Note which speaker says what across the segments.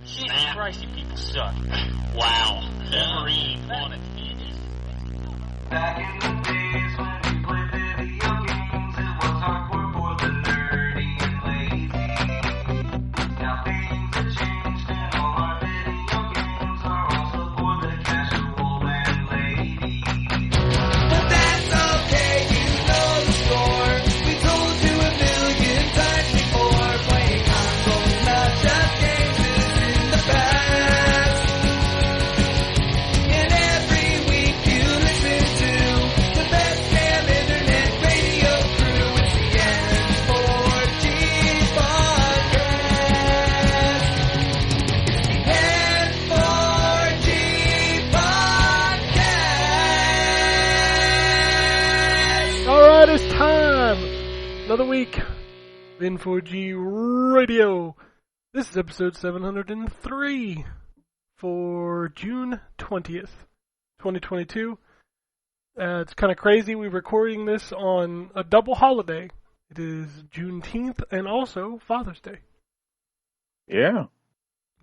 Speaker 1: Jesus Christ, you people suck.
Speaker 2: Wow.
Speaker 1: Wolverine on it.
Speaker 3: Back in the days when we played video games, it was hardcore for the nerdy and lazy. Now things have changed and all our video games are also for the casual and lady.
Speaker 4: But that's okay, you know the score. We told you a million times before. Playing consoles, not just games, is in the past. And every week you listen to the best damn internet radio crew. It's the N4G podcast. It's the N4G podcast.
Speaker 5: Alright, it's time! Another week. N4G Radio. This is episode 703 for June 20th, 2022. It's kind of crazy. We're recording this on a double holiday. It is Juneteenth and also Father's Day.
Speaker 6: Yeah.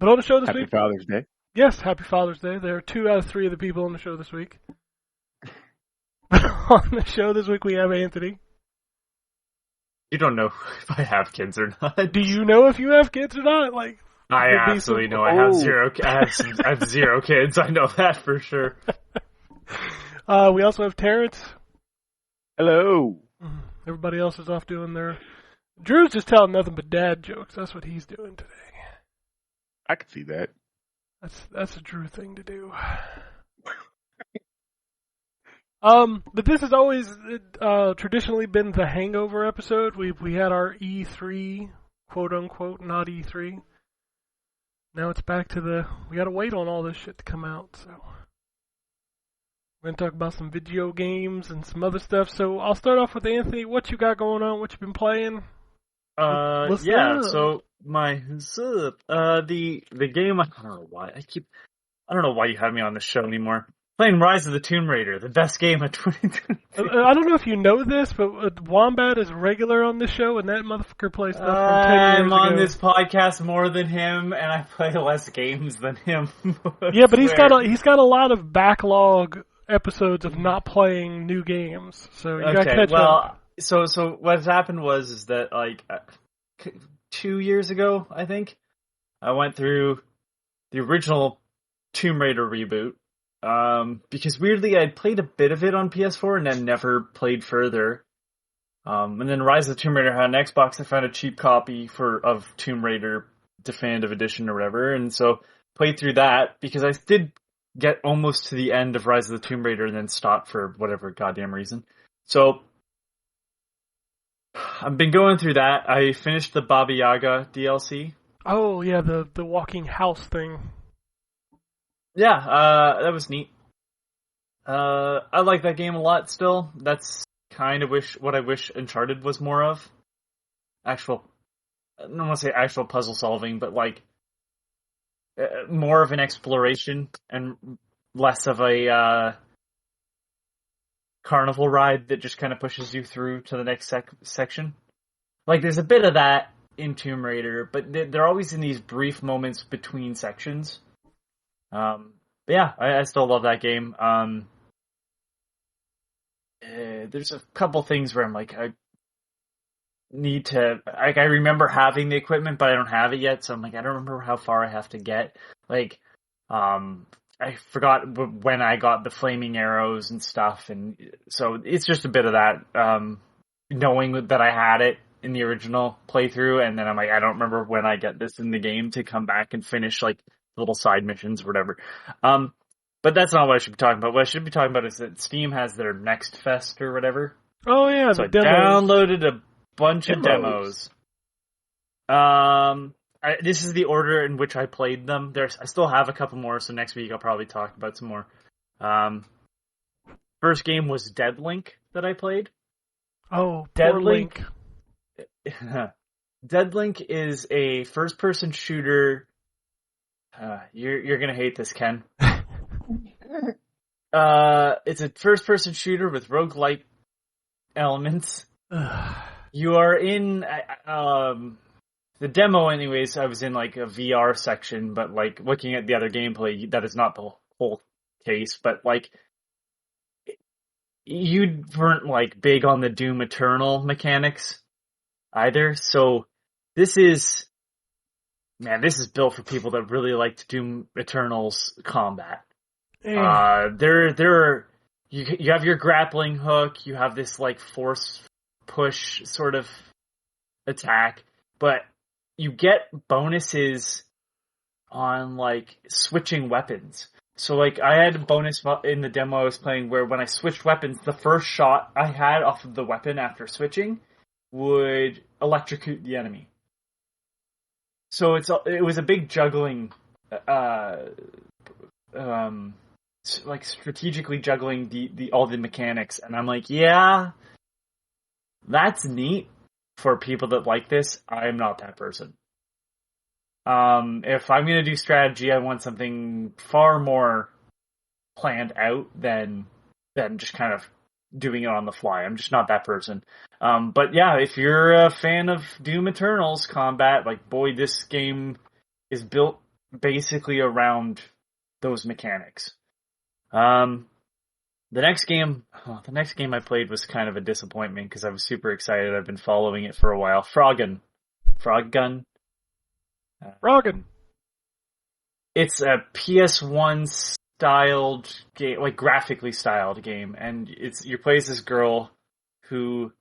Speaker 5: But on the show this
Speaker 6: Happy
Speaker 5: week...
Speaker 6: Father's Day.
Speaker 5: Yes, happy Father's Day. There are 2 out of 3 of the people on the show this week. On the show this week we have Anthony.
Speaker 2: You don't know if I have kids or not.
Speaker 5: Do you know if you have kids or not? Like,
Speaker 2: I
Speaker 5: there'd be
Speaker 2: absolutely
Speaker 5: some-
Speaker 2: know I have zero. I have 0 kids. I know that for sure.
Speaker 5: We also have Terrence.
Speaker 6: Hello.
Speaker 5: Everybody else is off doing their... Drew's just telling nothing but dad jokes. That's what he's doing today.
Speaker 6: I can see that.
Speaker 5: That's a Drew thing to do. But this has always traditionally been the hangover episode. We had our E3, quote unquote, not E3. Now it's back to we gotta wait on all this shit to come out, so. We're gonna talk about some video games and some other stuff. So I'll start off with Anthony. What you got going on? What you been playing? What's
Speaker 2: Yeah.
Speaker 5: up?
Speaker 2: So the game. I don't know why I don't know why you have me on the show anymore. Playing Rise of the Tomb Raider, the best game of 2020.
Speaker 5: I don't know if you know this, but Wombat is regular on this show, and that motherfucker plays stuff from 10 years
Speaker 2: I'm on
Speaker 5: ago.
Speaker 2: this podcast more than him, and I play less games than him.
Speaker 5: Yeah, but he's got a lot of backlog episodes of not playing new games, so you gotta catch up.
Speaker 2: So what happened was that like 2 years ago, I think, I went through the original Tomb Raider reboot. Because weirdly I'd played a bit of it on PS4 and then never played further. And then Rise of the Tomb Raider had an Xbox. I found a cheap copy of Tomb Raider Definitive Edition or whatever, and so played through that because I did get almost to the end of Rise of the Tomb Raider and then stopped for whatever goddamn reason. So I've been going through that. I finished the Baba Yaga DLC.
Speaker 5: Oh yeah, the walking house thing.
Speaker 2: Yeah, that was neat. I like that game a lot still. That's kind of what I wish Uncharted was more of. I don't want to say actual puzzle solving, but like more of an exploration and less of a carnival ride that just kind of pushes you through to the next section. Like there's a bit of that in Tomb Raider, but they're always in these brief moments between sections. But yeah, I still love that game. There's a couple things where I'm like, I need to, like, I remember having the equipment, but I don't have it yet. So I'm like, I don't remember how far I have to get. Like, I forgot when I got the flaming arrows and stuff. And so it's just a bit of that, knowing that I had it in the original playthrough. And then I'm like, I don't remember when I get this in the game to come back and finish like little side missions or whatever. But that's not what I should be talking about. What I should be talking about is that Steam has their Next Fest or whatever.
Speaker 5: Oh yeah,
Speaker 2: So
Speaker 5: the
Speaker 2: I
Speaker 5: demos.
Speaker 2: downloaded a bunch of demos. This is the order in which I played them. I still have a couple more, so next week I'll probably talk about some more. First game was Dead Link that I played.
Speaker 5: Oh,
Speaker 2: Dead
Speaker 5: poor
Speaker 2: Link.
Speaker 5: Link.
Speaker 2: Dead Link is a first-person shooter. You're gonna hate this, Ken. It's a first-person shooter with roguelike elements. You are in the demo anyways, I was in like a VR section, but like looking at the other gameplay, that is not the whole case, but like you weren't like big on the Doom Eternal mechanics either, so this is built for people that really like Doom Eternal's combat. You have your grappling hook, you have this like force push sort of attack, but you get bonuses on like switching weapons. So like I had a bonus in the demo I was playing where when I switched weapons, the first shot I had off of the weapon after switching would electrocute the enemy. So it was a big juggling, like strategically juggling all the mechanics, and I'm like, yeah, that's neat for people that like this. I'm not that person. If I'm gonna do strategy, I want something far more planned out than just kind of doing it on the fly. I'm just not that person. But yeah, if you're a fan of Doom Eternal's combat, like, boy, this game is built basically around those mechanics. The next game I played was kind of a disappointment because I was super excited. I've been following it for a while. Froggun. It's a PS1 styled game, like graphically styled game, and you play as this girl who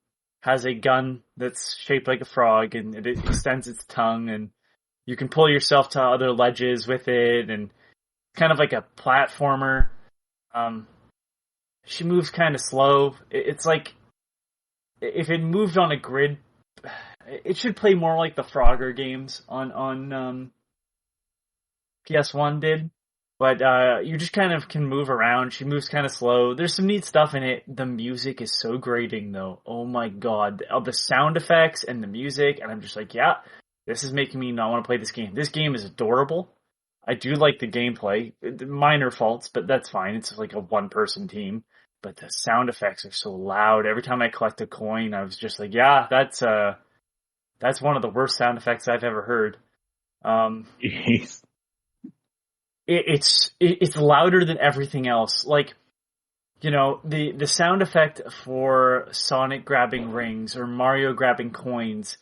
Speaker 2: has a gun that's shaped like a frog, and it extends its tongue, and you can pull yourself to other ledges with it, and kind of like a platformer. She moves kind of slow. It's like if it moved on a grid, it should play more like the Frogger games on PS1 did. But you just kind of can move around. She moves kind of slow. There's some neat stuff in it. The music is so grating, though. Oh my god. All the sound effects and the music, and I'm just like, yeah, this is making me not want to play this game. This game is adorable. I do like the gameplay. Minor faults, but that's fine. It's like a one-person team. But the sound effects are so loud. Every time I collect a coin, I was just like, yeah, that's one of the worst sound effects I've ever heard. It's louder than everything else. Like, you know, the sound effect for Sonic grabbing rings or Mario grabbing coins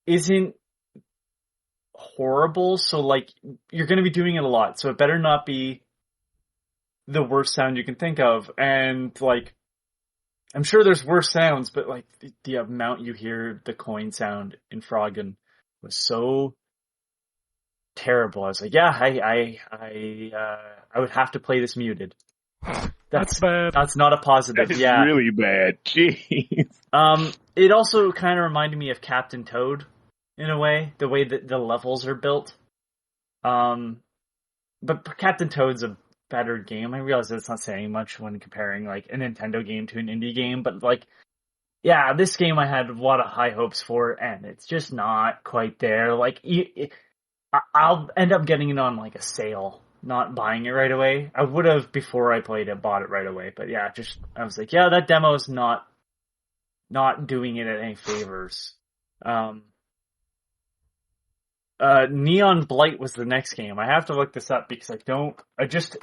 Speaker 2: isn't horrible, so like you're going to be doing it a lot, so it better not be the worst sound you can think of. And like, I'm sure there's worse sounds, but like the amount you hear the coin sound in Froggun was so terrible. I was like, yeah, I would have to play this muted.
Speaker 5: That's bad.
Speaker 2: That's not a positive.
Speaker 6: That's
Speaker 2: yeah,
Speaker 6: really bad. Jeez.
Speaker 2: It also kind of reminded me of Captain Toad in a way, the way that the levels are built. But Captain Toad's a better game. I realize that's not saying much when comparing like a Nintendo game to an indie game, but like, yeah, this game I had a lot of high hopes for, and it's just not quite there. Like, I'll end up getting it on like a sale, not buying it right away. I would have before I played it, bought it right away, but yeah, I was like, yeah, that demo is not doing it any favors. Neon Blight was the next game. I have to look this up because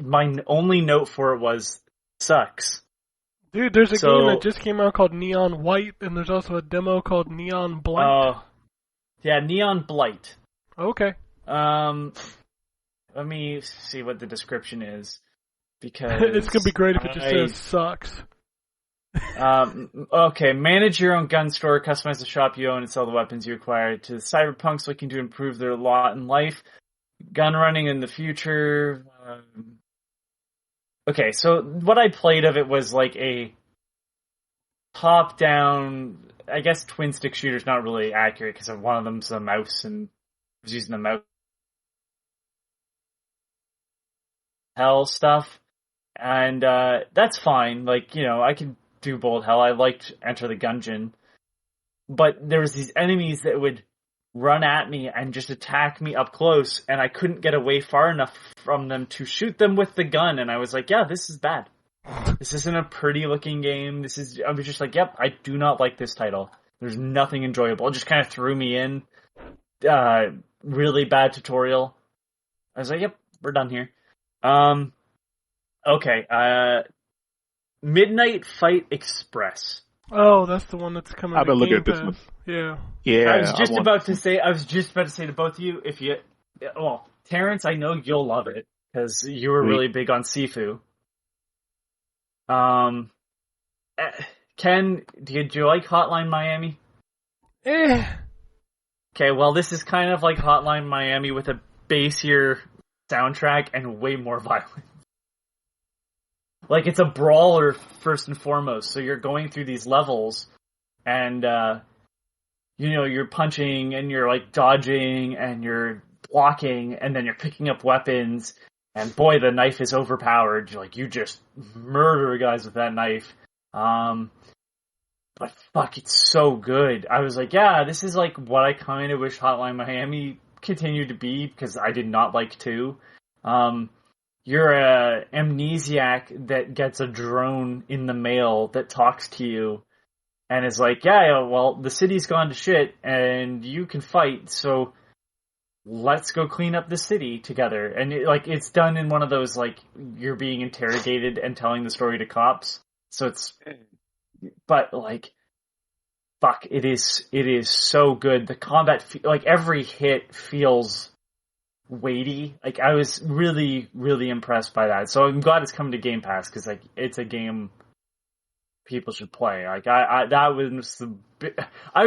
Speaker 2: my only note for it was sucks.
Speaker 5: Dude, there's a game that just came out called Neon White, and there's also a demo called Neon Blight.
Speaker 2: Yeah, Neon Blight.
Speaker 5: Okay.
Speaker 2: Let me see what the description is, because
Speaker 5: it's gonna be great if it just says sucks.
Speaker 2: Okay, manage your own gun store, customize the shop you own, and sell the weapons you acquire to cyberpunks looking to improve their lot in life. Gun running in the future. Okay, so what I played of it was like a top-down, I guess twin-stick shooter's not really accurate because one of them's a mouse and I was using the mouse hell stuff. And that's fine. Like, you know, I could do Bold Hell. I liked Enter the Gungeon. But there was these enemies that would run at me and just attack me up close, and I couldn't get away far enough from them to shoot them with the gun, and I was like, yeah, this is bad. This isn't a pretty looking game. I was just like, yep, I do not like this title. There's nothing enjoyable. It just kind of threw me in. really bad tutorial. I was like, yep, we're done here. Okay, Midnight Fight Express.
Speaker 5: Oh, that's the one that's coming
Speaker 6: I've
Speaker 5: to
Speaker 6: been looking
Speaker 5: Game
Speaker 6: at this
Speaker 5: Pass.
Speaker 6: one.
Speaker 5: Yeah.
Speaker 6: Yeah,
Speaker 2: I was just
Speaker 6: want-
Speaker 2: about to say to both of you, Terrence, I know you'll love it because you were
Speaker 6: Sweet.
Speaker 2: really big on Sifu. Ken, do you like Hotline Miami? Okay, well, this is kind of like Hotline Miami with a bassier soundtrack and way more violent. Like, it's a brawler first and foremost, so you're going through these levels, and, you're punching, and you're, like, dodging, and you're blocking, and then you're picking up weapons, and boy, the knife is overpowered. You just murder guys with that knife. But fuck, it's so good. I was like, yeah, this is like what I kind of wish Hotline Miami continued to be, because I did not like 2. You're a amnesiac that gets a drone in the mail that talks to you and is like, yeah, well, the city's gone to shit and you can fight, so let's go clean up the city together. And it's done in one of those, like, you're being interrogated and telling the story to cops. So but, like, fuck, it is so good. The combat, every hit feels weighty. Like, I was really, really impressed by that. So I'm glad it's coming to Game Pass, because, like, it's a game people should play. Like, I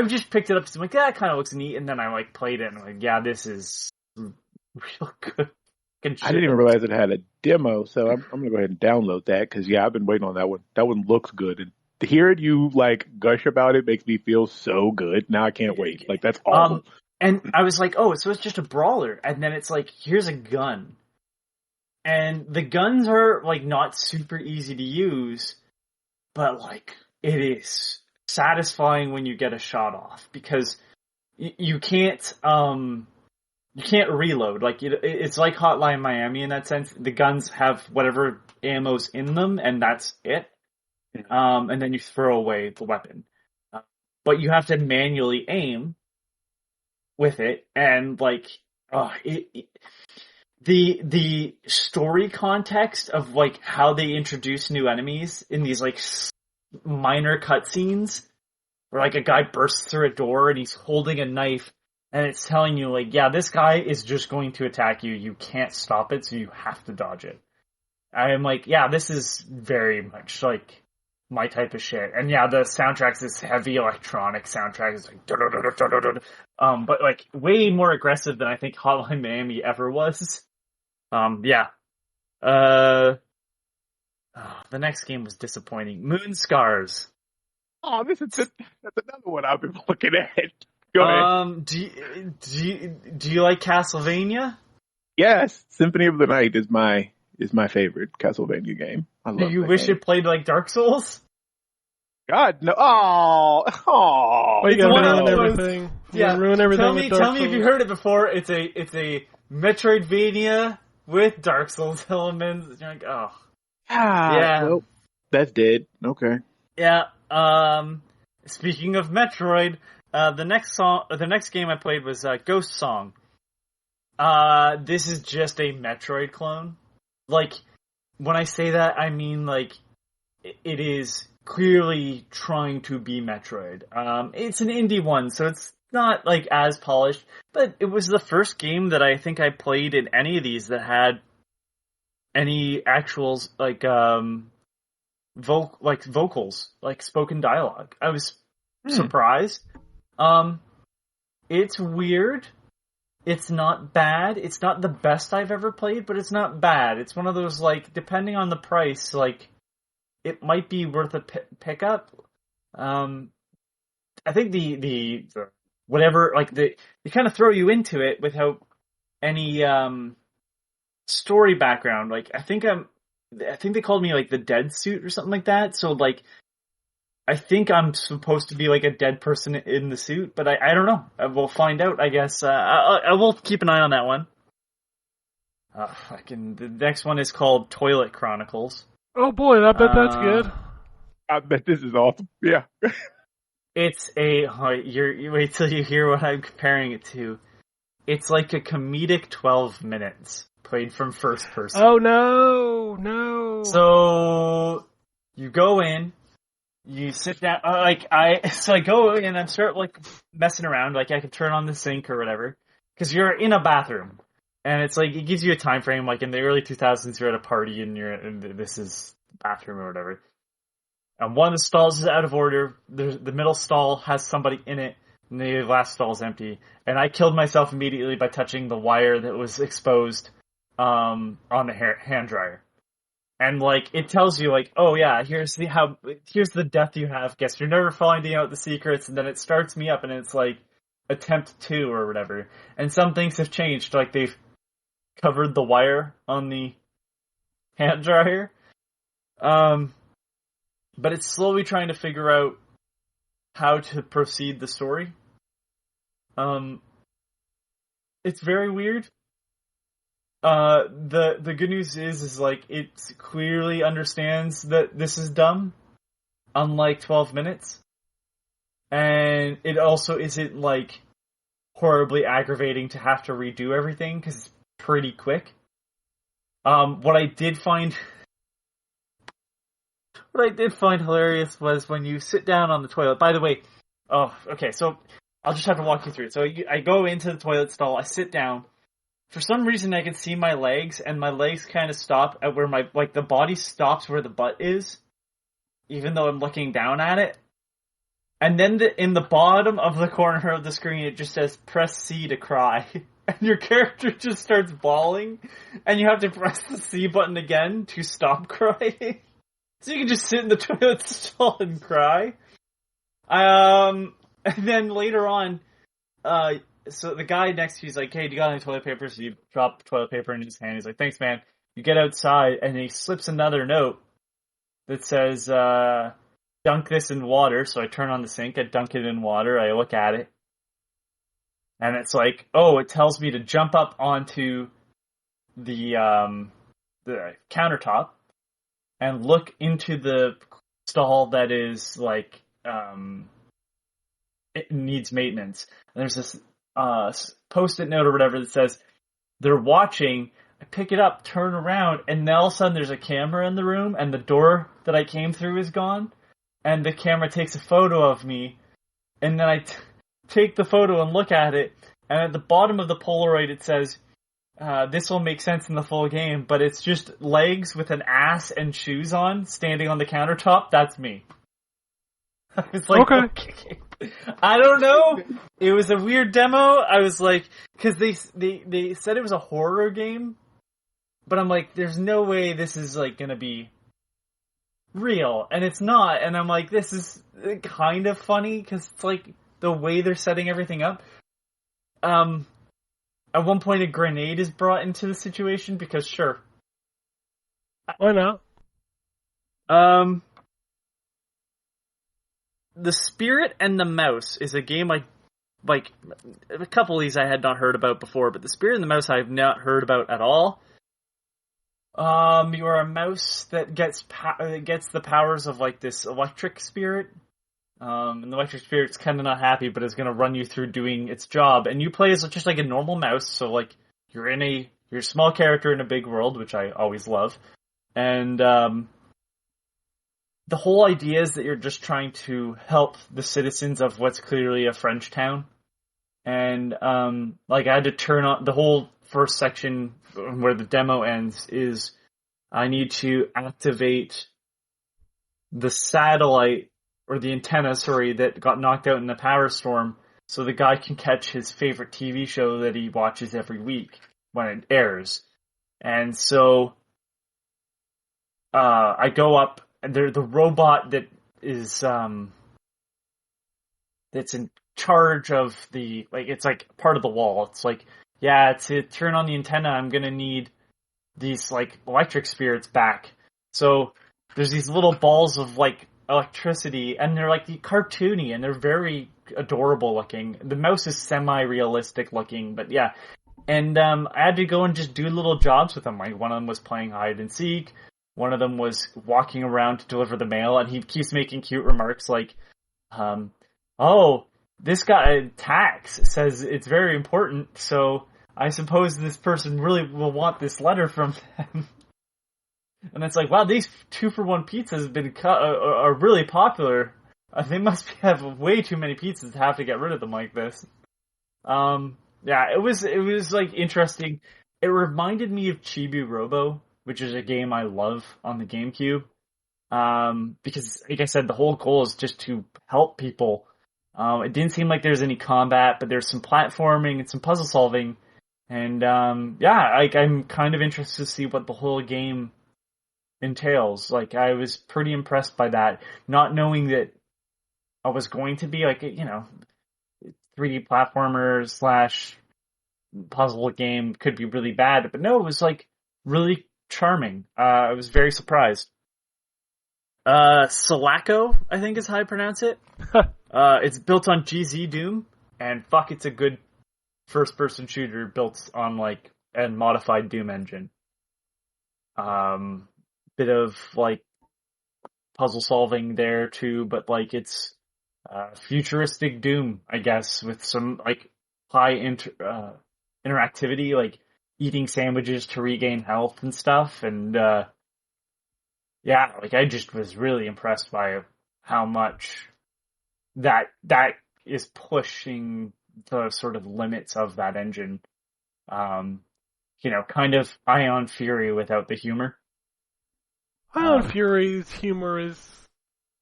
Speaker 2: just picked it up because I'm like, yeah, it kind of looks neat, and then I, like, played it, and I'm like, yeah, this is real good.
Speaker 6: I didn't even realize it had a demo, so I'm going to go ahead and download that, because, yeah, I've been waiting on that one. That one looks good, and hearing you, like, gush about it makes me feel so good. Now I can't wait. Like, that's awesome.
Speaker 2: And I was like, oh, so it's just a brawler. And then it's like, here's a gun. And the guns are, like, not super easy to use, but, like, it is satisfying when you get a shot off, because you can't reload. Like, it's like Hotline Miami in that sense. The guns have whatever ammo's in them, and that's it. And then you throw away the weapon. But you have to manually aim with it, and, like, the story context of, like, how they introduce new enemies in these, like, minor cutscenes, where, like, a guy bursts through a door and he's holding a knife, and it's telling you, like, yeah, this guy is just going to attack you. You can't stop it, so you have to dodge it. I am like, yeah, this is very much, like, my type of shit. And yeah, the soundtrack's this heavy electronic soundtrack. It's like, but, like, way more aggressive than I think Hotline Miami ever was. Yeah. The next game was disappointing. Moon Scars.
Speaker 6: Oh, that's another one I've been looking at. Go ahead.
Speaker 2: Do you like Castlevania?
Speaker 6: Yes, Symphony of the Night is my favorite Castlevania game. I love
Speaker 2: Do you
Speaker 6: that
Speaker 2: wish
Speaker 6: game.
Speaker 2: it played like Dark Souls?
Speaker 6: God, no. Oh.
Speaker 5: Well, you gotta
Speaker 2: one of
Speaker 5: ruin
Speaker 2: those-
Speaker 5: everything. You
Speaker 2: Yeah.
Speaker 5: gotta ruin everything with Dark
Speaker 2: Tell me if
Speaker 5: Souls.
Speaker 2: you heard it before. It's a Metroidvania with Dark Souls elements. You're like, oh. Yeah.
Speaker 6: Well, that's dead. Okay.
Speaker 2: Yeah. Speaking of Metroid, the next game I played was Ghost Song. This is just a Metroid clone. Like, when I say that, I mean, like, it is clearly trying to be Metroid. It's an indie one, so it's not, like, as polished, but it was the first game that I think I played in any of these that had any actuals, like, vocals, like spoken dialogue. I was surprised. It's weird. It's not bad. It's not the best I've ever played, but it's not bad. It's one of those, like, depending on the price, like, it might be worth a pickup. I think the whatever, like, they kind of throw you into it without any story background. Like, I think they called me, like, the dead suit or something like that. So, like, I think I'm supposed to be, like, a dead person in the suit, but I don't know. We'll find out, I guess. I will keep an eye on that one. The next one is called Toilet Chronicles.
Speaker 5: Oh boy, I bet that's good.
Speaker 6: I bet this is awesome. Yeah.
Speaker 2: It's you wait till you hear what I'm comparing it to. it's like a comedic 12 minutes played from first person.
Speaker 5: Oh no.
Speaker 2: So you go in, you sit down. So I go in and I start like messing around. Like I can turn on the sink or whatever, because you're in a bathroom, and it's like it gives you a time frame. Like in the early 2000s, you're at a party and this is the bathroom or whatever. And one of the stalls is out of order. The middle stall has somebody in it, and the last stall is empty. And I killed myself immediately by touching the wire that was exposed on the hand dryer. And, like, it tells you, like, oh, yeah, here's the death you have. Guess you're never finding out the secrets. And then it starts me up, and it's, like, attempt 2 or whatever. And some things have changed. Like, they've covered the wire on the hand dryer. But it's slowly trying to figure out how to proceed the story. It's very weird. The good news is like it clearly understands that this is dumb, unlike 12 minutes, and it also isn't like horribly aggravating to have to redo everything because it's pretty quick. What I did find hilarious was when you sit down on the toilet. By the way, so I'll just have to walk you through it. So I go into the toilet stall, I sit down. For some reason, I can see my legs, and my legs kind of stop at where the body stops where the butt is, even though I'm looking down at it. And then in the bottom of the corner of the screen, it just says, press C to cry. And your character just starts bawling, and you have to press the C button again to stop crying. So you can just sit in the toilet stall and cry. And then later on, so the guy next to you is like, hey, do you got any toilet paper? So you drop toilet paper in his hand. He's like, thanks, man. You get outside, and he slips another note that says, dunk this in water. So I turn on the sink, I dunk it in water, I look at it. And it's like, it tells me to jump up onto the countertop and look into the stall that is, like, it needs maintenance. And there's this post-it note or whatever that says, they're watching. I pick it up, turn around, and then all of a sudden there's a camera in the room, and the door that I came through is gone. And the camera takes a photo of me, and then I take the photo and look at it, and at the bottom of the Polaroid it says, this will make sense in the full game, but it's just legs with an ass and shoes on, standing on the countertop. That's me. I was like, okay. I don't know. It was a weird demo. I was like, because they said it was a horror game, but I'm like, there's no way this is like gonna be real, and it's not. And I'm like, this is kind of funny because it's like the way they're setting everything up. At one point, a grenade is brought into the situation because sure,
Speaker 5: why not?
Speaker 2: The Spirit and the Mouse is a game a couple of these I had not heard about before, but the Spirit and the Mouse I have not heard about at all. You're a mouse that gets the powers of like this electric spirit. And the electric spirit's kind of not happy, but is going to run you through doing its job. And you play as just like a normal mouse, so like you're a small character in a big world, which I always love. And the whole idea is that you're just trying to help the citizens of what's clearly a French town. And, I had to turn on the whole first section where the demo ends is I need to activate the satellite or the antenna, that got knocked out in the power storm so the guy can catch his favorite TV show that he watches every week when it airs. And so, I go up, and the robot that is, that's in charge of it's like part of the wall. It's like, yeah, to turn on the antenna, I'm gonna need these, like, electric spirits back. So, there's these little balls of, like, electricity, and they're, like, cartoony, and they're very adorable looking. The mouse is semi-realistic looking, but yeah. And, I had to go and just do little jobs with them. Like, one of them was playing hide and seek. One of them was walking around to deliver the mail, and he keeps making cute remarks like, oh, this guy, Tax, says it's very important, so I suppose this person really will want this letter from them. And it's like, wow, these 2-for-1 pizzas have been are really popular. They must have way too many pizzas to have to get rid of them like this. Yeah, it was like interesting. It reminded me of Chibi Robo, which is a game I love on the GameCube. Because, like I said, the whole goal is just to help people. It didn't seem like there's any combat, but there's some platforming and some puzzle solving. And, yeah, I'm kind of interested to see what the whole game entails. Like, I was pretty impressed by that, not knowing that I was going to be, like, 3D platformer / puzzle game could be really bad. But no, it was, like, really charming. I was very surprised. Sulaco, I think is how I pronounce it. It's built on GZ Doom, and fuck, it's a good first-person shooter built on, like, a modified Doom engine. Bit of, like, puzzle solving there, too, but, like, it's futuristic Doom, I guess, with some, like, high interactivity, like, eating sandwiches to regain health and stuff, and, yeah, like, I just was really impressed by how much that is pushing the sort of limits of that engine. Kind of Ion Fury without the humor.
Speaker 5: Ion Fury's humor is...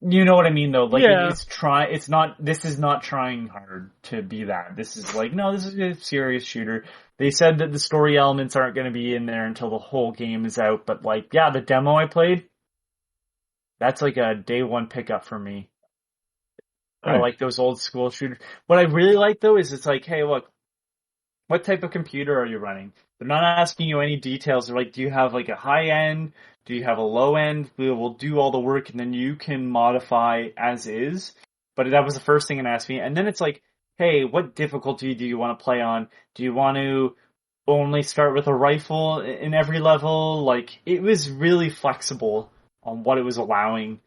Speaker 2: You know what I mean, though? Like,
Speaker 5: yeah.
Speaker 2: This is not trying hard to be that. This is like, no, this is a serious shooter. They said that the story elements aren't going to be in there until the whole game is out, but, like, yeah, the demo I played, that's like a day one pickup for me. I like those old school shooters. What I really like, though, is it's like, hey, look, what type of computer are you running? They're not asking you any details. They're like, do you have, like, a high end? Do you have a low end? We'll do all the work, and then you can modify as is. But that was the first thing it asked me. And then it's like, hey, what difficulty do you want to play on? Do you want to only start with a rifle in every level? Like, it was really flexible on what it was allowing,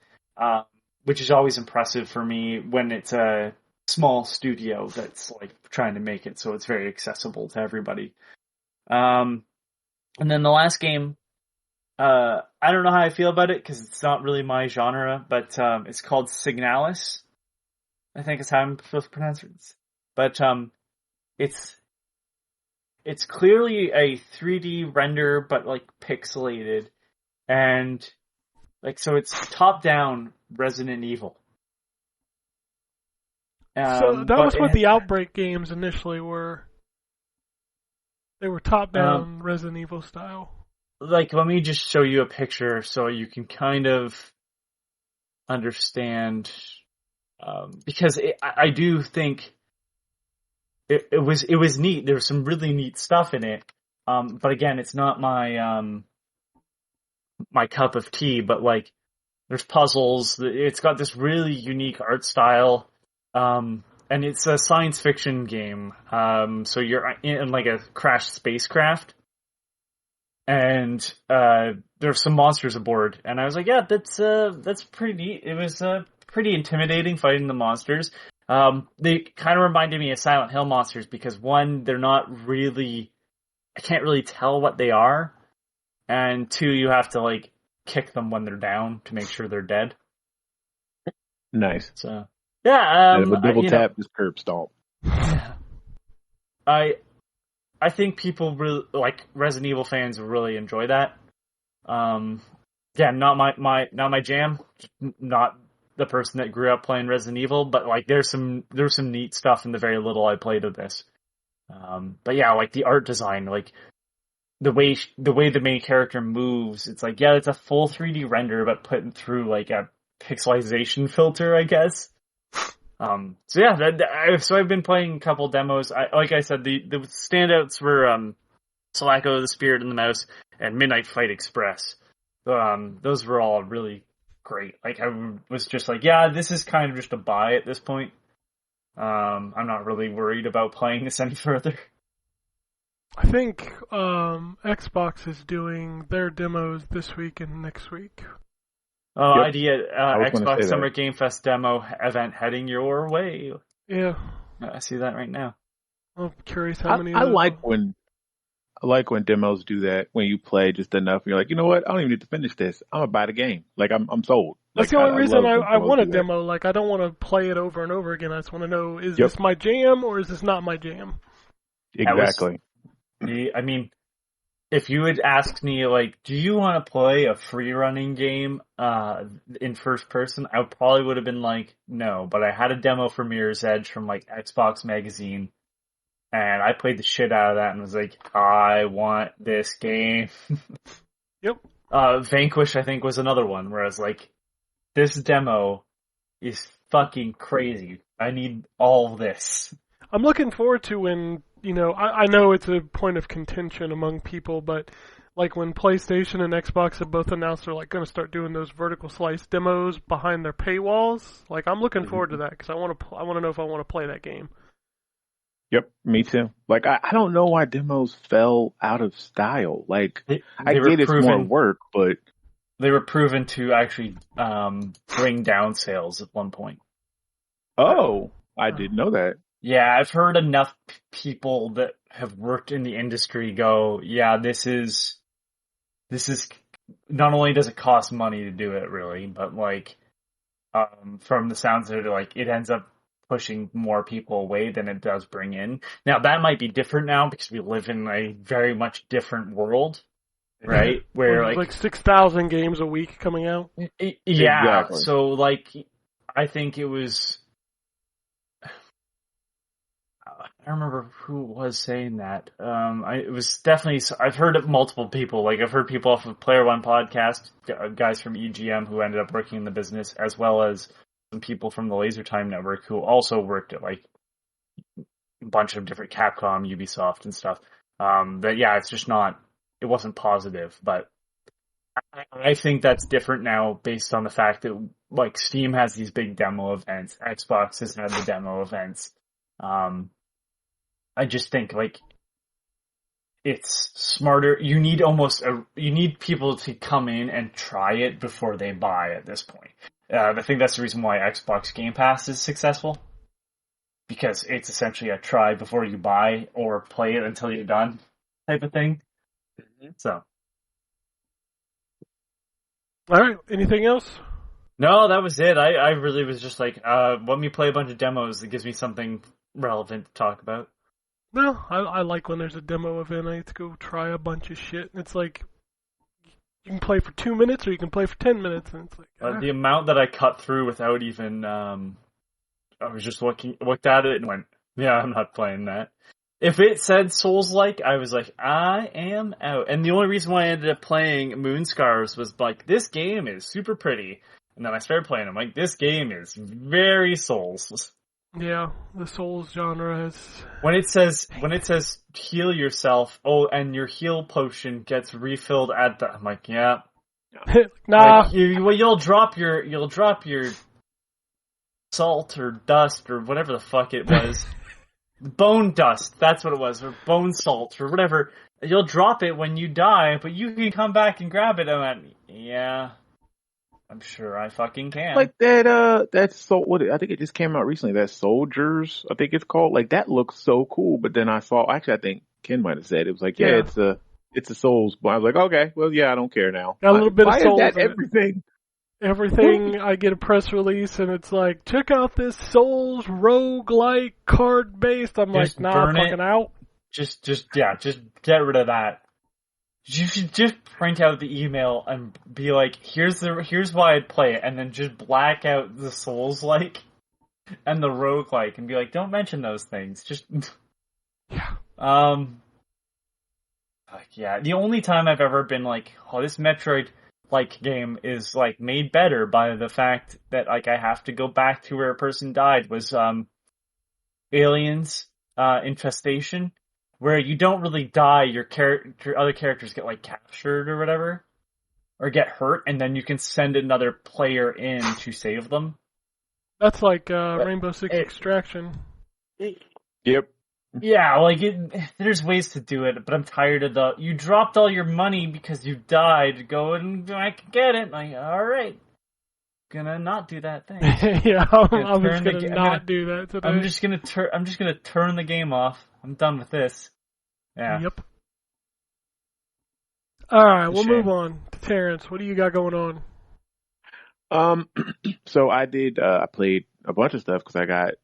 Speaker 2: which is always impressive for me when it's a small studio that's, like, trying to make it so it's very accessible to everybody. And then the last game, I don't know how I feel about it because it's not really my genre, but it's called Signalis. I think is how I'm supposed to pronounce it. But it's clearly a 3D render, but, like, pixelated, and, like, so it's top-down Resident Evil.
Speaker 5: So that was what the Outbreak games initially were. They were top-down Resident Evil style.
Speaker 2: Like, let me just show you a picture so you can kind of understand, because I do think it was neat. There was some really neat stuff in it, but again, it's not my my cup of tea. But, like, there's puzzles. It's got this really unique art style, and it's a science fiction game. So you're in, like, a crashed spacecraft. And there's some monsters aboard, and I was like, yeah, that's pretty neat. It was pretty intimidating fighting the monsters. They kind of reminded me of Silent Hill monsters because, one, they're not really, I can't really tell what they are, and two, you have to, like, kick them when they're down to make sure they're dead.
Speaker 6: Nice.
Speaker 2: So yeah,
Speaker 6: and with double tap, just curb stomp.
Speaker 2: I think people really, like, Resident Evil fans really enjoy that. Yeah, not my jam. Not the person that grew up playing Resident Evil, but, like, there's some neat stuff in the very little I played of this. But yeah, like, the art design, like, the way the main character moves, it's like, yeah, it's a full 3D render, but put through, like, a pixelization filter, I guess. So yeah, so I've been playing a couple demos. Like I said, the standouts were Sulaco, the Spirit and the Mouse, and Midnight Fight Express. Those were all really great. Like, I was just like, yeah, this is kind of just a buy at this point. I'm not really worried about playing this any further.
Speaker 5: I think Xbox is doing their demos this week and next week.
Speaker 2: Idea, Xbox Summer Game Fest demo event heading your way.
Speaker 5: Yeah.
Speaker 2: I see that right now.
Speaker 5: I'm curious how many.
Speaker 6: I
Speaker 5: of those-
Speaker 6: like when demos do that. When you play just enough, and you're like, you know what? I don't even need to finish this. I'm gonna buy the game. Like I'm sold.
Speaker 5: That's
Speaker 6: Like,
Speaker 5: the only reason
Speaker 6: love when
Speaker 5: I
Speaker 6: demos
Speaker 5: want a
Speaker 6: do that.
Speaker 5: demo. Like, I don't want to play it over and over again. I just want to know, is
Speaker 6: Yep.
Speaker 5: this my jam or is this not my jam?
Speaker 6: Exactly.
Speaker 2: I mean, if you had asked me, like, do you want to play a free running game in first person, I probably would have been like, no. But I had a demo for Mirror's Edge from like Xbox Magazine, and I played the shit out of that and was like, I want this game.
Speaker 5: Yep.
Speaker 2: Vanquish, I think, was another one where I was like, this demo is fucking crazy. I need all this.
Speaker 5: I'm looking forward to when, I know it's a point of contention among people, but like when PlayStation and Xbox have both announced they're like going to start doing those vertical slice demos behind their paywalls, like I'm looking forward to that because I want to know if I want to play that game.
Speaker 6: Yep, me too. Like I don't know why demos fell out of style. Like I
Speaker 2: They were
Speaker 6: get it's more
Speaker 2: proven-
Speaker 6: work, but
Speaker 2: They were proven to actually bring down sales at one point.
Speaker 6: I didn't know that.
Speaker 2: Yeah, I've heard enough people that have worked in the industry go, yeah, this is not only does it cost money to do it really, but like from the sounds of it, like it ends up pushing more people away than it does bring in. Now that might be different now because we live in a very much different world, right? Where
Speaker 5: There's like 6,000 games a week coming out.
Speaker 2: Yeah,
Speaker 6: Exactly.
Speaker 2: so like I think it was I don't remember who was saying that. It was definitely. I've heard of multiple people. Like I've heard people off of Player One podcast, guys from EGM who ended up working in the business, as well as some people from the Laser Time Network who also worked at like a bunch of different Capcom, Ubisoft, and stuff. But yeah, it's just not. It wasn't positive, but I think that's different now based on the fact that like Steam has these big demo events, Xbox has had the demo events. I just think like it's smarter. You need people to come in and try it before they buy at this point. I think that's the reason why Xbox Game Pass is successful, because it's essentially a try before you buy or play it until you're done type of thing. So,
Speaker 5: All right. Anything else?
Speaker 2: no, that was it. I really was just like, let me play a bunch of demos that gives me something relevant to talk about.
Speaker 5: No, I like when there's a demo event. I get to go try a bunch of shit. And it's like, you can play for 2 minutes or you can play for 10 minutes. And it's like,
Speaker 2: The amount that I cut through without even, I was just looked at it and went, yeah, I'm not playing that. If it said Souls-like, I was like, I am out. And the only reason why I ended up playing Moonscars was like, this game is super pretty. And then I started playing. I'm like, this game is very Souls.
Speaker 5: yeah, the Souls genre has...
Speaker 2: When it says heal yourself, and your heal potion gets refilled at the, I'm like, yeah.
Speaker 5: Nah.
Speaker 2: Like, you'll drop your salt or dust or whatever the fuck it was. Bone dust, that's what it was, or bone salt or whatever. You'll drop it when you die, but you can come back and grab it. I went, yeah, I'm sure I fucking can.
Speaker 6: Like that's so. What I think it just came out recently. That Soldiers, I think it's called. Like that looks so cool. But then I saw. Actually, I think Ken might have said it was like, yeah. it's a Souls. But I was like, okay, well, yeah, I don't care now.
Speaker 5: Got a little bit of
Speaker 6: Why
Speaker 5: Souls
Speaker 6: is that
Speaker 5: in it.
Speaker 6: everything?
Speaker 5: Everything, I get a press release and it's like, check out this Souls roguelike card based. I'm
Speaker 2: Just
Speaker 5: like, nah, I'm
Speaker 2: burn it.
Speaker 5: fucking out.
Speaker 2: Just get rid of that. You should just print out the email and be like, here's why I'd play it, and then just black out the Souls-like and the roguelike and be like, don't mention those things. Just
Speaker 5: Yeah.
Speaker 2: yeah, the only time I've ever been like, oh, this Metroid-like game is like made better by the fact that like I have to go back to where a person died was Aliens Infestation, where you don't really die, your other characters get like captured or whatever, or get hurt, and then you can send another player in to save them.
Speaker 5: That's like Rainbow Six Extraction.
Speaker 6: Yep.
Speaker 2: Yeah, like there's ways to do it, but I'm tired of you dropped all your money because you died. Go and I can get it. Like, all right. gonna not do that. Thanks.
Speaker 5: Yeah, I'm just
Speaker 2: turn the
Speaker 5: gonna
Speaker 2: ga- I'm
Speaker 5: not
Speaker 2: gonna-
Speaker 5: do that today.
Speaker 2: I'm just gonna turn the game off. I'm done with this. Yeah.
Speaker 5: Yep. All right, we'll
Speaker 2: Shame.
Speaker 5: move on to Terrence. What do you got going on?
Speaker 6: So I played a bunch of stuff because I got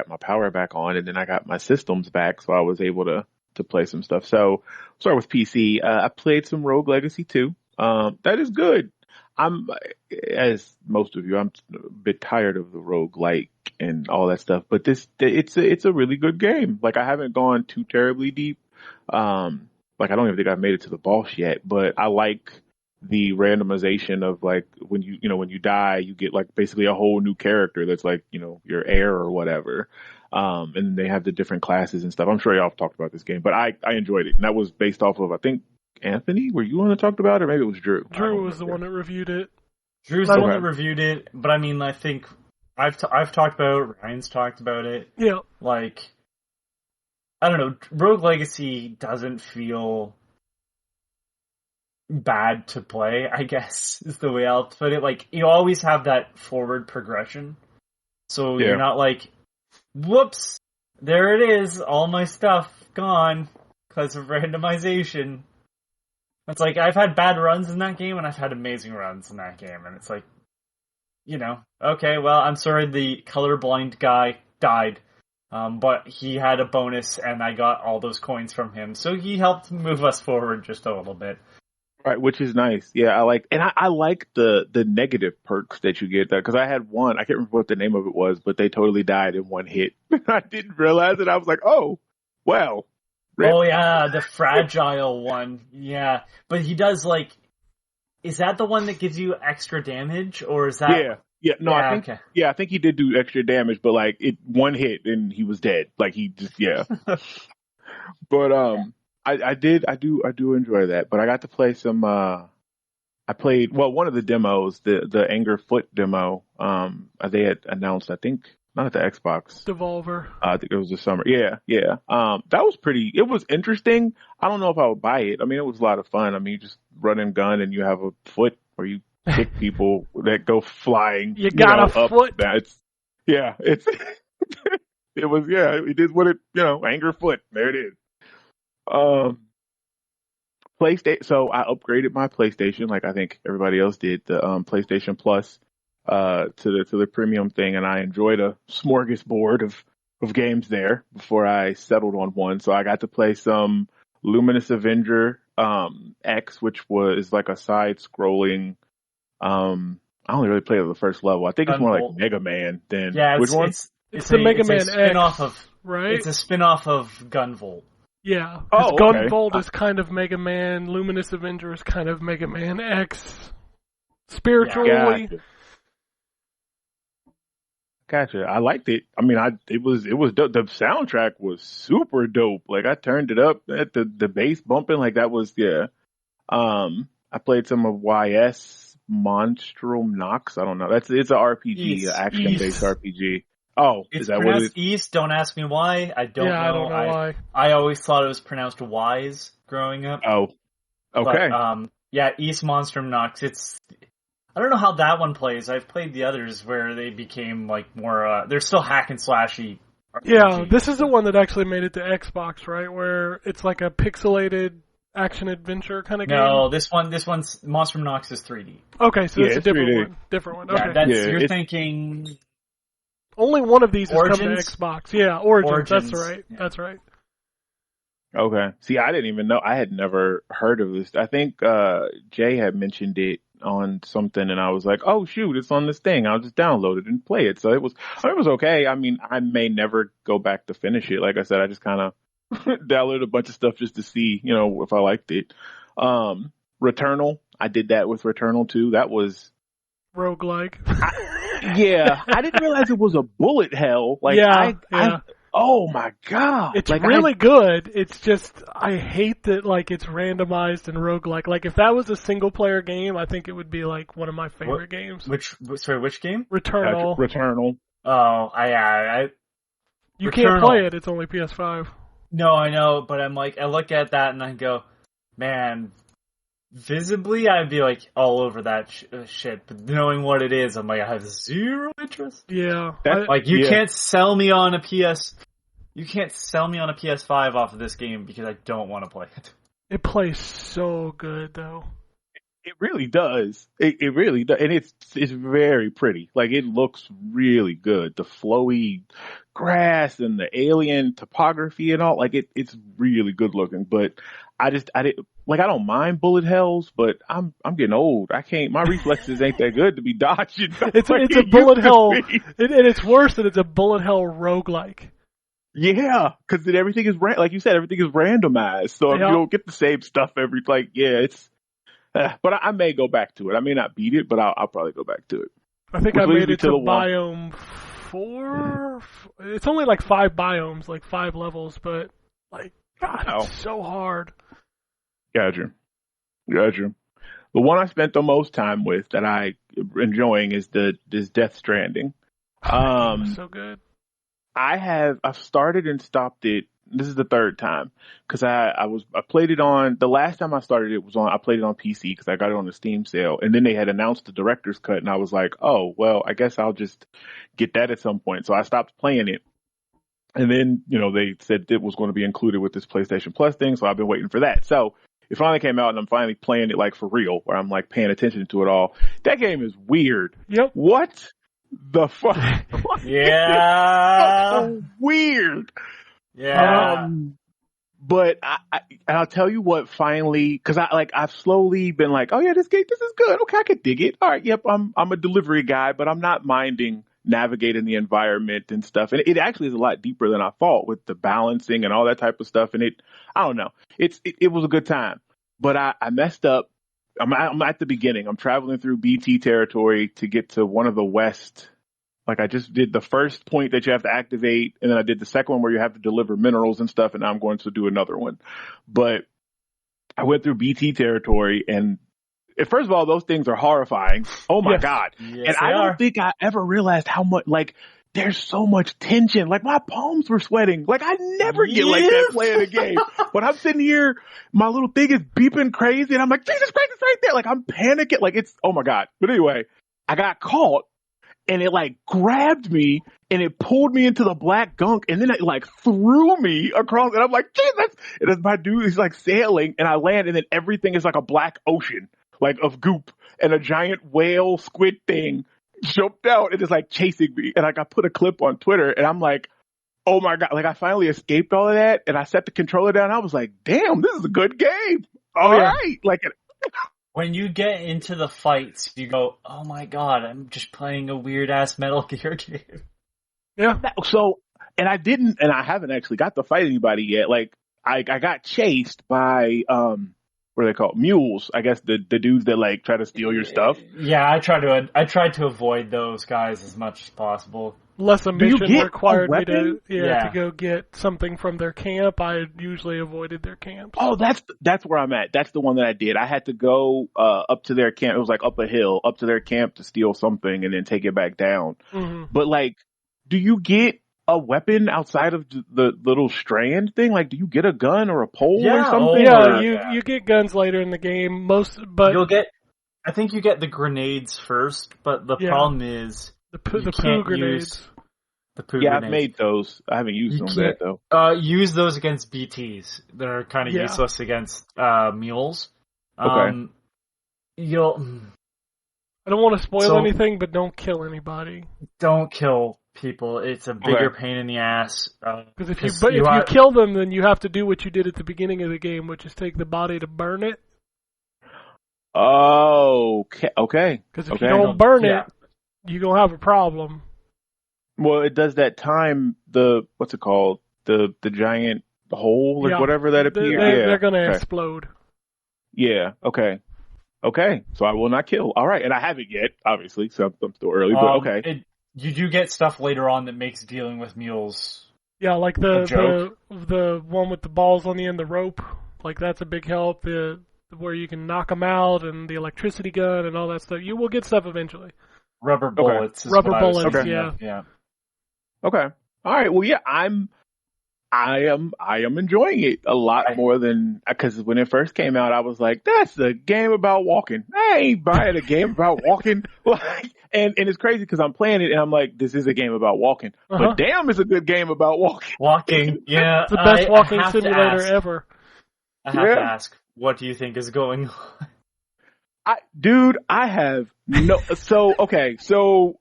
Speaker 6: my power back on, and then I got my systems back, so I was able to play some stuff. So start with PC. I played some Rogue Legacy 2. That is good. As most of you, I'm a bit tired of the roguelike and all that stuff, but it's a really good game. Like, I haven't gone too terribly deep. Like, I don't even think I've made it to the boss yet, but I like the randomization of, like, when you die, you get, like, basically a whole new character that's like, your heir or whatever. And they have the different classes and stuff. I'm sure y'all have talked about this game, but I enjoyed it. And that was based off of, I think, Anthony, were you the one that talked about it? Or maybe it was Drew.
Speaker 5: Drew was the one that reviewed it.
Speaker 2: Drew's the one that reviewed it, but I mean, I think I've talked about it. Ryan's talked about it.
Speaker 5: Yeah.
Speaker 2: Like, I don't know. Rogue Legacy doesn't feel bad to play, I guess, is the way I'll put it. Like, you always have that forward progression. So you're not like, whoops, there it is, all my stuff gone because of randomization. It's like, I've had bad runs in that game, and I've had amazing runs in that game, and it's like, okay, well, I'm sorry the colorblind guy died, but he had a bonus, and I got all those coins from him, so he helped move us forward just a little bit.
Speaker 6: Right, which is nice. Yeah, I like the negative perks that you get, because I had one, I can't remember what the name of it was, but they totally died in one hit. I didn't realize it. I was like, oh, well. Rip.
Speaker 2: Oh yeah, the fragile one. Yeah, but he does, like, is that the one that gives you extra damage, or is that?
Speaker 6: Yeah. No,
Speaker 2: Yeah,
Speaker 6: I think he did do extra damage, but like one hit and he was dead. Like, he just But I do enjoy that. But I got to play some. I played one of the demos, the Anger Foot demo. They had announced, I think. Not at the Xbox.
Speaker 5: Devolver.
Speaker 6: I think it was this summer. Yeah. That was it was interesting. I don't know if I would buy it. I mean, it was a lot of fun. I mean, you just run and gun and you have a foot where you kick people that go flying.
Speaker 5: You got a foot.
Speaker 6: It is what it, Anger Foot. There it is. PlayStation. So I upgraded my PlayStation, like I think everybody else did, the PlayStation Plus. To the premium thing, and I enjoyed a smorgasbord of games there before I settled on one. So I got to play some Luminous Avenger X, which is like a side-scrolling. I only really played the first level. I think it's more like Mega Man than which one?
Speaker 5: It's the Mega Man X,
Speaker 2: spin-off of,
Speaker 5: right?
Speaker 2: It's a spin-off of Gunvolt.
Speaker 5: Yeah.
Speaker 6: Oh, okay.
Speaker 5: Gunvolt is kind of Mega Man. Luminous Avenger is kind of Mega Man X. Spiritually.
Speaker 6: Yeah, Gotcha. I liked it. I mean, it was dope. The soundtrack was super dope. Like, I turned it up at the bass bumping. Like, that was I played some of YS Monstrum Nox. I don't know. It's an RPG, action based RPG. Oh, is that what it is?
Speaker 2: East. Don't ask me why. I don't know.
Speaker 5: I don't know why.
Speaker 2: I always thought it was pronounced Wise growing up.
Speaker 6: Oh, okay.
Speaker 2: But, East Monstrum Nox. I don't know how that one plays. I've played the others where they became like more. They're still hack and slashy. RPG.
Speaker 5: Yeah, this is the one that actually made it to Xbox, right? Where it's like a pixelated action adventure kind of game.
Speaker 2: No, this one's Monstrum Nox is 3D.
Speaker 5: Okay, so it's a different
Speaker 6: 3D.
Speaker 5: one. Different one.
Speaker 2: Yeah,
Speaker 5: Okay.
Speaker 2: you're thinking.
Speaker 5: Only one of these has come to
Speaker 2: Origins?
Speaker 5: Xbox. Yeah, Origins. That's
Speaker 2: Origins.
Speaker 5: right.
Speaker 2: Yeah.
Speaker 5: That's right.
Speaker 6: Okay. See, I didn't even know. I had never heard of this. I think Jay had mentioned it on something, and I was like, "Oh shoot, it's on this thing. I'll just download it and play it." So it was okay. I mean, I may never go back to finish it. Like I said, I just kind of downloaded a bunch of stuff just to see, if I liked it. Returnal, I did that with Returnal too. That was
Speaker 5: roguelike.
Speaker 6: Yeah, I didn't realize it was a bullet hell. Like,
Speaker 5: yeah.
Speaker 6: Oh my god!
Speaker 5: It's really good. It's just I hate that it's randomized and roguelike. Like, if that was a single player game, I think it would be like one of my favorite games.
Speaker 2: Which game?
Speaker 5: Returnal.
Speaker 6: Returnal.
Speaker 2: Oh, I
Speaker 5: You
Speaker 2: Returnal.
Speaker 5: can't play it. It's only PS5.
Speaker 2: No, I know, but I'm like, I look at that and I go, man, visibly, I'd be like all over that shit. But knowing what it is, I'm like, I have zero interest.
Speaker 5: Yeah.
Speaker 2: Like you
Speaker 6: Yeah.
Speaker 2: can't sell me on a You can't sell me on a PS5 off of this game because I don't want to play it.
Speaker 5: It plays so good, though.
Speaker 6: It really does. It really does, and it's very pretty. Like it looks really good. The flowy grass and the alien topography and all. Like it's really good looking. But I didn't like. I don't mind bullet hells, but I'm getting old. I can't. My reflexes ain't that good to be dodging.
Speaker 5: It's a bullet hell, and it's worse that it's a bullet hell roguelike.
Speaker 6: Yeah, because then everything is like you said, everything is randomized. So if
Speaker 5: Yeah.
Speaker 6: you don't get the same stuff it's. But I may go back to it. I may not beat it, but I'll probably go back to it.
Speaker 5: I think
Speaker 6: Which
Speaker 5: I
Speaker 6: leads
Speaker 5: made
Speaker 6: me
Speaker 5: it
Speaker 6: to
Speaker 5: to
Speaker 6: the one-
Speaker 5: biome 4. It's only like 5 biomes, like 5 levels, but like God,
Speaker 6: Wow.
Speaker 5: it's so hard.
Speaker 6: Gotcha. The one I spent the most time with that I enjoying is this Death Stranding.
Speaker 5: That game was so good.
Speaker 6: I've started and stopped it. This is the third time because I played it on the last time I started it was on I played it on PC because I got it on the Steam sale, and then they had announced the director's cut, and I was like, oh well, I guess I'll just get that at some point. So I stopped playing it, and then they said it was going to be included with this PlayStation Plus thing, so I've been waiting for that. So it finally came out, and I'm finally playing it like for real, where I'm like paying attention to it all. That game is weird.
Speaker 5: Yep.
Speaker 6: What the fuck?
Speaker 2: Yeah.
Speaker 6: So weird.
Speaker 2: Yeah.
Speaker 6: But I'll tell you what. Finally, because I've slowly been like, oh yeah, this is good. Okay, I could dig it. All right, yep, I'm a delivery guy, but I'm not minding navigating the environment and stuff. And it actually is a lot deeper than I thought with the balancing and all that type of stuff. And I don't know. It was a good time, but I messed up. I'm at the beginning. I'm traveling through BT territory to get to one of the West. Like I just did the first point that you have to activate, and then I did the second one where you have to deliver minerals and stuff, and now I'm going to do another one. But I went through BT territory, and first of all, those things are horrifying. Oh my
Speaker 5: Yes.
Speaker 6: God.
Speaker 2: Yes,
Speaker 6: And I
Speaker 2: they
Speaker 6: don't
Speaker 2: are.
Speaker 6: think I ever realized how much, there's so much tension. Like my palms were sweating. Like I never get like that
Speaker 2: Yes.
Speaker 6: playing a game. But I'm sitting here, my little thing is beeping crazy, and I'm like, Jesus Christ, it's right there. Like I'm panicking. Like oh my God. But anyway, I got caught. And it grabbed me and it pulled me into the black gunk, and then it threw me across, and I'm like, Jesus! And as my dude is sailing, and I land, and then everything is like a black ocean, of goop, and a giant whale squid thing jumped out and is chasing me. And I put a clip on Twitter, and I'm like, oh my God, I finally escaped all of that, and I set the controller down, and I was like, damn, this is a good game. All
Speaker 5: yeah.
Speaker 6: right.
Speaker 2: When you get into the fights, you go, oh my God, I'm just playing a weird ass Metal Gear game.
Speaker 5: Yeah.
Speaker 6: So, and I haven't actually got to fight anybody yet. I got chased by, what are they called? Mules. I guess the dudes that try to steal your stuff.
Speaker 2: Yeah, I tried to avoid those guys as much as possible.
Speaker 5: Unless a
Speaker 6: Do you
Speaker 5: mission
Speaker 6: get a
Speaker 5: required me
Speaker 6: weapon?
Speaker 5: to
Speaker 2: Yeah.
Speaker 5: go get something from their camp, I usually avoided their camps.
Speaker 6: Oh, that's where I'm at. That's the one that I did. I had to go, up to their camp. It was up a hill, up to their camp to steal something and then take it back down.
Speaker 5: hmm
Speaker 6: But do you get a weapon outside of the little strand thing? Do you get a gun or a pole or
Speaker 2: Yeah,
Speaker 6: something?
Speaker 5: Yeah,
Speaker 6: Or-
Speaker 5: you get guns later in the game.
Speaker 2: I think you get the grenades first, but the
Speaker 5: Yeah.
Speaker 2: problem is
Speaker 5: the
Speaker 2: you
Speaker 5: poo
Speaker 2: can't
Speaker 5: grenades.
Speaker 2: use the poo
Speaker 6: yeah, I've
Speaker 2: grenades.
Speaker 6: made those. I haven't used
Speaker 2: You
Speaker 6: them
Speaker 2: can't-
Speaker 6: yet though.
Speaker 2: Use those against BTs. They're kind of
Speaker 5: Yeah.
Speaker 2: useless against mules.
Speaker 6: Okay.
Speaker 2: You'll
Speaker 5: I don't want to spoil
Speaker 2: So-
Speaker 5: anything, but don't kill anybody.
Speaker 2: don't kill people. It's a bigger pain in the ass.
Speaker 5: Because if
Speaker 2: 'cause
Speaker 5: you
Speaker 2: are-
Speaker 5: kill them, then you have to do what you did at the beginning of the game, which is take the body to burn it.
Speaker 6: Oh, okay.
Speaker 5: Because if
Speaker 6: Okay.
Speaker 5: you don't burn
Speaker 2: Yeah.
Speaker 5: it, you're gonna have a problem.
Speaker 6: Well, it does that time, what's it called? The giant hole,
Speaker 5: Yeah.
Speaker 6: whatever that appears.
Speaker 5: They're gonna
Speaker 6: okay.
Speaker 5: explode.
Speaker 6: Yeah, okay. Okay, so I will not kill. All right, and I haven't yet, obviously, so I'm still early, but okay.
Speaker 2: You do get stuff later on that makes dealing with mules.
Speaker 5: Yeah, like
Speaker 2: A joke.
Speaker 5: the one with the balls on the end of the rope. Like that's a big help. Where you can knock them out, and the electricity gun and all that stuff. You will get stuff eventually.
Speaker 2: Rubber bullets. Is
Speaker 5: Rubber
Speaker 2: what I was
Speaker 5: bullets,
Speaker 2: thinking
Speaker 5: yeah.
Speaker 2: of, yeah.
Speaker 6: Okay. All right, well, yeah, I am enjoying it a lot more than, because when it first came out, I was like, that's a game about walking. I ain't buying a game about walking. Like, and it's crazy because I'm playing it and I'm like, this is a game about walking. But damn, it's a good game about walking.
Speaker 2: Walking, yeah.
Speaker 5: It's the best walking
Speaker 2: have to
Speaker 5: simulator
Speaker 2: ask.
Speaker 5: ever.
Speaker 2: I have to ask, what do you think is going on?
Speaker 6: Dude, I have no, so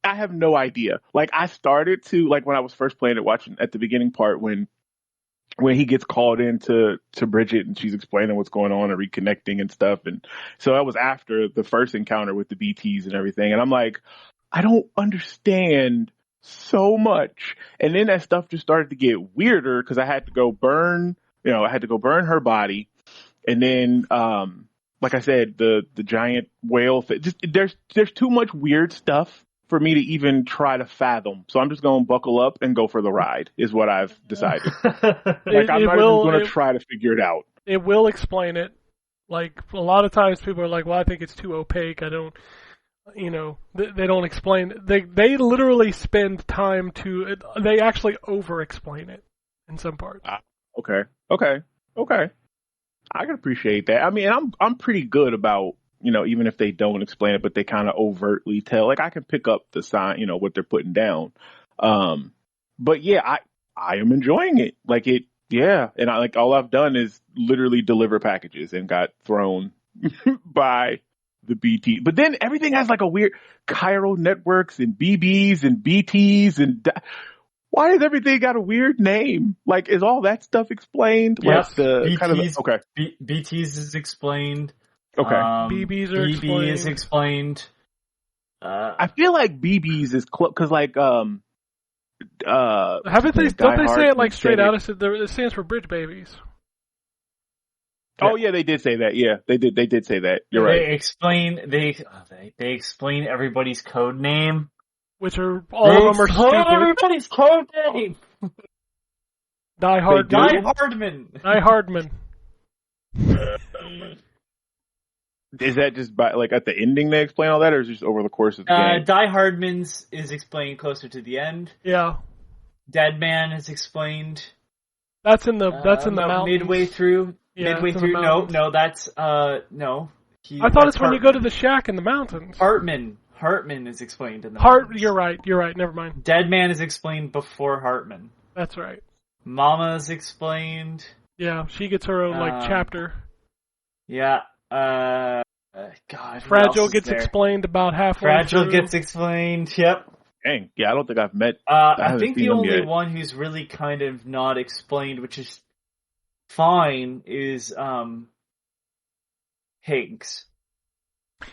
Speaker 6: I have no idea. Like, I started to, like, when I was first playing it, watching at the beginning part when he gets called in to Bridget and she's explaining what's going on and reconnecting and stuff. And so that was after the first encounter with the BTs and everything. And I'm like, I don't understand so much. And then that stuff just started to get weirder because I had to go burn her body. And then, like I said, the giant whale, there's too much weird stuff for me to even try to fathom. So I'm just going to buckle up and go for the ride is what I've decided. Like, I'm not even going to try to figure it out.
Speaker 5: It will explain it. Like, a lot of times people are like, well, I think it's too opaque. I don't, they don't explain. They literally spend time they actually over-explain it in some parts.
Speaker 6: Okay. I can appreciate that. I mean, I'm pretty good about, even if they don't explain it, but they kind of overtly tell. Like, I can pick up the sign, what they're putting down. But yeah, I am enjoying it. Like, and all I've done is literally deliver packages and got thrown by the BT. But then everything has like a weird chiral networks and BBs and BTs and why does everything got a weird name? Like, is all that stuff explained?
Speaker 2: Yes,
Speaker 6: like the
Speaker 2: BTs,
Speaker 6: kind of okay.
Speaker 2: BTs is explained.
Speaker 6: Okay.
Speaker 5: BBs are explained.
Speaker 2: BB is explained.
Speaker 6: I feel like BBs is because like
Speaker 5: haven't they? Don't they say it like straight out? It stands for bridge babies.
Speaker 6: Oh yeah, they did say that. Yeah, they did. They did say that. You're right.
Speaker 2: They explain everybody's code name,
Speaker 5: which are all of them are stupid.
Speaker 2: Everybody's code name.
Speaker 5: Die Hardman.
Speaker 6: Is that just by like at the ending they explain all that, or is it just over the course of the game?
Speaker 2: Die Hardman's is explained closer to the end.
Speaker 5: Yeah.
Speaker 2: Dead Man is explained.
Speaker 5: That's in the mountains.
Speaker 2: Midway through.
Speaker 5: Yeah,
Speaker 2: midway through. No, that's no.
Speaker 5: I thought it's when you go to the shack in the mountains.
Speaker 2: Hartman is explained in the mountains.
Speaker 5: You're right. Never mind.
Speaker 2: Dead Man is explained before Hartman.
Speaker 5: That's right.
Speaker 2: Mama is explained.
Speaker 5: Yeah, she gets her own chapter.
Speaker 2: Yeah. God.
Speaker 5: Fragile gets explained about halfway
Speaker 2: Fragile
Speaker 5: through.
Speaker 2: gets explained. Yep.
Speaker 6: Dang. Yeah, I don't think I've met.
Speaker 2: I think the only one who's really kind of not explained, which is fine, is Higgs.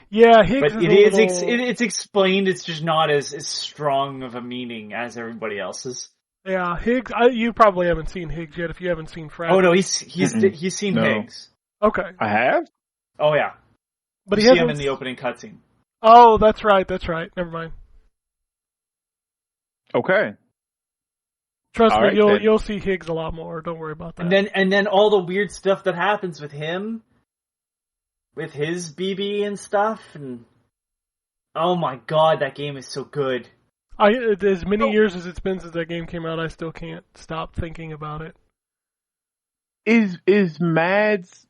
Speaker 5: Yeah, Higgs.
Speaker 2: But it's explained. It's just not as strong of a meaning as everybody else's.
Speaker 5: Yeah, Higgs. You probably haven't seen Higgs yet. If you haven't seen Fragile.
Speaker 2: Oh no, he's seen Higgs.
Speaker 5: Okay.
Speaker 6: I have.
Speaker 2: Oh yeah,
Speaker 5: but
Speaker 2: you see him in the opening cutscene.
Speaker 5: Oh, that's right. Never mind.
Speaker 6: Okay.
Speaker 5: Trust me, you'll see Higgs a lot more. Don't worry about that.
Speaker 2: And then all the weird stuff that happens with him, with his BB and stuff, and oh my god, that game is so good.
Speaker 5: As many years as it's been since that game came out, I still can't stop thinking about it.
Speaker 6: Is Mad's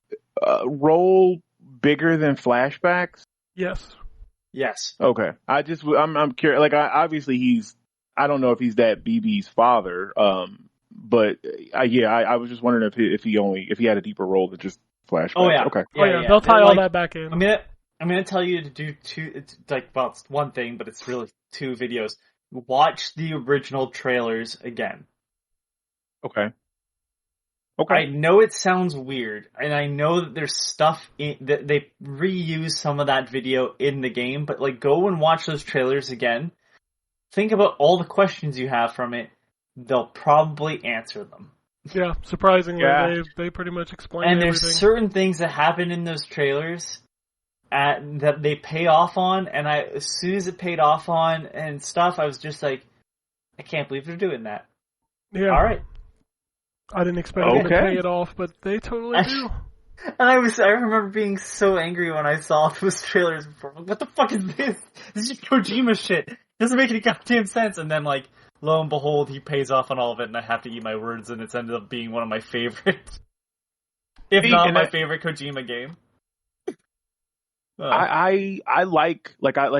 Speaker 6: role bigger than Flashback's?
Speaker 5: Yes.
Speaker 6: Okay. I'm curious. Like, obviously I don't know if he's that BB's father. But I was just wondering if he had a deeper role than just Flashback.
Speaker 2: Oh yeah.
Speaker 6: Okay.
Speaker 5: Yeah. They'll tie all that back in.
Speaker 2: I'm gonna tell you to do two. It's one thing, but it's really two videos. Watch the original trailers again.
Speaker 6: Okay.
Speaker 2: I know it sounds weird, and I know that there's stuff that they reuse some of that video in the game, but like go and watch those trailers again. Think about all the questions you have from it. They'll probably answer them.
Speaker 5: Yeah, surprisingly, they pretty much explain everything.
Speaker 2: And there's certain things that happen in those trailers that they pay off on, and as soon as it paid off on and stuff, I was just like, I can't believe they're doing that.
Speaker 5: Yeah.
Speaker 2: All right.
Speaker 5: I didn't expect them to pay it off, but they totally do.
Speaker 2: And I remember being so angry when I saw those trailers before. What the fuck is this? This is just Kojima shit. Doesn't make any goddamn sense. And then, like, lo and behold, he pays off on all of it, and I have to eat my words, and it's ended up being one of my favorites, if
Speaker 6: See,
Speaker 2: not
Speaker 6: and
Speaker 2: my favorite Kojima game.
Speaker 6: I like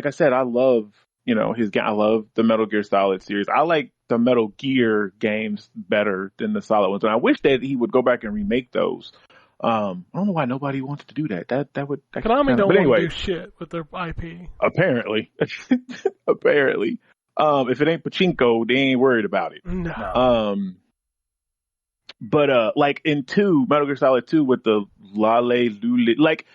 Speaker 6: I said, I love, his game. I love the Metal Gear Solid series. I like the Metal Gear games better than the Solid ones, and I wish that he would go back and remake those. I don't know why nobody wants to do that. That would
Speaker 5: Konami don't
Speaker 6: but anyway,
Speaker 5: want to do shit with their IP.
Speaker 6: apparently, apparently, if it ain't pachinko, they ain't worried about it.
Speaker 5: No.
Speaker 6: But like in Metal Gear Solid 2 with the Lale Lule, like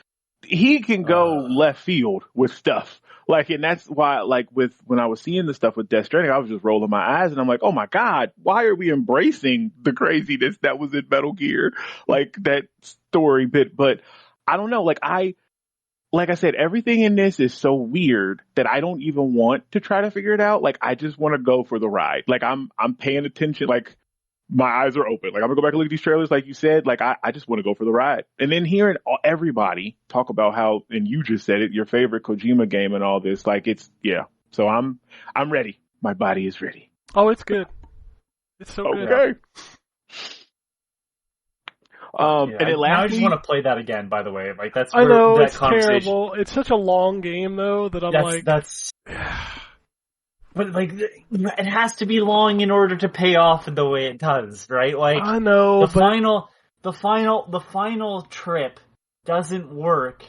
Speaker 6: he can go left field with stuff. Like, and that's why, like, when I was seeing the stuff with Death Stranding, I was just rolling my eyes, and I'm like, oh my god, why are we embracing the craziness that was in Metal Gear, like that story bit? But I don't know, like I said, everything in this is so weird that I don't even want to try to figure it out. Like, I just want to go for the ride. Like, I'm paying attention. Like, my eyes are open. Like, I'm gonna go back and look at these trailers, like you said. Like, I just want to go for the ride. And then hearing everybody talk about how, and you just said it, your favorite Kojima game and all this, like, yeah. So I'm ready. My body is ready.
Speaker 5: Oh, it's good. It's so good.
Speaker 6: Okay.
Speaker 2: Yeah,
Speaker 6: and then
Speaker 2: I just
Speaker 6: lastly,
Speaker 2: want to play that again. By the way, like that's
Speaker 5: I know
Speaker 2: that
Speaker 5: it's
Speaker 2: conversation.
Speaker 5: terrible. It's such a long game though that I'm
Speaker 2: That's. But like, it has to be long in order to pay off the way it does, right? Like,
Speaker 5: I know,
Speaker 2: the final trip doesn't work.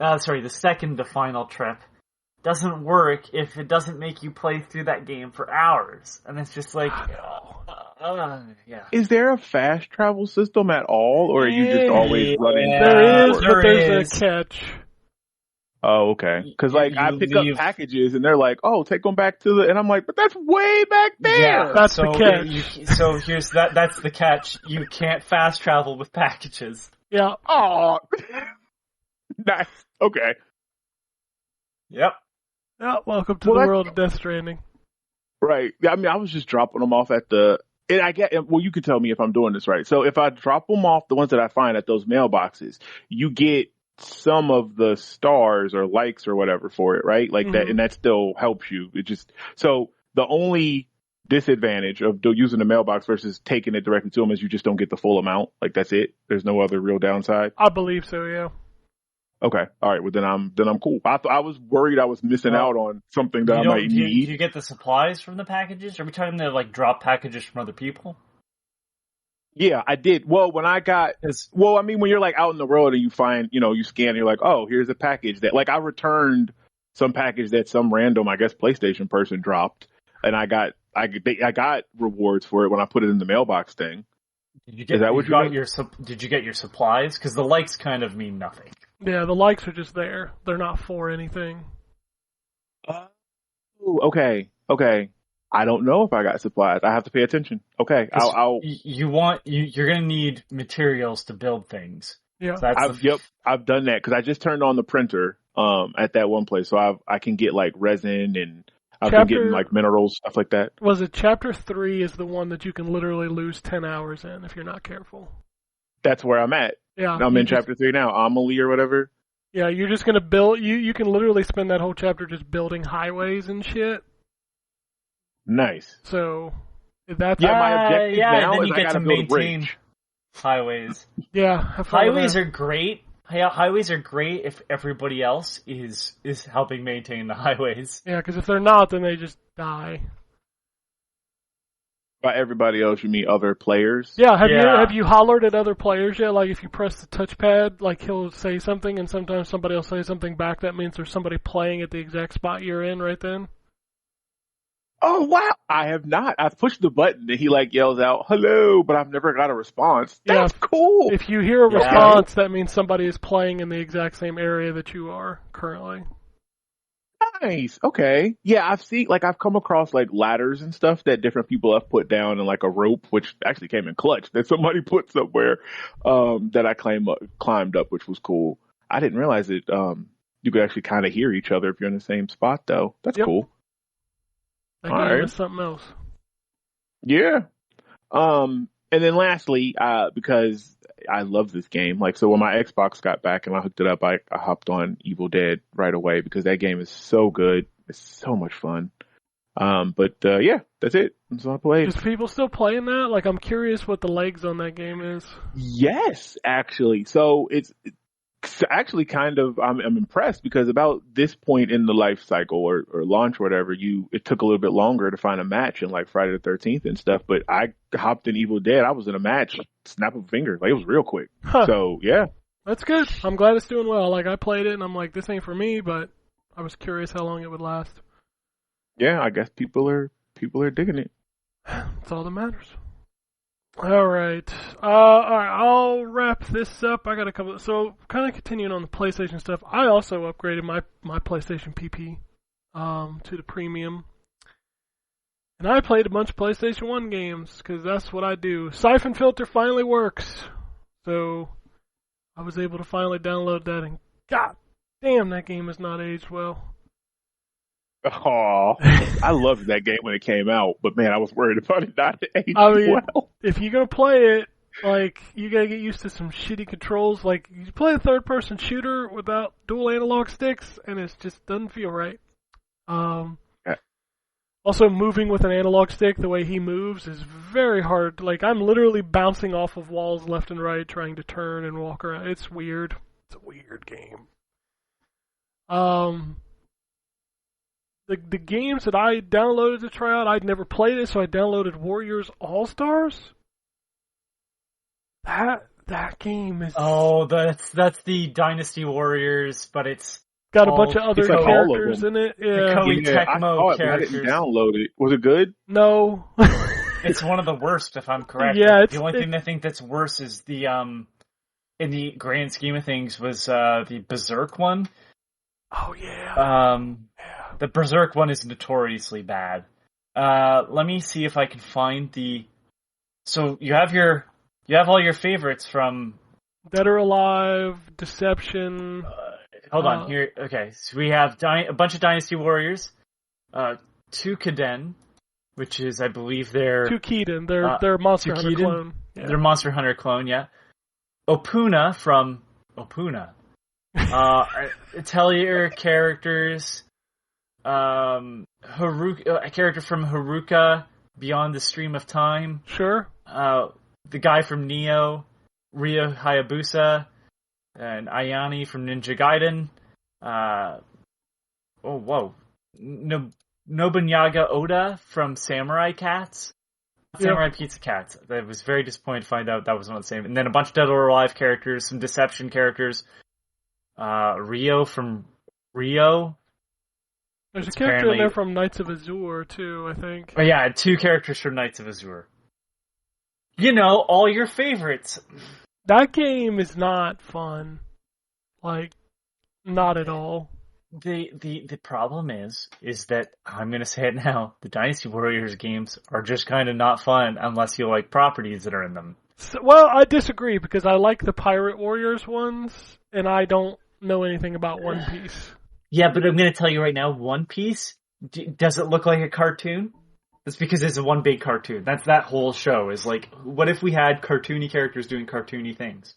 Speaker 2: The second to final trip doesn't work if it doesn't make you play through that game for hours, and it's just like, yeah.
Speaker 6: is there a fast travel system at all, or are you just always running?
Speaker 5: There is,
Speaker 2: there
Speaker 5: but there's
Speaker 2: is.
Speaker 5: a catch.
Speaker 6: Oh, okay. Because like I pick
Speaker 2: leave-
Speaker 6: up packages and they're like, "Oh, take them back to the," and I'm like, "But that's way back there."
Speaker 2: Yeah,
Speaker 5: That's the catch.
Speaker 2: So here's that's the catch. You can't fast travel with packages.
Speaker 5: Yeah.
Speaker 6: Oh, nice. Okay.
Speaker 2: Yep.
Speaker 5: Yeah. Welcome to
Speaker 6: Well,
Speaker 5: the
Speaker 6: that's-
Speaker 5: world of Death Stranding.
Speaker 6: Right. I mean, I was just dropping them off at the. And I get. Well, you can tell me if I'm doing this right. So if I drop them off, the ones that I find at those mailboxes, you get some of the stars or likes or whatever for it, right? Like that, and that still helps you. It just so the only disadvantage of using the mailbox versus taking it directly to them is you just don't get the full amount. Like that's it. There's no other real downside.
Speaker 5: I believe so. Yeah.
Speaker 6: Okay. All right. Well, then I'm cool. I was worried I was missing out on something that I might
Speaker 2: do
Speaker 6: need.
Speaker 2: you get the supplies from the packages? Are we talking to like drop packages from other people?
Speaker 6: Yeah, I did. Well, when I got, I mean, when you're like out in the road and you find, you scan, and you're like, oh, here's a package that, like, I returned some package that some random, I guess, PlayStation person dropped, and I got rewards for it when I put it in the mailbox thing. Is that what you got?
Speaker 2: Did you get your supplies? Because the likes kind of mean nothing.
Speaker 5: Yeah, the likes are just there. They're not for anything.
Speaker 6: Okay. I don't know if I got supplies. I have to pay attention. Okay,
Speaker 2: you're gonna need materials to build things.
Speaker 5: Yeah.
Speaker 2: So
Speaker 6: I've done that because I just turned on the printer at that one place, so I can get like resin and I've been getting like minerals, stuff like that.
Speaker 5: Was it Chapter 3 is the one that you can literally lose 10 hours in if you're not careful?
Speaker 6: That's where I'm at.
Speaker 5: Yeah.
Speaker 6: I'm in Chapter 3 now, Amelie or whatever.
Speaker 5: Yeah, you're just gonna build. You can literally spend that whole chapter just building highways and shit.
Speaker 6: Nice.
Speaker 5: So that's
Speaker 6: my objective now
Speaker 2: then
Speaker 6: is
Speaker 2: you
Speaker 6: I
Speaker 2: get
Speaker 6: gotta
Speaker 2: to
Speaker 6: build a
Speaker 2: maintain
Speaker 6: bridge.
Speaker 2: highways.
Speaker 5: Yeah, have fun with
Speaker 2: Highways
Speaker 5: that.
Speaker 2: are great. Highways are great if everybody else is helping maintain the highways.
Speaker 5: Yeah, because if they're not, then they just die.
Speaker 6: By everybody else, you mean other players?
Speaker 5: Yeah, have you hollered at other players yet? Like if you press the touchpad, like he'll say something, and sometimes somebody will say something back. That means there's somebody playing at the exact spot you're in right then.
Speaker 6: Oh, wow. I have not. I've pushed the button and he like yells out, hello, but I've never got a response. That's cool.
Speaker 5: If you hear a response, that means somebody is playing in the exact same area that you are currently.
Speaker 6: Nice. Okay. Yeah, I've come across like ladders and stuff that different people have put down and like a rope, which actually came in clutch that somebody put somewhere, that I climbed up, which was cool. I didn't realize that, you could actually kind of hear each other if you're in the same spot though. That's cool.
Speaker 5: That game is something else.
Speaker 6: Yeah. And then lastly, because I love this game, like, so when my Xbox got back and I hooked it up, I hopped on Evil Dead right away because that game is so good. It's so much fun. But yeah, that's it. That's all I played.
Speaker 5: Is people still playing that? Like, I'm curious what the legs on that game is.
Speaker 6: Yes, actually. So it's actually kind of I'm impressed because about this point in the life cycle or launch or whatever, it took a little bit longer to find a match in like Friday the 13th and stuff. But I hopped in Evil Dead. I was in a match, snap of a finger, like it was real quick.
Speaker 5: Huh.
Speaker 6: So yeah,
Speaker 5: That's good. I'm glad it's doing well. Like, I played it and I'm like, this ain't for me, but I was curious how long it would last.
Speaker 6: yeah. I guess people are digging it.
Speaker 5: That's all that matters. All right. All right. I'll wrap this up. I got a couple. So, kind of continuing on the PlayStation stuff. I also upgraded my PlayStation PP to the premium, and I played a bunch of PlayStation 1 games because that's what I do. Siphon Filter finally works, so I was able to finally download that. And god damn, that game has not aged well.
Speaker 6: Oh, I loved that game when it came out, but man, I was worried about it not aging
Speaker 5: I mean,
Speaker 6: well.
Speaker 5: if you're gonna play it, like, you gotta get used to some shitty controls. Like, you play a third-person shooter without dual analog sticks, and it just doesn't feel right.
Speaker 6: Yeah.
Speaker 5: Also, moving with an analog stick the way he moves is very hard. Like, I'm literally bouncing off of walls left and right, trying to turn and walk around. It's weird. It's a weird game. The games that I downloaded to try out, I'd never played it, so I downloaded Warriors All-Stars. That game is
Speaker 2: that's the Dynasty Warriors, but it's
Speaker 5: got a
Speaker 2: all-
Speaker 5: bunch of other
Speaker 6: it's like all of
Speaker 5: characters
Speaker 6: them.
Speaker 5: in it.
Speaker 2: The
Speaker 5: Yeah.
Speaker 2: Koei
Speaker 6: Yeah, I
Speaker 2: Tecmo
Speaker 6: saw it, but I didn't
Speaker 2: characters.
Speaker 6: download it. Was it good?
Speaker 5: No.
Speaker 2: It's one of the worst, if I'm correct.
Speaker 5: Yeah,
Speaker 2: the only thing I think that's worse is the in the grand scheme of things was the Berserk one.
Speaker 5: Oh yeah. Yeah.
Speaker 2: The Berserk one is notoriously bad. Let me see if I can find the. So you have all your favorites from.
Speaker 5: Dead or Alive, Deception.
Speaker 2: Hold on here. Okay, so we have a bunch of Dynasty Warriors, Tukiden, which is I believe they're
Speaker 5: Tukiden. They're Monster Hunter
Speaker 2: Tukiden?
Speaker 5: clone. Yeah.
Speaker 2: They're Monster Hunter clone, yeah. Opuna from Opuna. Atelier characters. Haruka, a character from Haruka, Beyond the Stream of Time.
Speaker 5: Sure.
Speaker 2: The guy from Neo, Ryo Hayabusa, and Ayane from Ninja Gaiden. Nobunaga Oda from Samurai Cats. Samurai Pizza Cats. I was very disappointed to find out that was not the same. And then a bunch of Dead or Alive characters, some Deception characters. Rio from Rio.
Speaker 5: There's a
Speaker 2: It's
Speaker 5: character in
Speaker 2: apparently-
Speaker 5: there from Knights of Azure too, I think.
Speaker 2: Oh yeah, 2 characters from Knights of Azure. You know, all your favorites.
Speaker 5: That game is not fun. Like, not at all.
Speaker 2: The problem is that, I'm gonna say it now, the Dynasty Warriors games are just kind of not fun unless you like properties that are in them.
Speaker 5: So, well, I disagree because I like the Pirate Warriors ones, and I don't know anything about One Piece.
Speaker 2: Yeah, but I'm gonna tell you right now, One Piece, does it look like a cartoon? That's because it's a one big cartoon. That's that whole show, is like, what if we had cartoony characters doing cartoony things?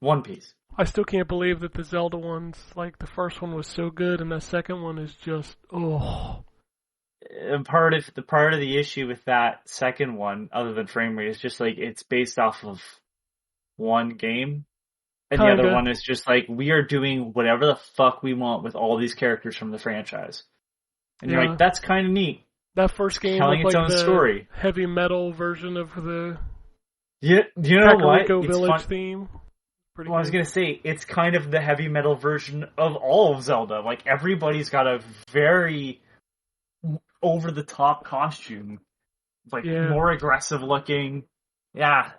Speaker 2: One Piece.
Speaker 5: I still can't believe that the Zelda ones, like the first one was so good, and the second one is just, oh.
Speaker 2: And part of the issue with that second one, other than frame rate, is just like it's based off of one game, and the other
Speaker 5: Kinda.
Speaker 2: one is just like we are doing whatever the fuck we want with all these characters from the franchise, and you're
Speaker 5: Yeah.
Speaker 2: like, that's kind of neat.
Speaker 5: That first game
Speaker 2: Telling
Speaker 5: was
Speaker 2: its
Speaker 5: like
Speaker 2: own
Speaker 5: the
Speaker 2: story.
Speaker 5: heavy metal version of the
Speaker 2: You know what?
Speaker 5: Kakariko
Speaker 2: It's
Speaker 5: Village
Speaker 2: fun.
Speaker 5: theme. Pretty
Speaker 2: Well, I was
Speaker 5: good.
Speaker 2: gonna say it's kind of the heavy metal version of all of Zelda. Like everybody's got a very over the top costume, like
Speaker 5: Yeah.
Speaker 2: more aggressive looking. Yeah,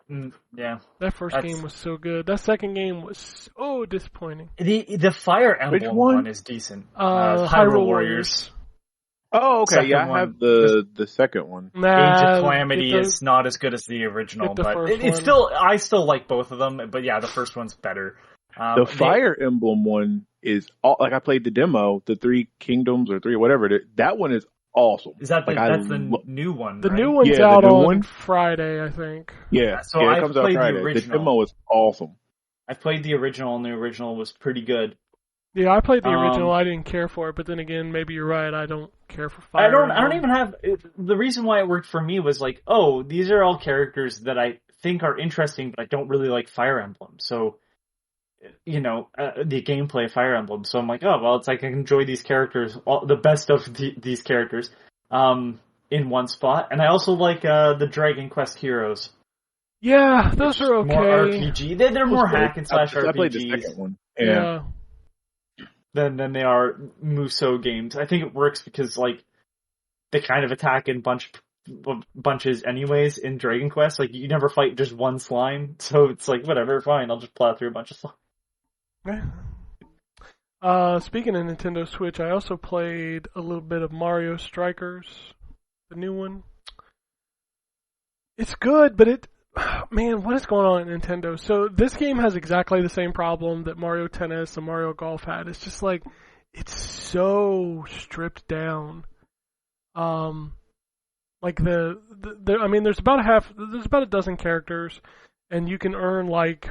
Speaker 2: yeah.
Speaker 5: That first
Speaker 2: That's-
Speaker 5: game was so good. That second game was so disappointing.
Speaker 2: The Fire Emblem
Speaker 6: Which one?
Speaker 2: is decent.
Speaker 5: Hyrule Warriors.
Speaker 6: Oh, okay.
Speaker 2: Second
Speaker 6: Yeah, I
Speaker 2: one.
Speaker 6: have the second one.
Speaker 2: Age
Speaker 5: Nah,
Speaker 2: of Calamity
Speaker 5: get the-
Speaker 2: is not as good as the original,
Speaker 5: get the
Speaker 2: but
Speaker 5: first
Speaker 2: it's
Speaker 5: one.
Speaker 2: still I still like both of them. But yeah, the first one's better.
Speaker 6: The Fire Emblem one is like I played the demo, the 3 Kingdoms or 3 whatever. That one is awesome.
Speaker 2: Is that
Speaker 6: like,
Speaker 2: that's the new one?
Speaker 5: The
Speaker 2: right?
Speaker 5: new one's
Speaker 6: Yeah, the
Speaker 5: out
Speaker 6: new
Speaker 5: on
Speaker 6: one.
Speaker 5: Friday, I think.
Speaker 6: Yeah,
Speaker 2: So
Speaker 6: yeah,
Speaker 2: I've
Speaker 6: it comes out
Speaker 2: played the
Speaker 6: Friday. The
Speaker 2: original.
Speaker 6: demo is awesome.
Speaker 2: I played the original, and the original was pretty good.
Speaker 5: Yeah, I played the original. I didn't care for it, but then again, maybe you're right. I don't care for Fire
Speaker 2: I don't
Speaker 5: Emblem.
Speaker 2: even have the reason why it worked for me was like, oh, these are all characters that I think are interesting, but I don't really like Fire Emblem. So, the gameplay of Fire Emblem. So I'm like, oh well, it's like I can enjoy these characters, the best of these characters, in one spot. And I also like the Dragon Quest Heroes.
Speaker 5: Yeah, those are okay.
Speaker 2: More RPG. They're more hack and slash RPGs.
Speaker 6: I played the second one. Yeah.
Speaker 2: Than they are Musou games. I think it works because like they kind of attack in bunches anyways in Dragon Quest. Like you never fight just one slime, so it's like whatever, fine. I'll just plow through a bunch of slime.
Speaker 5: Speaking of Nintendo Switch, I also played a little bit of Mario Strikers, the new one. It's good, but man, what is going on at Nintendo? So this game has exactly the same problem that Mario Tennis and Mario Golf had. It's just like, it's so stripped down. Like there's about a dozen characters, and you can earn like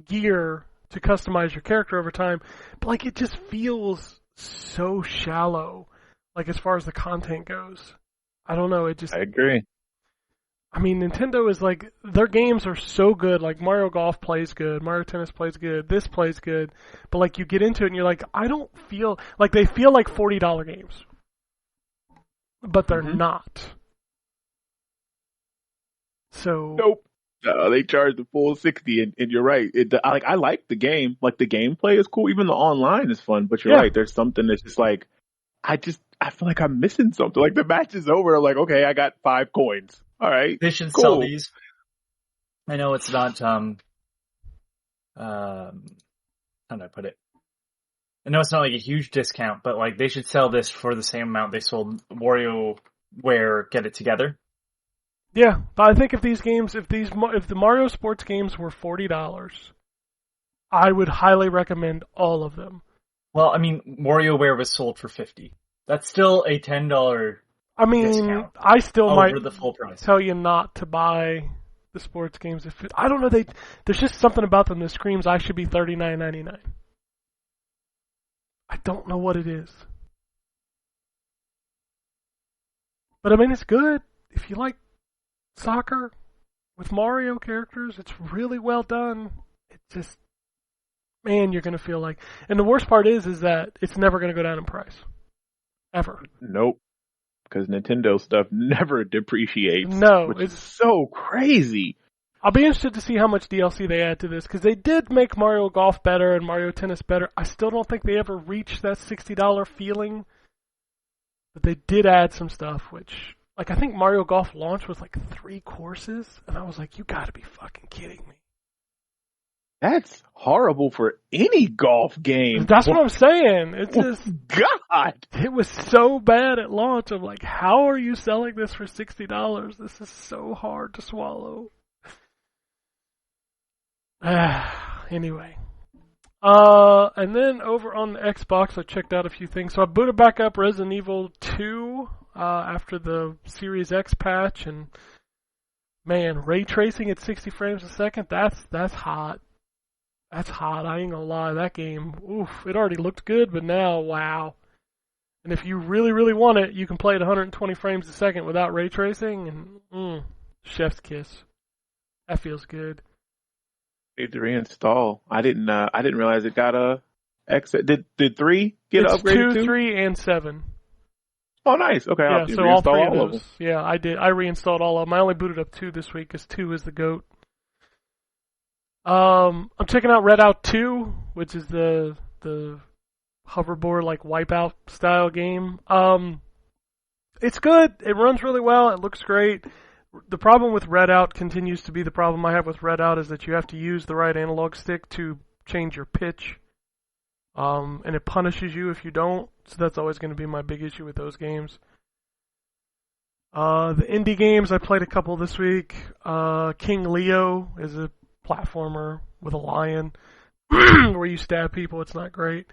Speaker 5: gear to customize your character over time. But like, it just feels so shallow, like as far as the content goes. I don't know. I
Speaker 6: agree.
Speaker 5: I mean, Nintendo is like, their games are so good. Like, Mario Golf plays good. Mario Tennis plays good. This plays good. But, like, you get into it and you're like, I don't feel... Like, they feel like $40 games. But they're not. So...
Speaker 6: Nope. They charge the full $60, and you're right. I like the game. Like, the gameplay is cool. Even the online is fun. But you're right. There's something that's just like... I feel like I'm missing something. Like, the match is over. I'm like, okay, I got 5 coins. All right.
Speaker 2: They should sell these. I know it's not, how do I put it? I know it's not like a huge discount, but like they should sell this for the same amount they sold WarioWare Get It Together.
Speaker 5: Yeah, but I think if the Mario sports games were $40, I would highly recommend all of them.
Speaker 2: Well, I mean, WarioWare was sold for $50. That's still a $10.
Speaker 5: I mean, I still might
Speaker 2: the full price.
Speaker 5: Tell you not to buy the sports games. I don't know, there's just something about them that screams I should be $39.99. I don't know what it is. But I mean, it's good. If you like soccer with Mario characters, it's really well done. It just, man, you're going to feel like... And the worst part is that it's never going to go down in price. Ever.
Speaker 6: Nope. Because Nintendo stuff never depreciates.
Speaker 5: No,
Speaker 6: it's so crazy.
Speaker 5: I'll be interested to see how much DLC they add to this, because they did make Mario Golf better and Mario Tennis better. I still don't think they ever reached that $60 feeling, but they did add some stuff, which, like, I think Mario Golf launch was like 3 courses, and I was like, you gotta be fucking kidding me.
Speaker 6: That's horrible for any golf game.
Speaker 5: That's what I'm saying. It's just...
Speaker 6: God!
Speaker 5: It was so bad at launch. I'm like, how are you selling this for $60? This is so hard to swallow. Anyway. And then over on the Xbox, I checked out a few things. So I booted back up Resident Evil 2 after the Series X patch. And, man, ray tracing at 60 frames a second, that's hot. That's hot, I ain't gonna lie. That game, oof, it already looked good, but now, wow. And if you really, really want it, you can play at 120 frames a second without ray tracing, and chef's kiss. That feels good.
Speaker 6: Need to reinstall. I didn't realize it got a X. Did 3 get upgraded too?
Speaker 5: 2, 3, and 7.
Speaker 6: Oh, nice. Okay,
Speaker 5: yeah,
Speaker 6: I'll
Speaker 5: so all 3
Speaker 6: all
Speaker 5: of those. Yeah, I did. I reinstalled all of them. I only booted up 2 this week, because 2 is the GOAT. I'm checking out Redout 2, which is the hoverboard like Wipeout style game. It's good. It runs really well. It looks great. The problem with Redout continues to be the problem I have with Redout is that you have to use the right analog stick to change your pitch. And it punishes you if you don't. So that's always going to be my big issue with those games. The indie games, I played a couple this week. King Leo is a platformer with a lion where you stab people. It's not great.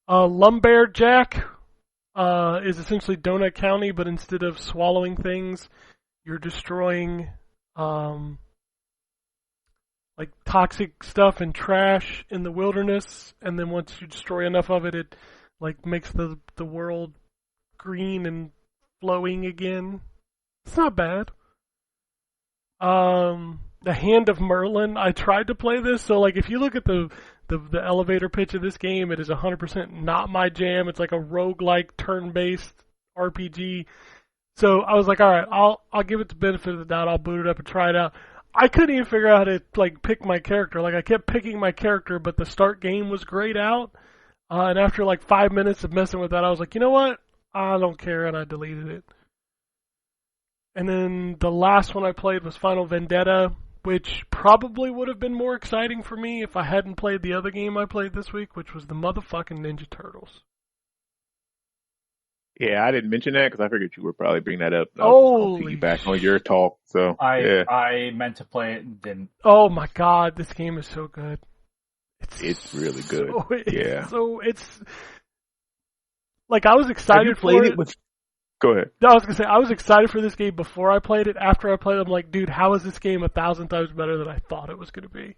Speaker 5: Lumberjack is essentially Donut County, but instead of swallowing things, you're destroying like like toxic stuff and trash in the wilderness, and then once you destroy enough of it, it like makes the world green and flowing again. It's not bad. The Hand of Merlin, I tried to play this, so like if you look at the elevator pitch of this game, it is 100% not my jam. It's like a roguelike turn-based RPG. So I was like, alright, I'll give it the benefit of the doubt, I'll boot it up and try it out. I couldn't even figure out how to like pick my character. Like I kept picking my character, but the start game was grayed out. And after like 5 minutes of messing with that, I was like, you know what? I don't care, and I deleted it. And then the last one I played was Final Vendetta, which probably would have been more exciting for me if I hadn't played the other game I played this week, which was the motherfucking Ninja Turtles.
Speaker 6: Yeah, I didn't mention that because I figured you would probably bring that up.
Speaker 5: Holy
Speaker 6: back on your talk. So
Speaker 2: I meant to play it and didn't.
Speaker 5: Oh my god, this game is so good.
Speaker 6: It's really good.
Speaker 5: It's like I was excited for it.
Speaker 6: Go ahead.
Speaker 5: No, I was gonna say I was excited for this game before I played it. After I played it, I'm like, dude, how is this game 1,000 times better than I thought it was gonna be?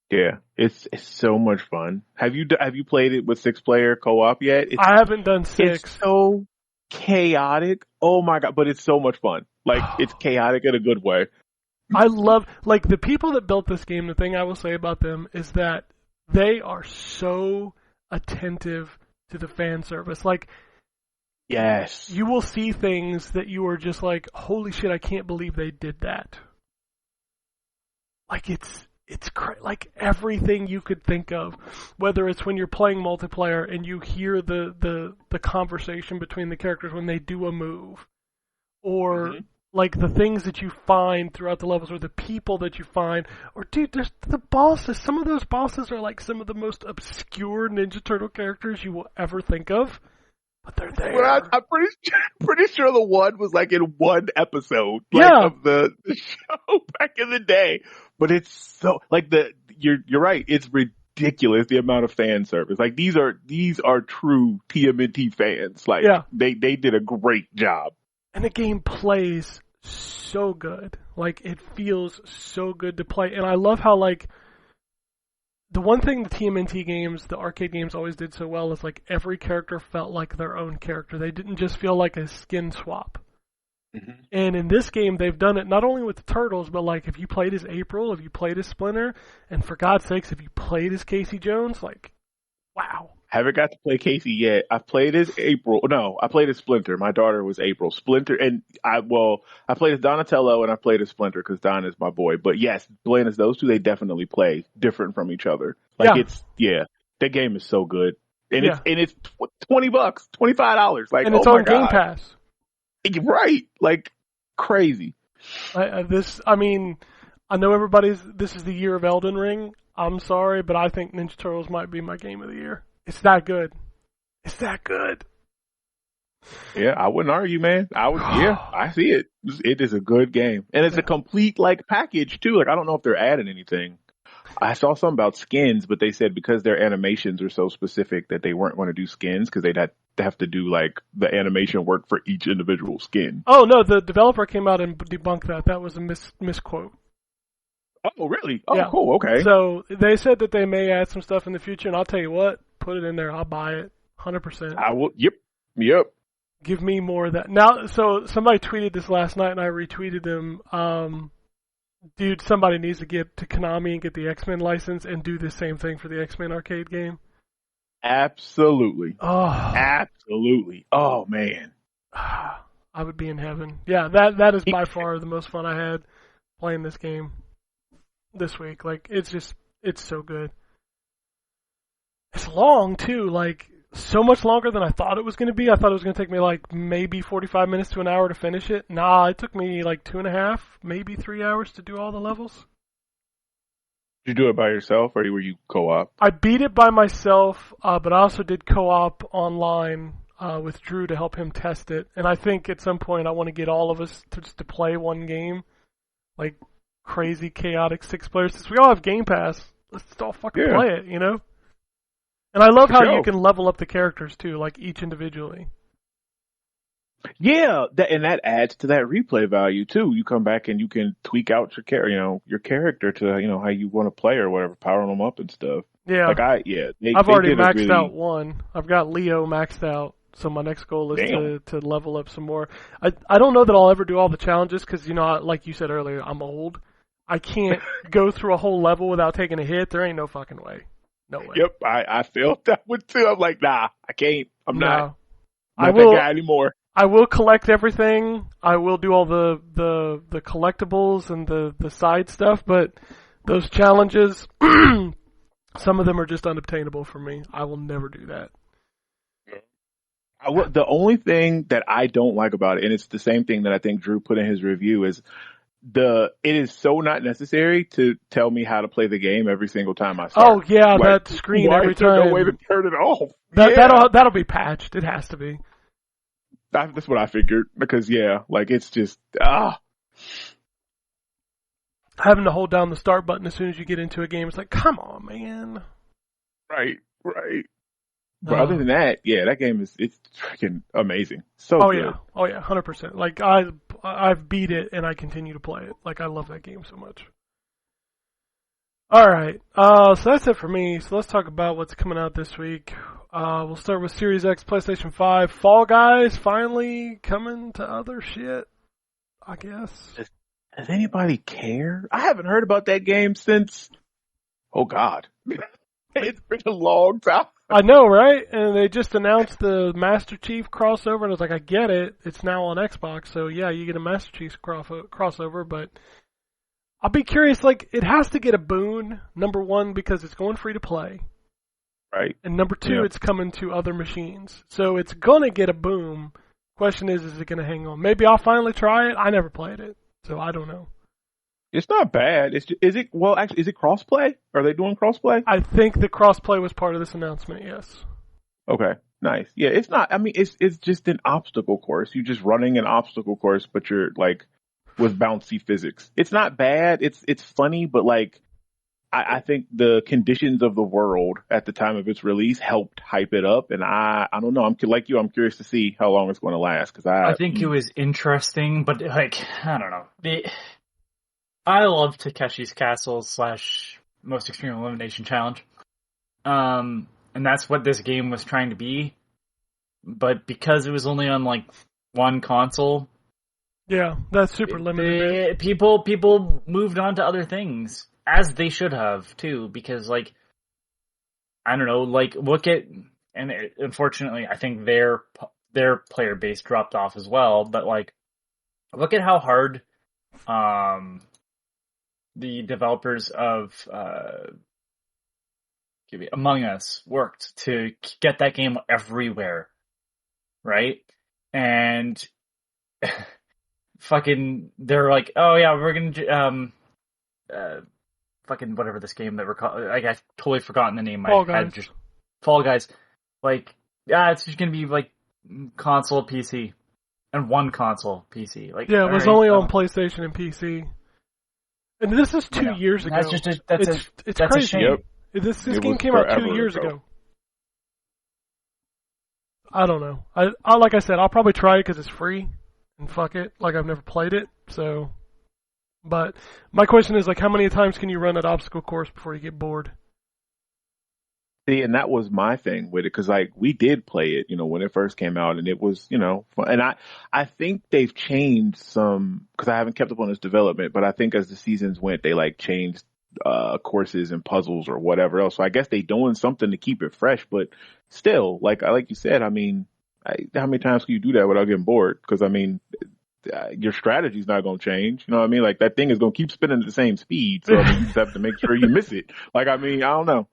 Speaker 6: Yeah, it's so much fun. Have you played it with 6-player co-op yet?
Speaker 5: I haven't done 6.
Speaker 6: It's so chaotic. Oh my god, but it's so much fun. Like it's chaotic in a good way.
Speaker 5: I love like the people that built this game. The thing I will say about them is that they are so attentive to the fan service. Like,
Speaker 6: yes,
Speaker 5: you will see things that you are just like, holy shit, I can't believe they did that. Like like everything you could think of, whether it's when you're playing multiplayer and you hear the conversation between the characters when they do a move, or like the things that you find throughout the levels, or the people that you find, or dude, there's the bosses. Some of those bosses are like some of the most obscure Ninja Turtle characters you will ever think of, but they're there.
Speaker 6: Well, I'm pretty sure the one was like in one episode, of the show back in the day. But it's so like you're right. It's ridiculous the amount of fan service. Like these are true TMNT fans. Like they did a great job.
Speaker 5: And the game plays so good. Like it feels so good to play. And I love how like the one thing the TMNT games, the arcade games always did so well is like every character felt like their own character. They didn't just feel like a skin swap. And in this game, they've done it not only with the Turtles, but like if you played as April, if you played as Splinter, and for God's sakes, if you played as Casey Jones, like, wow.
Speaker 6: Haven't got to play Casey yet. I've played as April. No, I played as Splinter. My daughter was April. Splinter, and I played as Donatello and I played as Splinter because Don is my boy. But yes, playing as those two, they definitely play different from each other. Like that game is so good. And it's $20, $25. Like,
Speaker 5: and it's on Game Pass.
Speaker 6: Right, like crazy.
Speaker 5: I know this is the year of Elden Ring. I'm sorry, but I think Ninja Turtles might be my game of the year. It's that good.
Speaker 6: Yeah, I wouldn't argue, man. I see it. It is a good game, and it's a complete like package too. Like I don't know if they're adding anything. I saw something about skins, but they said because their animations are so specific that they weren't going to do skins because they'd have to do like the animation work for each individual skin.
Speaker 5: Oh no, the developer came out and debunked that. That was a misquote.
Speaker 6: Oh really? Oh yeah. Cool. Okay.
Speaker 5: So they said that they may add some stuff in the future, and I'll tell you what, put it in there. I'll buy it, 100%.
Speaker 6: I will. Yep.
Speaker 5: Give me more of that. Now, so somebody tweeted this last night, and I retweeted them. Dude, somebody needs to get to Konami and get the X-Men license and do the same thing for the X-Men arcade game.
Speaker 6: Absolutely.
Speaker 5: Oh.
Speaker 6: Absolutely. Oh, man.
Speaker 5: I would be in heaven. Yeah, that is by far the most fun I had playing this game this week. Like, it's so good. It's long, too. Like, so much longer than I thought it was going to be. I thought it was going to take me like maybe 45 minutes to an hour to finish it. Nah, it took me like 2.5, maybe 3 hours to do all the levels.
Speaker 6: Did you do it by yourself or were you co-op?
Speaker 5: I beat it by myself, but I also did co-op online with Drew to help him test it. And I think at some point I want to get all of us to play one game. Like crazy, chaotic 6 players. Since we all have Game Pass, let's all fucking play it, you know? And I love how you can level up the characters, too, like each individually.
Speaker 6: Yeah, and that adds to that replay value too. You come back and you can tweak out your character to how you want to play or whatever, powering them up and stuff.
Speaker 5: Yeah.
Speaker 6: I've
Speaker 5: already maxed out one. I've got Leo maxed out, so my next goal is
Speaker 6: Damn.
Speaker 5: to level up some more. I don't know that I'll ever do all the challenges because, like you said earlier, I'm old. I can't go through a whole level without taking a hit. There ain't no fucking way. No way.
Speaker 6: Yep, I felt that one too. I'm like, nah, I can't. I'm not
Speaker 5: I
Speaker 6: that guy anymore.
Speaker 5: I will collect everything. I will do all the collectibles and the side stuff, but those challenges, some of them are just unobtainable for me. I will never do that.
Speaker 6: The only thing that I don't like about it, and it's the same thing that I think Drew put in his review, is it is so not necessary to tell me how to play the game every single time I start.
Speaker 5: Oh yeah, that screen every
Speaker 6: is there
Speaker 5: time.
Speaker 6: no way to turn it off?
Speaker 5: That'll be patched. It has to be.
Speaker 6: That's what I figured because it's just
Speaker 5: having to hold down the start button as soon as you get into a game. It's like, come on, man.
Speaker 6: Right. But other than that, that game it's freaking amazing. So good.
Speaker 5: Oh yeah, 100%. Like I've beat it and I continue to play it. Like I love that game so much. All right, so that's it for me. So let's talk about what's coming out this week. We'll start with Series X, PlayStation 5. Fall Guys finally coming to other shit, I guess.
Speaker 6: Does anybody care? I haven't heard about that game since. Oh God, it's been a long time.
Speaker 5: I know, right? And they just announced the Master Chief crossover, and I was like, I get it. It's now on Xbox, so yeah, you get a Master Chief crossover, but I'll be curious. Like, it has to get a boon, number one, because it's going free to play.
Speaker 6: Right.
Speaker 5: And number two, it's coming to other machines. So it's going to get a boom. Question is it going to hang on? Maybe I'll finally try it. I never played it, so I don't know.
Speaker 6: It's not bad. Is it crossplay? Are they doing crossplay?
Speaker 5: I think the crossplay was part of this announcement, yes.
Speaker 6: Okay, nice. Yeah, it's not. I mean, it's just an obstacle course. You're just running an obstacle course, but you're like with bouncy physics. It's not bad. It's funny, but like I think the conditions of the world at the time of its release helped hype it up, and I don't know. I'm like you. I'm curious to see how long it's going to last because I
Speaker 2: think it was interesting, but like I don't know. I love Takeshi's Castle / Most Extreme Elimination Challenge. And that's what this game was trying to be. But because it was only on like one console.
Speaker 5: Yeah, that's super limited.
Speaker 2: People moved on to other things. As they should have too, because like I don't know, like unfortunately I think their player base dropped off as well, but like look at how hard the developers of Among Us worked to get that game everywhere, right? And fucking, they're like, oh yeah, we're gonna fucking whatever this game that we're I've totally forgotten the name. Fall Guys. Like, yeah, it's just gonna be like console PC and one console PC. Like,
Speaker 5: yeah, it was only on PlayStation and PC. And this is 2 years ago. It's crazy.
Speaker 2: A shame.
Speaker 5: This game came out 2 years ago. I don't know. I like I said, I'll probably try it because it's free, and fuck it. Like I've never played it, so. But my question is like, how many times can you run that obstacle course before you get bored?
Speaker 6: See, and that was my thing with it because like we did play it, when it first came out, and it was, fun. And I think they've changed some because I haven't kept up on this development, but I think as the seasons went, they like changed courses and puzzles or whatever else. So I guess they doing something to keep it fresh, but still, like you said, I mean, how many times can you do that without getting bored? Because I mean, your strategy's not going to change. You know what I mean? Like that thing is going to keep spinning at the same speed. So I mean, you just have to make sure you miss it. Like, I mean, I don't know.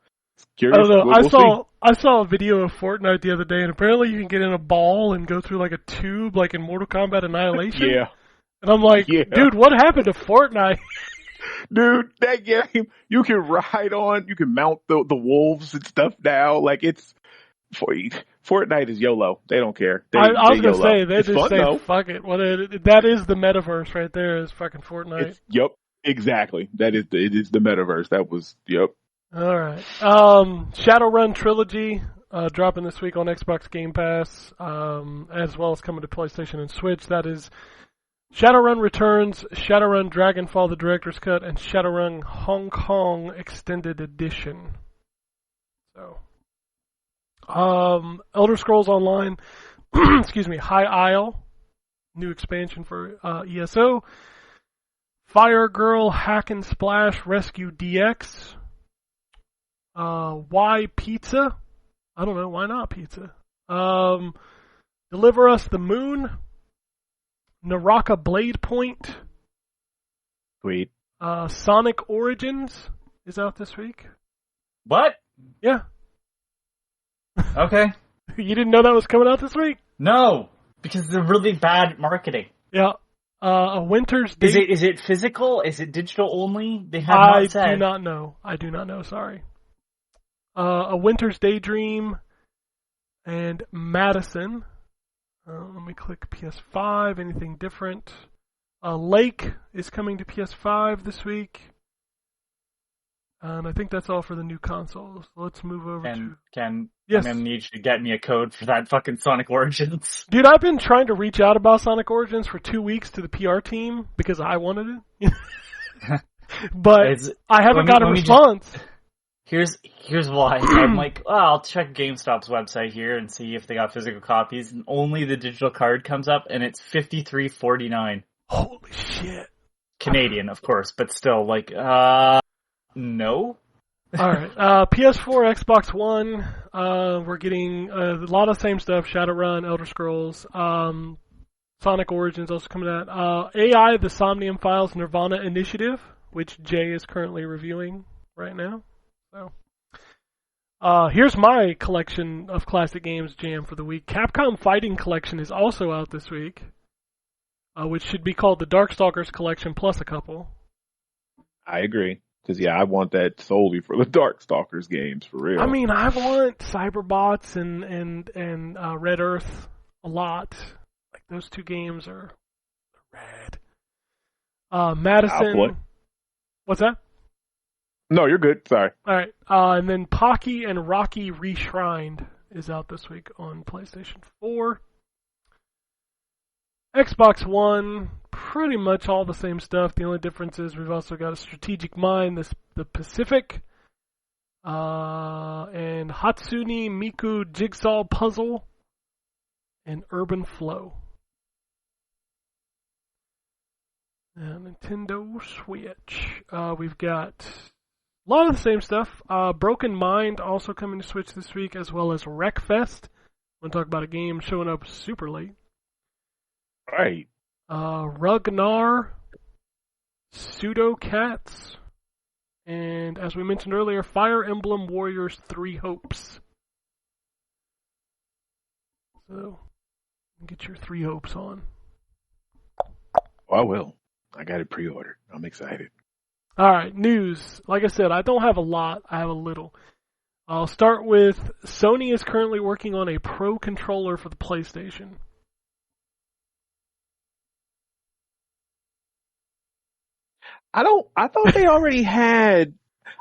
Speaker 6: Curious.
Speaker 5: I don't know.
Speaker 6: We'll
Speaker 5: I saw a video of Fortnite the other day, and apparently you can get in a ball and go through like a tube, like in Mortal Kombat Annihilation.
Speaker 6: Yeah.
Speaker 5: And I'm like, dude, what happened to Fortnite?
Speaker 6: Dude, that game, you can ride on, you can mount the wolves and stuff now. Like Fortnite is YOLO. They don't care.
Speaker 5: I was going to say, they
Speaker 6: it's
Speaker 5: just
Speaker 6: fun,
Speaker 5: say,
Speaker 6: though.
Speaker 5: fuck it. Well, that is the metaverse right there, is fucking Fortnite.
Speaker 6: Yep, exactly. It is the metaverse. That was, yep.
Speaker 5: All right. Shadowrun Trilogy. dropping this week on Xbox Game Pass, as well as coming to PlayStation and Switch. That is Shadowrun Returns, Shadowrun Dragonfall the Director's Cut, and Shadowrun Hong Kong Extended Edition. So, Elder Scrolls Online, excuse me, High Isle, new expansion for ESO. Fire Girl Hack and Splash Rescue DX. Why Pizza? I don't know, why not pizza? Deliver Us the Moon. Naraka Blade Point.
Speaker 6: Sweet.
Speaker 5: Sonic Origins is out this week.
Speaker 2: What?
Speaker 5: Yeah.
Speaker 2: Okay.
Speaker 5: You didn't know that was coming out this week?
Speaker 2: No, because they're really bad marketing.
Speaker 5: Yeah. A Winter's Day.
Speaker 2: Is it physical? Is it digital only? They have
Speaker 5: I
Speaker 2: not said.
Speaker 5: do not know. I do not know, sorry. A Winter's Daydream and Madison. Let me click PS5. Anything different? Lake is coming to PS5 this week. And I think that's all for the new consoles. Let's move over to...
Speaker 2: Ken,
Speaker 5: Yes.
Speaker 2: I'm going to need you to get me a code for that fucking Sonic Origins.
Speaker 5: Dude, I've been trying to reach out about Sonic Origins for 2 weeks to the PR team because I wanted it. But I haven't got a response.
Speaker 2: Here's why. I'm like, I'll check GameStop's website here and see if they got physical copies, and only the digital card comes up, and it's $53.49.
Speaker 5: Holy shit.
Speaker 2: Canadian, of course, but still, like, no.
Speaker 5: Alright, PS4, Xbox One, we're getting a lot of the same stuff, Shadowrun, Elder Scrolls, Sonic Origins also coming out, AI, The Somnium Files, Nirvana Initiative, which Jay is currently reviewing right now. So, here's my collection of classic games jam for the week. Capcom Fighting Collection is also out this week, which should be called the Darkstalkers Collection plus a couple.
Speaker 6: I agree. Because, yeah, I want that solely for the Darkstalkers games, for real.
Speaker 5: I mean, I want Cyberbots and Red Earth a lot. Like, those two games are rad. Madison. What's that?
Speaker 6: No, you're good. Sorry.
Speaker 5: All right. And then Pocky and Rocky Reshrined is out this week on PlayStation 4. Xbox One, pretty much all the same stuff. The only difference is we've also got a Strategic Mind, the Pacific, and Hatsune Miku Jigsaw Puzzle, and Urban Flow. And Nintendo Switch. We've got a lot of the same stuff. Broken Mind also coming to Switch this week, as well as Wreckfest. I'm going to talk about a game showing up super late.
Speaker 6: Right.
Speaker 5: Ragnar, Pseudo Cats, and as we mentioned earlier, Fire Emblem Warriors 3 Hopes. So, get your 3 Hopes on.
Speaker 6: Oh, I will. I got it pre-ordered. I'm excited.
Speaker 5: Alright, news. Like I said, I don't have a lot, I have a little. I'll start with Sony is currently working on a Pro Controller for the PlayStation.
Speaker 6: I thought they already had,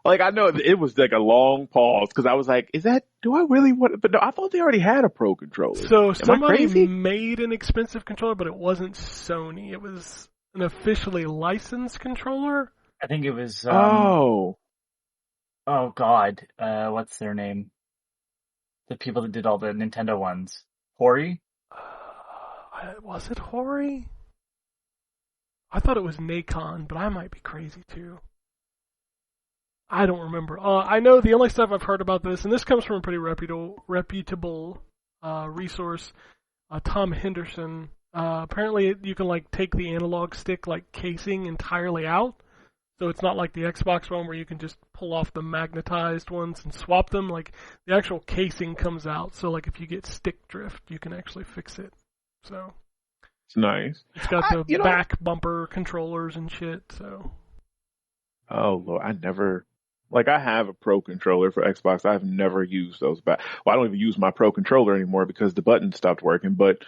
Speaker 6: like, I know it was like a long pause because I was like, do I really want it? But no, I thought they already had a Pro Controller.
Speaker 5: So
Speaker 6: Am I
Speaker 5: somebody
Speaker 6: crazy?
Speaker 5: made an expensive controller, but it wasn't Sony. It was an officially licensed controller.
Speaker 2: I think it was,
Speaker 6: Oh
Speaker 2: God, what's their name? The people that did all the Nintendo ones. Hori?
Speaker 5: Was it Hori? I thought it was Nacon, but I might be crazy too. I don't remember. I know the only stuff I've heard about this, and this comes from a pretty reputable resource, Tom Henderson. Apparently you can like take the analog stick like casing entirely out. So it's not like the Xbox one where you can just pull off the magnetized ones and swap them. Like the actual casing comes out. So like if you get stick drift, you can actually fix it. So
Speaker 6: it's nice.
Speaker 5: it's got the back bumper controllers and shit. So.
Speaker 6: Oh Lord, I have a Pro Controller for Xbox. I've never used those back. Well, I don't even use my Pro Controller anymore because the buttons stopped working. But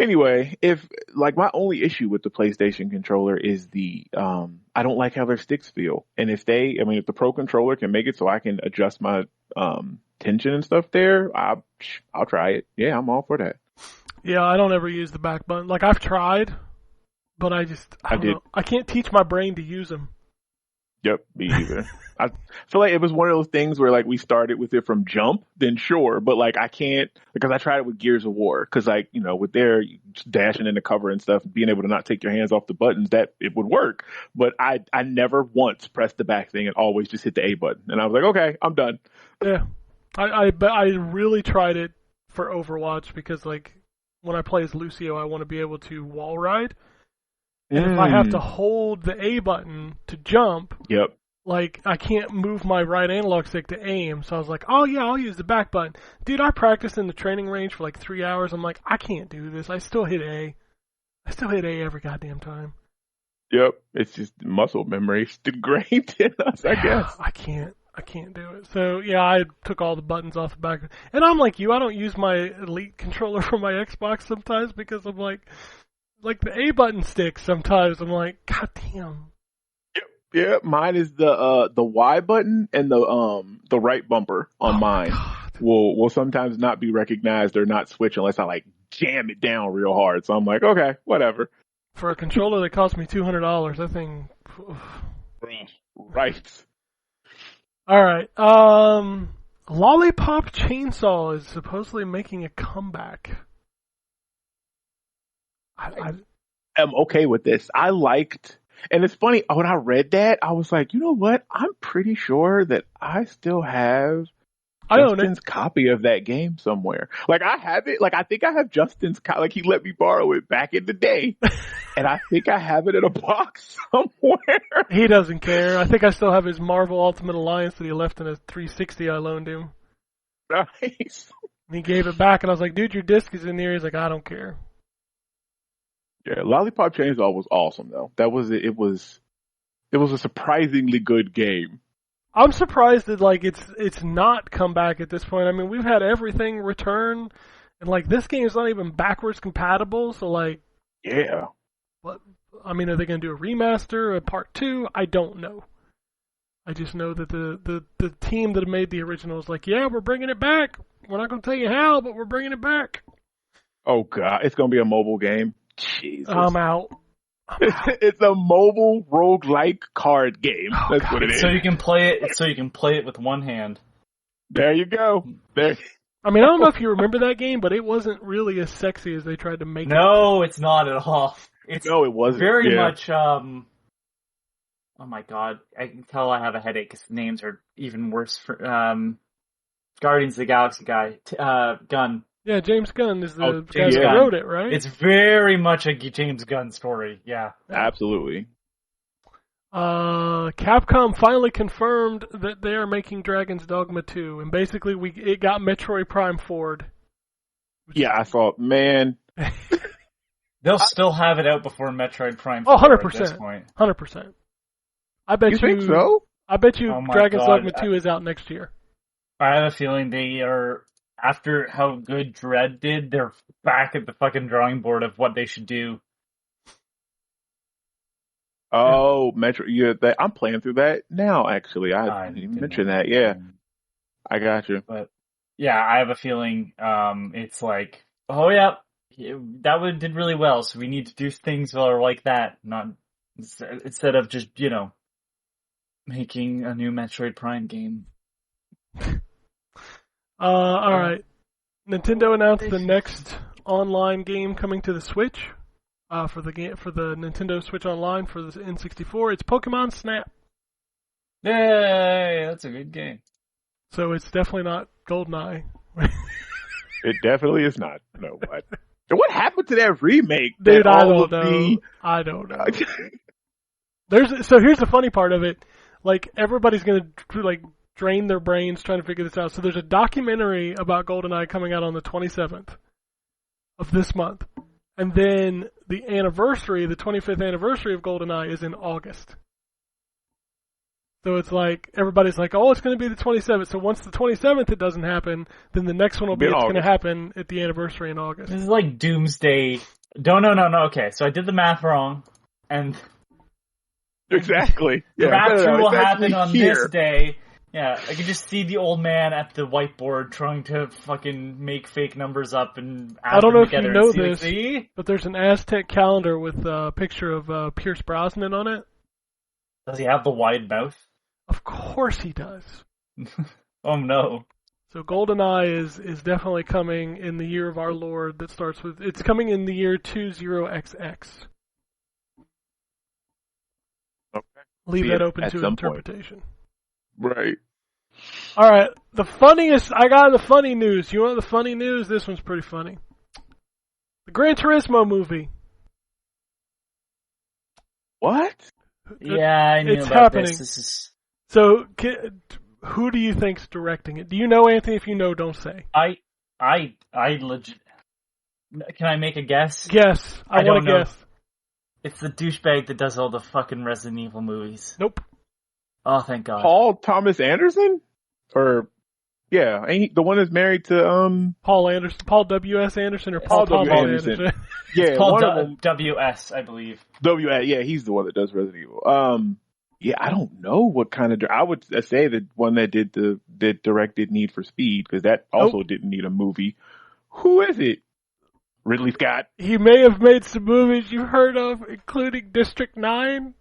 Speaker 6: anyway, my only issue with the PlayStation controller is I don't like how their sticks feel. And if the Pro Controller can make it so I can adjust my tension and stuff there, I'll try it. Yeah, I'm all for that.
Speaker 5: Yeah, I don't ever use the back button. Like, I've tried, but I don't know. I can't teach my brain to use them.
Speaker 6: Yep, me either. I feel like it was one of those things where like we started with it from jump, then sure, but like I can't, because I tried it with Gears of War, because like, you know, with their dashing in the cover and stuff, being able to not take your hands off the buttons, that it would work. But I never once pressed the back thing and always just hit the A button. And I was like, okay, I'm done.
Speaker 5: Yeah. I really tried it for Overwatch because like when I play as Lucio, I want to be able to wall ride. And if I have to hold the A button to jump,
Speaker 6: yep,
Speaker 5: like, I can't move my right analog stick to aim. So I was like, oh, yeah, I'll use the back button. Dude, I practiced in the training range for like 3 hours. I'm like, I can't do this. I still hit A. I still hit A every goddamn time.
Speaker 6: Yep, it's just muscle memory. It's ingrained in us, I guess.
Speaker 5: I can't do it. So, yeah, I took all the buttons off the back. And I'm like you, I don't use my Elite controller for my Xbox sometimes because I'm like the A button sticks sometimes. I'm like, god damn.
Speaker 6: Yeah, mine is the Y button and the right bumper on mine will sometimes not be recognized or not switch unless I like jam it down real hard. So I'm like, okay, whatever.
Speaker 5: For a controller that cost me $200, that thing.
Speaker 6: Right.
Speaker 5: All right. Lollipop Chainsaw is supposedly making a comeback.
Speaker 6: I'm okay with this. I liked, and it's funny, when I read that, I was like, you know what? I'm pretty sure that I still have Justin's copy of that game somewhere. Like, I have it. Like, I think I have Justin's copy. Like, he let me borrow it back in the day. And I think I have it in a box somewhere.
Speaker 5: He doesn't care. I think I still have his Marvel Ultimate Alliance that he left in a 360 I loaned him.
Speaker 6: Nice.
Speaker 5: And he gave it back, and I was like, dude, your disc is in there. He's like, I don't care.
Speaker 6: Yeah, Lollipop Chainsaw was awesome though. It was a surprisingly good game.
Speaker 5: I'm surprised that like it's not come back at this point. I mean, we've had everything return, and like this game is not even backwards compatible. So like,
Speaker 6: yeah.
Speaker 5: What? I mean, are they going to do a remaster, a part 2? I don't know. I just know that the team that made the original is like, yeah, we're bringing it back. We're not going to tell you how, but we're bringing it back.
Speaker 6: Oh god, it's going to be a mobile game. Jesus.
Speaker 5: I'm out.
Speaker 6: It's a mobile roguelike card game.
Speaker 5: Oh,
Speaker 6: That's
Speaker 5: God.
Speaker 6: what it is.
Speaker 2: So you can play it. So you can play it with one hand.
Speaker 6: There you go. There.
Speaker 5: I mean, I don't know if you remember that game, but it wasn't really as sexy as they tried to make it.
Speaker 2: No, it's not at all.
Speaker 6: No, it wasn't.
Speaker 2: Very much. Oh my god, I can tell I have a headache because the names are even worse. For Guardians of the Galaxy guy, Gunn.
Speaker 5: Yeah, James Gunn is the guy
Speaker 2: James
Speaker 5: that
Speaker 2: Gunn.
Speaker 5: wrote it, right?
Speaker 2: It's very much a James Gunn story. Yeah,
Speaker 6: Absolutely.
Speaker 5: Capcom finally confirmed that they are making Dragon's Dogma 2, and basically it got Metroid Prime forward.
Speaker 6: Yeah, I saw. Man,
Speaker 2: they'll still have it out before Metroid Prime 4
Speaker 5: 100%.
Speaker 2: at this point.
Speaker 5: 100%. I bet you.
Speaker 6: think so?
Speaker 5: I bet you
Speaker 2: Oh my
Speaker 5: Dragon's
Speaker 2: God.
Speaker 5: Dogma 2 is out next year.
Speaker 2: I have a feeling they are, after how good Dread did, they're back at the fucking drawing board of what they should do.
Speaker 6: Oh, Metro. Yeah, I'm playing through that now. Actually, I didn't even mention that. Yeah, I got you.
Speaker 2: But yeah, I have a feeling it's like, oh yeah, that one did really well, so we need to do things that are like that, not instead of just making a new Metroid Prime game.
Speaker 5: All right. Nintendo announced the next online game coming to the Switch. For the Nintendo Switch Online for the N64, it's Pokemon Snap.
Speaker 2: Yay! That's a good game.
Speaker 5: So it's definitely not GoldenEye.
Speaker 6: It definitely is not. No, what? And what happened to that remake?
Speaker 5: Dude,
Speaker 6: that
Speaker 5: I
Speaker 6: all
Speaker 5: don't
Speaker 6: of
Speaker 5: know. I don't know. So here's the funny part of it. Like, everybody's gonna drain their brains trying to figure this out. So there's a documentary about GoldenEye coming out on the 27th of this month. And then the 25th anniversary of GoldenEye is in August. So it's like, everybody's like, oh, it's going to be the 27th. So once the 27th it doesn't happen, then the next one will be it's going to happen at the anniversary in August.
Speaker 2: This is like Doomsday. No. Okay, so I did the math wrong. And
Speaker 6: exactly.
Speaker 2: the rapture will happen on this day. Yeah, I could just see the old man at the whiteboard trying to fucking make fake numbers up and add
Speaker 5: I don't
Speaker 2: them
Speaker 5: know if you
Speaker 2: together
Speaker 5: know
Speaker 2: and see,
Speaker 5: this,
Speaker 2: like, see?
Speaker 5: but there's an Aztec calendar with a picture of Pierce Brosnan on it.
Speaker 2: Does he have the wide mouth?
Speaker 5: Of course he does.
Speaker 2: Oh no.
Speaker 5: So GoldenEye is definitely coming in the year of our Lord that starts with... It's coming in the year 20XX.
Speaker 6: Okay.
Speaker 5: Leave
Speaker 6: See
Speaker 5: that
Speaker 6: it
Speaker 5: open
Speaker 6: at
Speaker 5: to
Speaker 6: some point.
Speaker 5: interpretation.
Speaker 6: Right.
Speaker 5: All right, the funniest... I got the funny news. You want the funny news? This one's pretty funny. The Gran Turismo movie.
Speaker 6: What?
Speaker 2: Yeah, I knew
Speaker 5: It's
Speaker 2: about
Speaker 5: happening.
Speaker 2: this. This is...
Speaker 5: So, who do you think's directing it? Do you know, Anthony? If you know, don't say.
Speaker 2: I legit... Can I make a guess?
Speaker 5: Guess. I
Speaker 2: don't
Speaker 5: want to
Speaker 2: know.
Speaker 5: guess.
Speaker 2: It's the douchebag that does all the fucking Resident Evil movies.
Speaker 5: Nope.
Speaker 2: Oh, thank God.
Speaker 6: Paul Thomas Anderson? Or, yeah, ain't he the one that's married to,
Speaker 5: Paul Anderson. Paul W.S. Anderson or Paul
Speaker 6: Paul W.
Speaker 5: Thomas
Speaker 6: Anderson. yeah,
Speaker 2: Paul
Speaker 6: one of them.
Speaker 2: W.S., I believe.
Speaker 6: Yeah, he's the one that does Resident Evil. Yeah, I don't know what kind of. I would say the one that directed Need for Speed, because that also didn't need a movie. Who is it? Ridley Scott.
Speaker 5: He may have made some movies you've heard of, including District 9.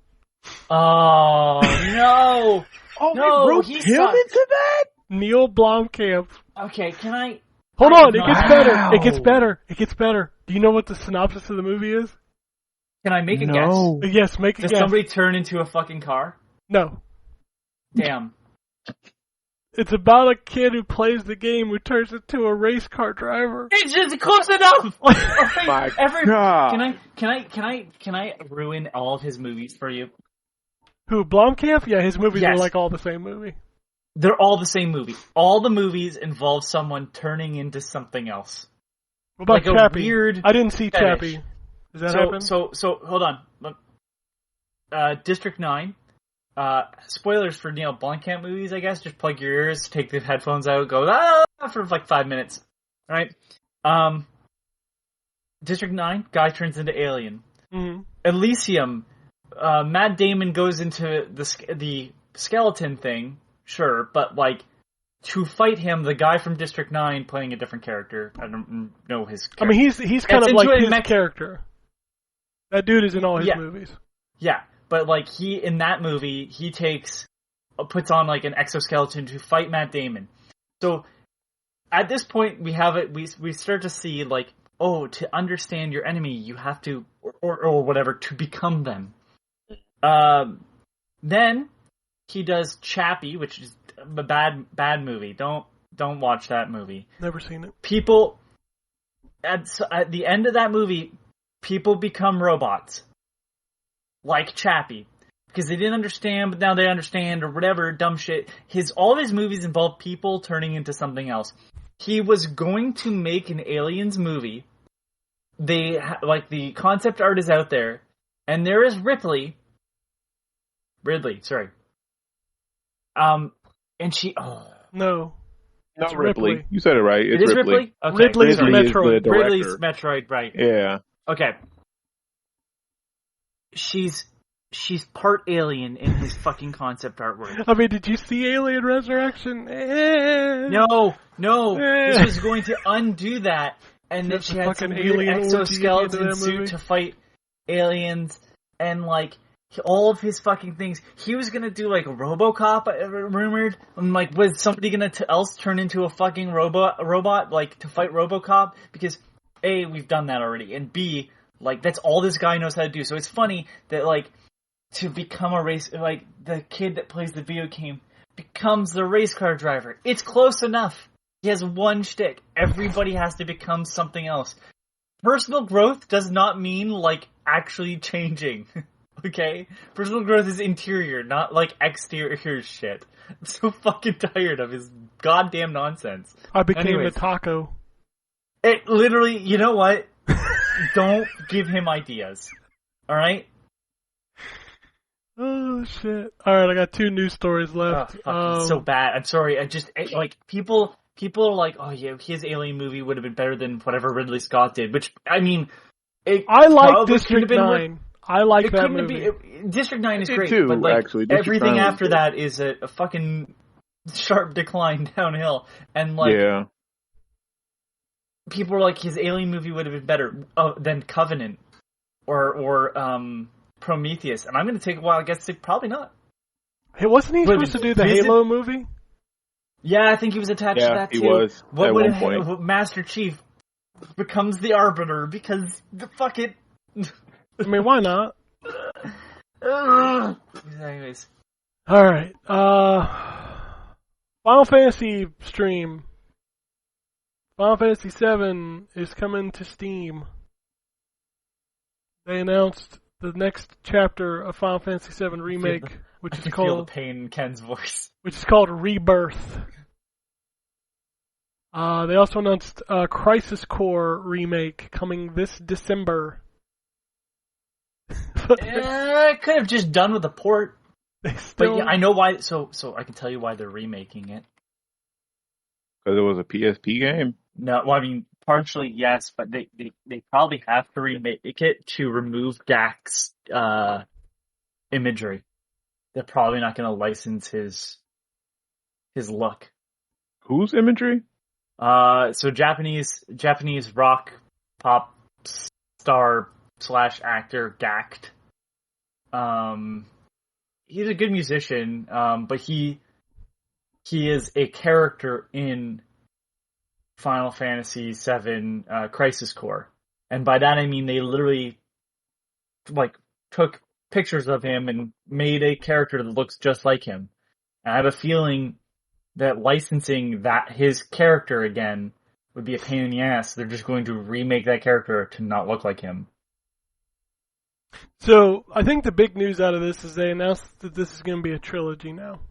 Speaker 2: Oh, no!
Speaker 6: Oh,
Speaker 2: No,
Speaker 6: they wrote
Speaker 2: he
Speaker 6: him
Speaker 2: sucked.
Speaker 6: into that?
Speaker 5: Neil Blomkamp.
Speaker 2: Okay, can I...
Speaker 5: Hold on, it
Speaker 2: No.
Speaker 5: gets better. It gets
Speaker 2: Wow.
Speaker 5: better. It gets better. Do you know what the synopsis of the movie is?
Speaker 2: Can I make a
Speaker 6: No.
Speaker 2: guess?
Speaker 5: Yes, make a
Speaker 2: Does
Speaker 5: guess.
Speaker 2: somebody turn into a fucking car?
Speaker 5: No.
Speaker 2: Damn.
Speaker 5: It's about a kid who plays the game who turns into a race car driver.
Speaker 2: It's just close enough!
Speaker 6: My God.
Speaker 2: Can I ruin all of his movies for you?
Speaker 5: Who, Blomkamp? Yeah, his movies are
Speaker 2: Yes.
Speaker 5: like all the same movie.
Speaker 2: They're all the same movie. All the movies involve someone turning into something else.
Speaker 5: What about
Speaker 2: Like a
Speaker 5: Chappie?
Speaker 2: weird
Speaker 5: I didn't see
Speaker 2: fetish.
Speaker 5: Chappie. Does that happen?
Speaker 2: So hold on. District 9. Spoilers for Neil Blomkamp movies, I guess. Just plug your ears, take the headphones out, go for like 5 minutes. Alright? District 9, guy turns into alien.
Speaker 5: Mhm.
Speaker 2: Elysium, Matt Damon goes into the skeleton thing, sure, but like to fight him, the guy from District 9 playing a different character. I don't know his character.
Speaker 5: I mean, he's kind
Speaker 2: Gets
Speaker 5: of like
Speaker 2: into
Speaker 5: his
Speaker 2: a
Speaker 5: character. That dude is in all his
Speaker 2: Yeah.
Speaker 5: movies.
Speaker 2: Yeah, but like in that movie, he puts on like an exoskeleton to fight Matt Damon. So at this point, we have it. We start to see like, oh, to understand your enemy, you have to, or whatever, to become them. Then he does Chappie, which is a bad movie. Don't watch that movie.
Speaker 5: Never seen it.
Speaker 2: People at the end of that movie, people become robots, like Chappie, because they didn't understand, but now they understand, or whatever dumb shit. All of his movies involve people turning into something else. He was going to make an Aliens movie. The concept art is out there, and there is Ridley, sorry. And she,
Speaker 5: No.
Speaker 6: Not
Speaker 5: It's
Speaker 6: Ripley.
Speaker 5: Ripley.
Speaker 6: You said it right. It's
Speaker 2: it is Ripley? Okay,
Speaker 5: Ridley's
Speaker 2: sorry.
Speaker 6: Ridley is
Speaker 5: Metroid.
Speaker 6: the director.
Speaker 2: Ridley's Metroid, right.
Speaker 6: Yeah.
Speaker 2: Okay. She's part alien in his fucking concept artwork.
Speaker 5: I mean, did you see Alien Resurrection?
Speaker 2: No. This was going to undo that, and then
Speaker 5: Just
Speaker 2: she
Speaker 5: a
Speaker 2: had some
Speaker 5: fucking
Speaker 2: weird
Speaker 5: alien orgy at the end of
Speaker 2: exoskeleton
Speaker 5: that movie.
Speaker 2: suit to fight aliens, and like all of his fucking things. He was gonna do like a RoboCop, rumored, and like was somebody else turn into a fucking robot like to fight RoboCop? Because A, we've done that already, and B, like that's all this guy knows how to do. So it's funny that like to become a race, like the kid that plays the video game becomes the race car driver. It's close enough. He has one shtick. Everybody has to become something else. Personal growth does not mean like actually changing. Okay? Personal growth is interior, not like exterior shit. I'm so fucking tired of his goddamn nonsense.
Speaker 5: I became
Speaker 2: Anyways.
Speaker 5: a taco.
Speaker 2: It literally, you know what? Don't give him ideas. Alright?
Speaker 5: Oh, shit. Alright, I got 2 news stories
Speaker 2: Oh,
Speaker 5: left.
Speaker 2: fuck, it's so bad. I'm sorry. Like, people are like, oh yeah, his Alien movie would have been better than whatever Ridley Scott did, which, I mean,
Speaker 5: I like
Speaker 2: probably could
Speaker 5: District
Speaker 2: have been
Speaker 5: 9. I like
Speaker 2: It
Speaker 5: that
Speaker 2: couldn't
Speaker 5: movie.
Speaker 2: be. District 9 is
Speaker 6: Me
Speaker 2: great,
Speaker 6: too,
Speaker 2: but like
Speaker 6: actually. District
Speaker 2: everything
Speaker 6: 9 was
Speaker 2: after
Speaker 6: good.
Speaker 2: that is a fucking sharp decline downhill, and like
Speaker 6: yeah.
Speaker 2: people were like, his Alien movie would have been better than Covenant or Prometheus, and I'm going to take a wild guess. Probably not.
Speaker 5: Hey, wasn't he supposed to do the Halo movie?
Speaker 2: Yeah, I think he was attached to that too.
Speaker 6: Yeah, he was
Speaker 2: What
Speaker 6: at
Speaker 2: would
Speaker 6: one point.
Speaker 2: Master Chief becomes the Arbiter because fuck it.
Speaker 5: I mean, why not?
Speaker 2: Anyways,
Speaker 5: All right. Final Fantasy stream. Final Fantasy VII is coming to Steam. They announced the next chapter of Final Fantasy VII Remake, which
Speaker 2: I
Speaker 5: is
Speaker 2: can feel the
Speaker 5: called
Speaker 2: pain in Ken's voice.
Speaker 5: Rebirth. They also announced a Crisis Core remake coming this December.
Speaker 2: I could have just done with a port,
Speaker 5: Still,
Speaker 2: but yeah, I know why. So I can tell you why they're remaking it.
Speaker 6: Because it was a PSP game.
Speaker 2: No, well, I mean, partially yes, but they probably have to remake it to remove Gak's imagery. They're probably not going to license his look.
Speaker 6: Whose imagery?
Speaker 2: So Japanese rock pop star / actor Gakt. He's a good musician, but he is a character in Final Fantasy VII Crisis Core, and by that I mean they literally like took pictures of him and made a character that looks just like him. And I have a feeling that licensing his character again would be a pain in the ass. They're just going to remake that character to not look like him.
Speaker 5: So I think the big news out of this is they announced that this is going to be a trilogy now.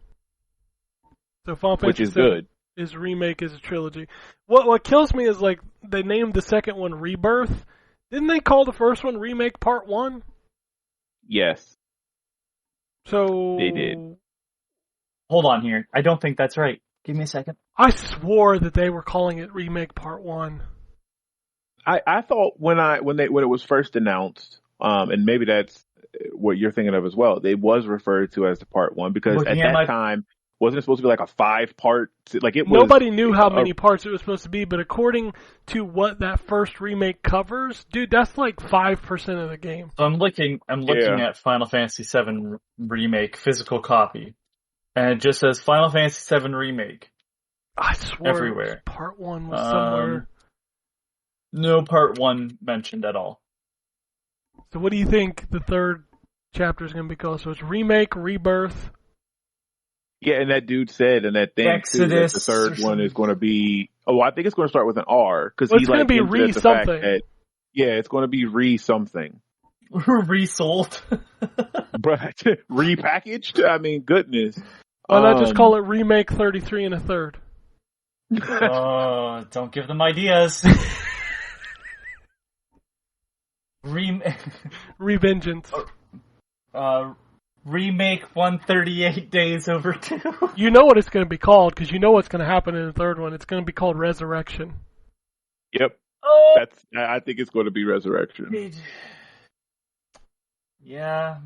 Speaker 5: So Final Fantasy
Speaker 6: Which is
Speaker 5: VII
Speaker 6: good.
Speaker 5: His remake is a trilogy. What kills me is like they named the second one Rebirth. Didn't they call the first one Remake Part 1?
Speaker 6: Yes,
Speaker 5: So
Speaker 6: they did.
Speaker 2: Hold on here. I don't think that's right. Give me a second.
Speaker 5: I swore that they were calling it Remake Part 1.
Speaker 6: I thought when it was first announced, and maybe that's what you're thinking of as well. They was referred to as the Part 1 because
Speaker 2: Looking
Speaker 6: at
Speaker 2: at
Speaker 6: that time wasn't it supposed to be like a 5-part? Like it was.
Speaker 5: Nobody knew how many parts it was supposed to be, but according to what that first remake covers, dude, that's like 5% of the game.
Speaker 2: So I'm looking at Final Fantasy VII Remake physical copy, and it just says Final Fantasy VII Remake.
Speaker 5: I swore
Speaker 2: Everywhere.
Speaker 5: Part 1 was somewhere.
Speaker 2: No Part 1 mentioned at all.
Speaker 5: So what do you think the third chapter is going to be called? So it's Remake, Rebirth.
Speaker 6: Yeah, and that dude said in that thing too, that the third one is going to be. Oh, I think it's going to start with an R because
Speaker 5: it's going to be re something.
Speaker 6: Yeah, it's going to be re something.
Speaker 2: Resold.
Speaker 6: But repackaged. I mean, goodness.
Speaker 5: Why not just call it Remake 33 and a third?
Speaker 2: Oh, don't give them ideas.
Speaker 5: Revengeance.
Speaker 2: Remake 138 Days Over 2.
Speaker 5: You know what it's going to be called because you know what's going to happen in the third one. It's going to be called Resurrection.
Speaker 6: Yep.
Speaker 2: Oh.
Speaker 6: I think it's going to be Resurrection.
Speaker 2: Yeah.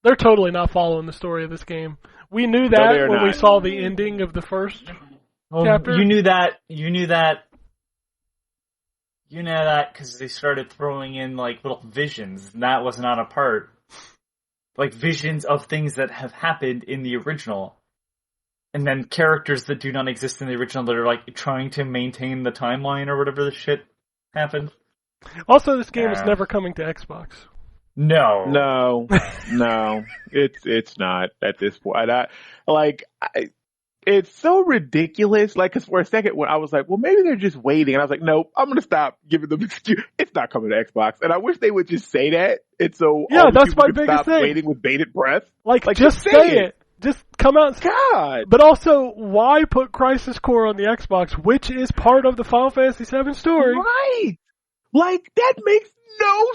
Speaker 5: They're totally not following the story of this game. We knew that when we saw the ending of the first chapter.
Speaker 2: You knew that because they started throwing in like little visions, and that was not a part. Like visions of things that have happened in the original. And then characters that do not exist in the original that are like trying to maintain the timeline or whatever the shit happened.
Speaker 5: Also, this game is never coming to Xbox.
Speaker 2: No.
Speaker 6: It's not at this point. It's so ridiculous. Like, cause for a second when I was like, well, maybe they're just waiting. And I was like, nope, I'm going to stop giving them excuse. It's not coming to Xbox. And I wish they would just say that. And so
Speaker 5: yeah, that's
Speaker 6: people
Speaker 5: my
Speaker 6: could
Speaker 5: biggest
Speaker 6: stop
Speaker 5: thing.
Speaker 6: waiting with bated breath.
Speaker 5: Like just say it. Just come out.
Speaker 6: God.
Speaker 5: But also, why put Crisis Core on the Xbox, which is part of the Final Fantasy VII story?
Speaker 6: Right. Like, that makes no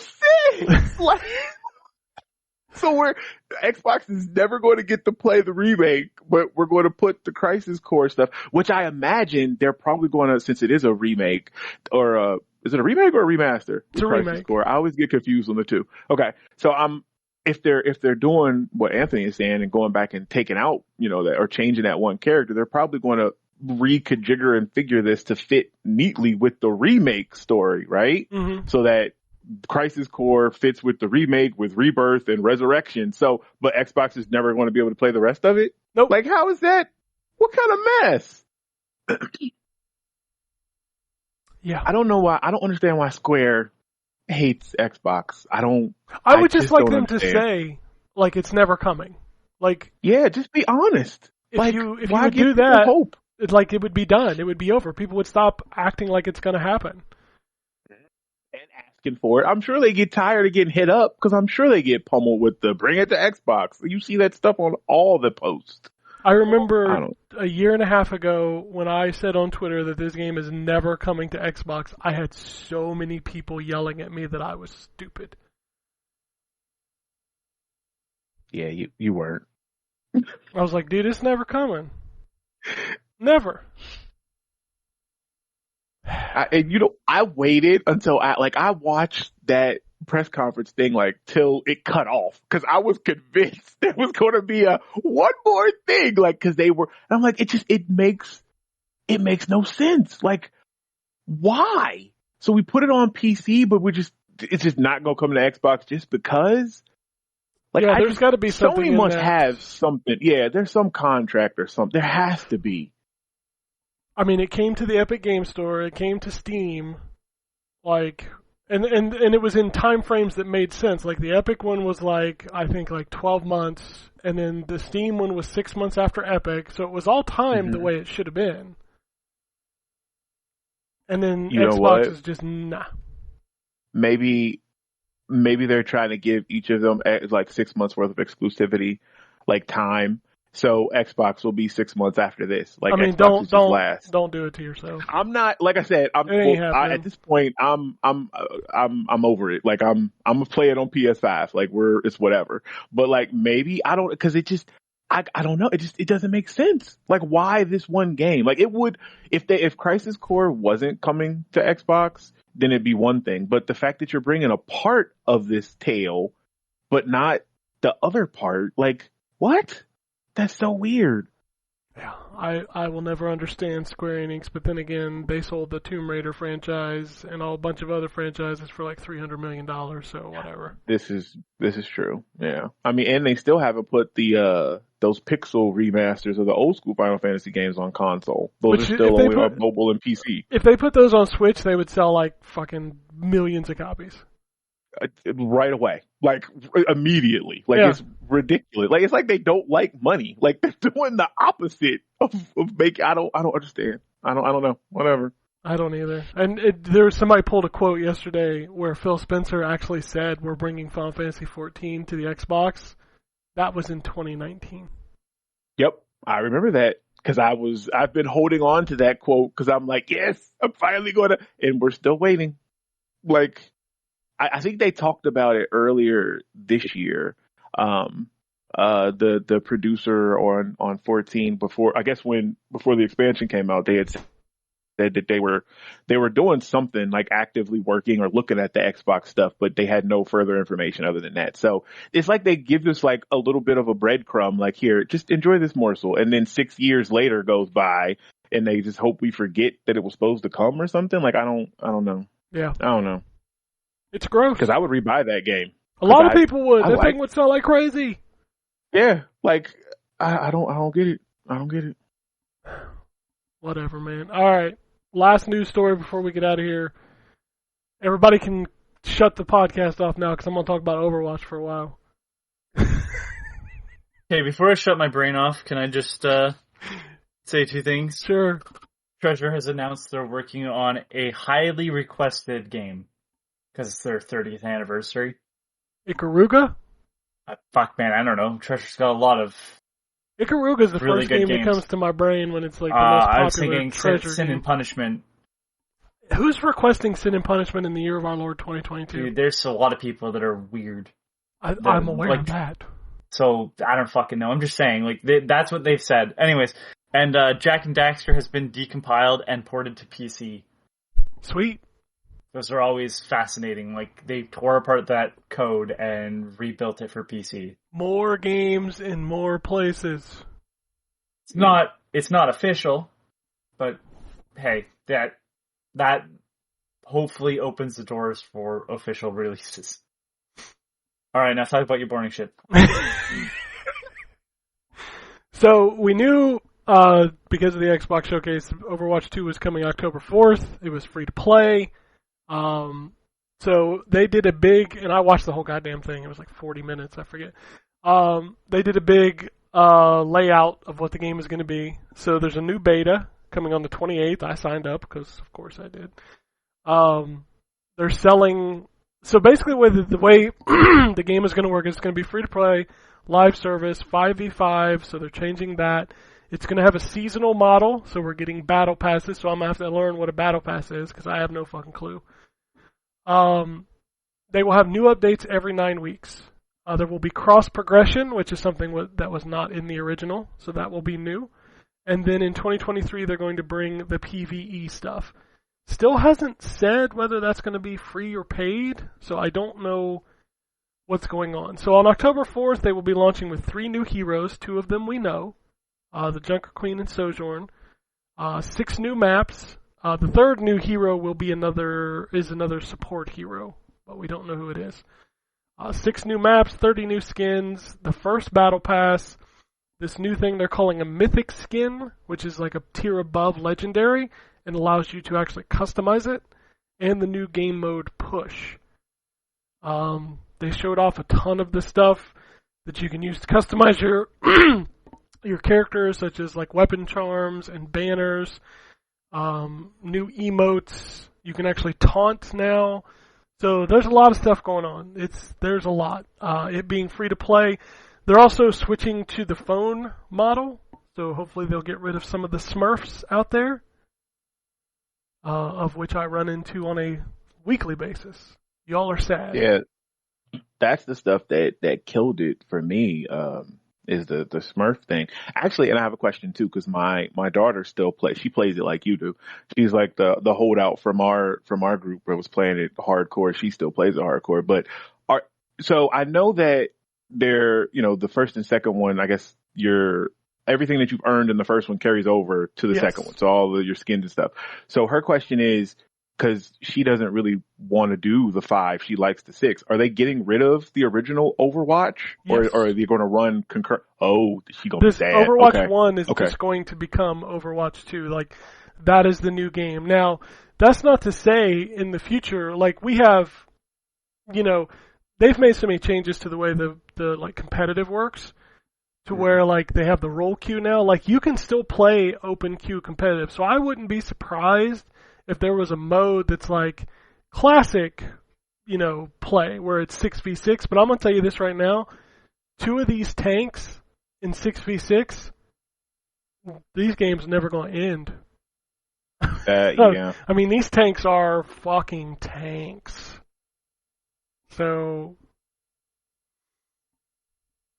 Speaker 6: sense. Like, so Xbox is never going to get to play the remake, but we're going to put the Crisis Core stuff, which I imagine they're probably going to, since it is a remake, or is it a remake or a remaster?
Speaker 5: It's a remake.
Speaker 6: Core. I always get confused on the two. Okay, so if they're doing what Anthony is saying and going back and taking out, that or changing that one character, they're probably going to reconfigure and figure this to fit neatly with the remake story, right?
Speaker 5: Mm-hmm.
Speaker 6: So that Crisis Core fits with the remake, with Rebirth and Resurrection. So, but Xbox is never going to be able to play the rest of it?
Speaker 5: Nope.
Speaker 6: Like, how is that? What kind of mess?
Speaker 5: Yeah.
Speaker 6: I don't know why. I don't understand why Square hates Xbox. I
Speaker 5: would just like
Speaker 6: don't
Speaker 5: them to
Speaker 6: understand.
Speaker 5: say, like, it's never coming. Like,
Speaker 6: Yeah, just be honest.
Speaker 5: if you
Speaker 6: why
Speaker 5: would
Speaker 6: give
Speaker 5: do
Speaker 6: people
Speaker 5: that,
Speaker 6: hope?
Speaker 5: it would be done. It would be over. People would stop acting like it's going to happen.
Speaker 6: And asking for it. I'm sure they get tired of getting hit up because I'm sure they get pummeled with the bring it to Xbox. You see that stuff on all the posts.
Speaker 5: I remember a year and a half ago when I said on Twitter that this game is never coming to Xbox, I had so many people yelling at me that I was stupid.
Speaker 6: Yeah, you weren't.
Speaker 5: I was like, dude, it's never coming. Never.
Speaker 6: I waited until I watched that press conference thing till it cut off because I was convinced there was going to be a one more thing because they were. And I'm like, it makes no sense. Like, why? So we put it on PC, but it's just not going to come to Xbox just because.
Speaker 5: Yeah, there's got to be something.
Speaker 6: Sony must have something. Yeah, there's some contract or something. There has to be.
Speaker 5: I mean, it came to the Epic Game Store. It came to Steam. And it was in time frames that made sense. Like, the Epic one was I think 12 months. And then the Steam one was 6 months after Epic. So it was all timed the way it should have been. And then Xbox is just, nah.
Speaker 6: Maybe they're trying to give each of them 6 months worth of exclusivity, time. So Xbox will be 6 months after this. Xbox
Speaker 5: don't do it to yourself.
Speaker 6: I'm not, like I said, at this point, I'm over it. I'm gonna play it on PS5. It's whatever. But maybe I don't, because I don't know. It doesn't make sense. Why this one game? It would, if Crisis Core wasn't coming to Xbox, then it'd be one thing. But the fact that you're bringing a part of this tale, but not the other part, what? That's so weird.
Speaker 5: Yeah, I will never understand Square Enix, but then again, they sold the Tomb Raider franchise and a bunch of other franchises for $300 million, so whatever.
Speaker 6: This is true. Yeah. I mean, and they still haven't put the those pixel remasters of the old school Final Fantasy games on console. Those are still only on mobile and PC.
Speaker 5: If they put those on Switch, they would sell fucking millions of copies.
Speaker 6: Right away, immediately. It's ridiculous. It's like they don't like money. They're doing the opposite of making. I don't understand. I don't know. Whatever.
Speaker 5: I don't either. And somebody pulled a quote yesterday where Phil Spencer actually said we're bringing Final Fantasy 14 to the Xbox. That was in 2019.
Speaker 6: Yep, I remember that because I've been holding on to that quote because I'm like, yes, I'm finally going to, and we're still waiting. I think they talked about it earlier this year. The producer on 14 before the expansion came out, they had said that they were doing something actively working or looking at the Xbox stuff, but they had no further information other than that. So it's they give us a little bit of a breadcrumb, here, just enjoy this morsel, and then 6 years later goes by and they just hope we forget that it was supposed to come or something. I don't know.
Speaker 5: Yeah,
Speaker 6: I don't know.
Speaker 5: It's gross.
Speaker 6: Because I would rebuy that game.
Speaker 5: A lot of people would. That thing would sell like crazy.
Speaker 6: Yeah, I don't get it. I don't get it.
Speaker 5: Whatever, man. All right, last news story before we get out of here. Everybody can shut the podcast off now because I'm going to talk about Overwatch for a while.
Speaker 2: Okay, before I shut my brain off, can I just say two things?
Speaker 5: Sure.
Speaker 2: Treasure has announced they're working on a highly requested game. Because it's their 30th anniversary.
Speaker 5: Ikaruga?
Speaker 2: Fuck, man, I don't know. Treasure's got a lot of
Speaker 5: Ikaruga's the
Speaker 2: really
Speaker 5: first game
Speaker 2: games.
Speaker 5: that comes to my brain when it's the most popular
Speaker 2: I was thinking
Speaker 5: Treasure
Speaker 2: Sin
Speaker 5: game.
Speaker 2: and Punishment.
Speaker 5: Who's requesting Sin and Punishment in the year of our Lord 2022?
Speaker 2: Dude, there's a lot of people that are weird.
Speaker 5: I'm aware of that.
Speaker 2: So, I don't fucking know. I'm just saying, that's what they've said. Anyways, and Jak and Daxter has been decompiled and ported to PC.
Speaker 5: Sweet.
Speaker 2: Those are always fascinating. Like, they tore apart that code and rebuilt it for PC.
Speaker 5: More games in more places.
Speaker 2: It's not official, but hey, that hopefully opens the doors for official releases. Alright, now talk about your boring shit.
Speaker 5: So we knew, because of the Xbox Showcase, Overwatch 2 was coming October 4th. It was free to play. So they did a big, and I watched the whole goddamn thing. It was like 40 minutes, I forget. They did a big layout of what the game is going to be. So there's a new beta coming on the 28th. I signed up because, of course, I did. They're selling. So basically, the way the game is going to work is it's going to be free to play, live service, 5v5. So they're changing that. It's going to have a seasonal model. So we're getting battle passes. So I'm going to have to learn what a battle pass is because I have no fucking clue. They will have new updates every 9 weeks. There will be cross progression, which is something that was not in the original. So that will be new. And then in 2023, they're going to bring the PvE stuff. Still hasn't said whether that's going to be free or paid, so I don't know what's going on. So on October 4th, they will be launching with 3 new heroes. 2 of them we know, the Junker Queen and Sojourn. 6 new maps. The third new hero will be another support hero, but we don't know who it is. 6 new maps, 30 new skins, the first battle pass, this new thing they're calling a mythic skin, which is like a tier above legendary, and allows you to actually customize it, and the new game mode push. They showed off a ton of the stuff that you can use to customize your your characters, such as like weapon charms and banners, new emotes. You can actually taunt now. So there's a lot of stuff going on. There's a lot. It being free to play. They're also switching to the phone model, so hopefully they'll get rid of some of the Smurfs out there, of which I run into on a weekly basis. Y'all are sad.
Speaker 6: Yeah, that's the stuff that killed it for me. Is the Smurf thing. Actually, and I have a question too, because my daughter still plays. She plays it like you do. She's like the holdout from our group where was playing it hardcore. She still plays it hardcore. But so I know that they're, the first and second one, I guess everything that you've earned in the first one carries over to the second one. So all of your skins and stuff. So her question is, because she doesn't really want to do the 5, she likes the 6. Are they getting rid of the original Overwatch, or are they going to run concurrent? Oh, she going to be sad.
Speaker 5: Overwatch 1 is just going to become Overwatch 2. Like, that is the new game. Now, that's not to say in the future, like we have, they've made so many changes to the way the like competitive works, to where like they have the role queue now. Like, you can still play open queue competitive. So I wouldn't be surprised if there was a mode that's like classic, play, where it's 6v6, but I'm going to tell you this right now, 2 of these tanks in 6v6, these games are never going to end.
Speaker 6: Yeah.
Speaker 5: I mean, these tanks are fucking tanks. So...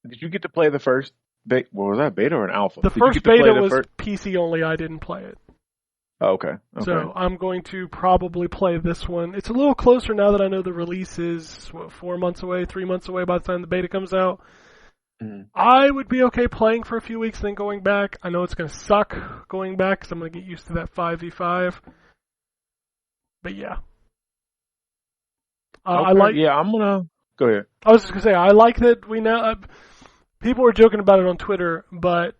Speaker 6: Did you get to play the first beta? Was that beta or an alpha?
Speaker 5: The first beta was PC only, I didn't play it.
Speaker 6: Oh, okay.
Speaker 5: So I'm going to probably play this one. It's a little closer now that I know the release is 4 months away, 3 months away by the time the beta comes out. Mm-hmm. I would be okay playing for a few weeks, then going back. I know it's going to suck going back because I'm going to get used to that 5v5. But yeah.
Speaker 6: I'm going to... Go ahead.
Speaker 5: I was just going to say, I like that we now... people were joking about it on Twitter, but,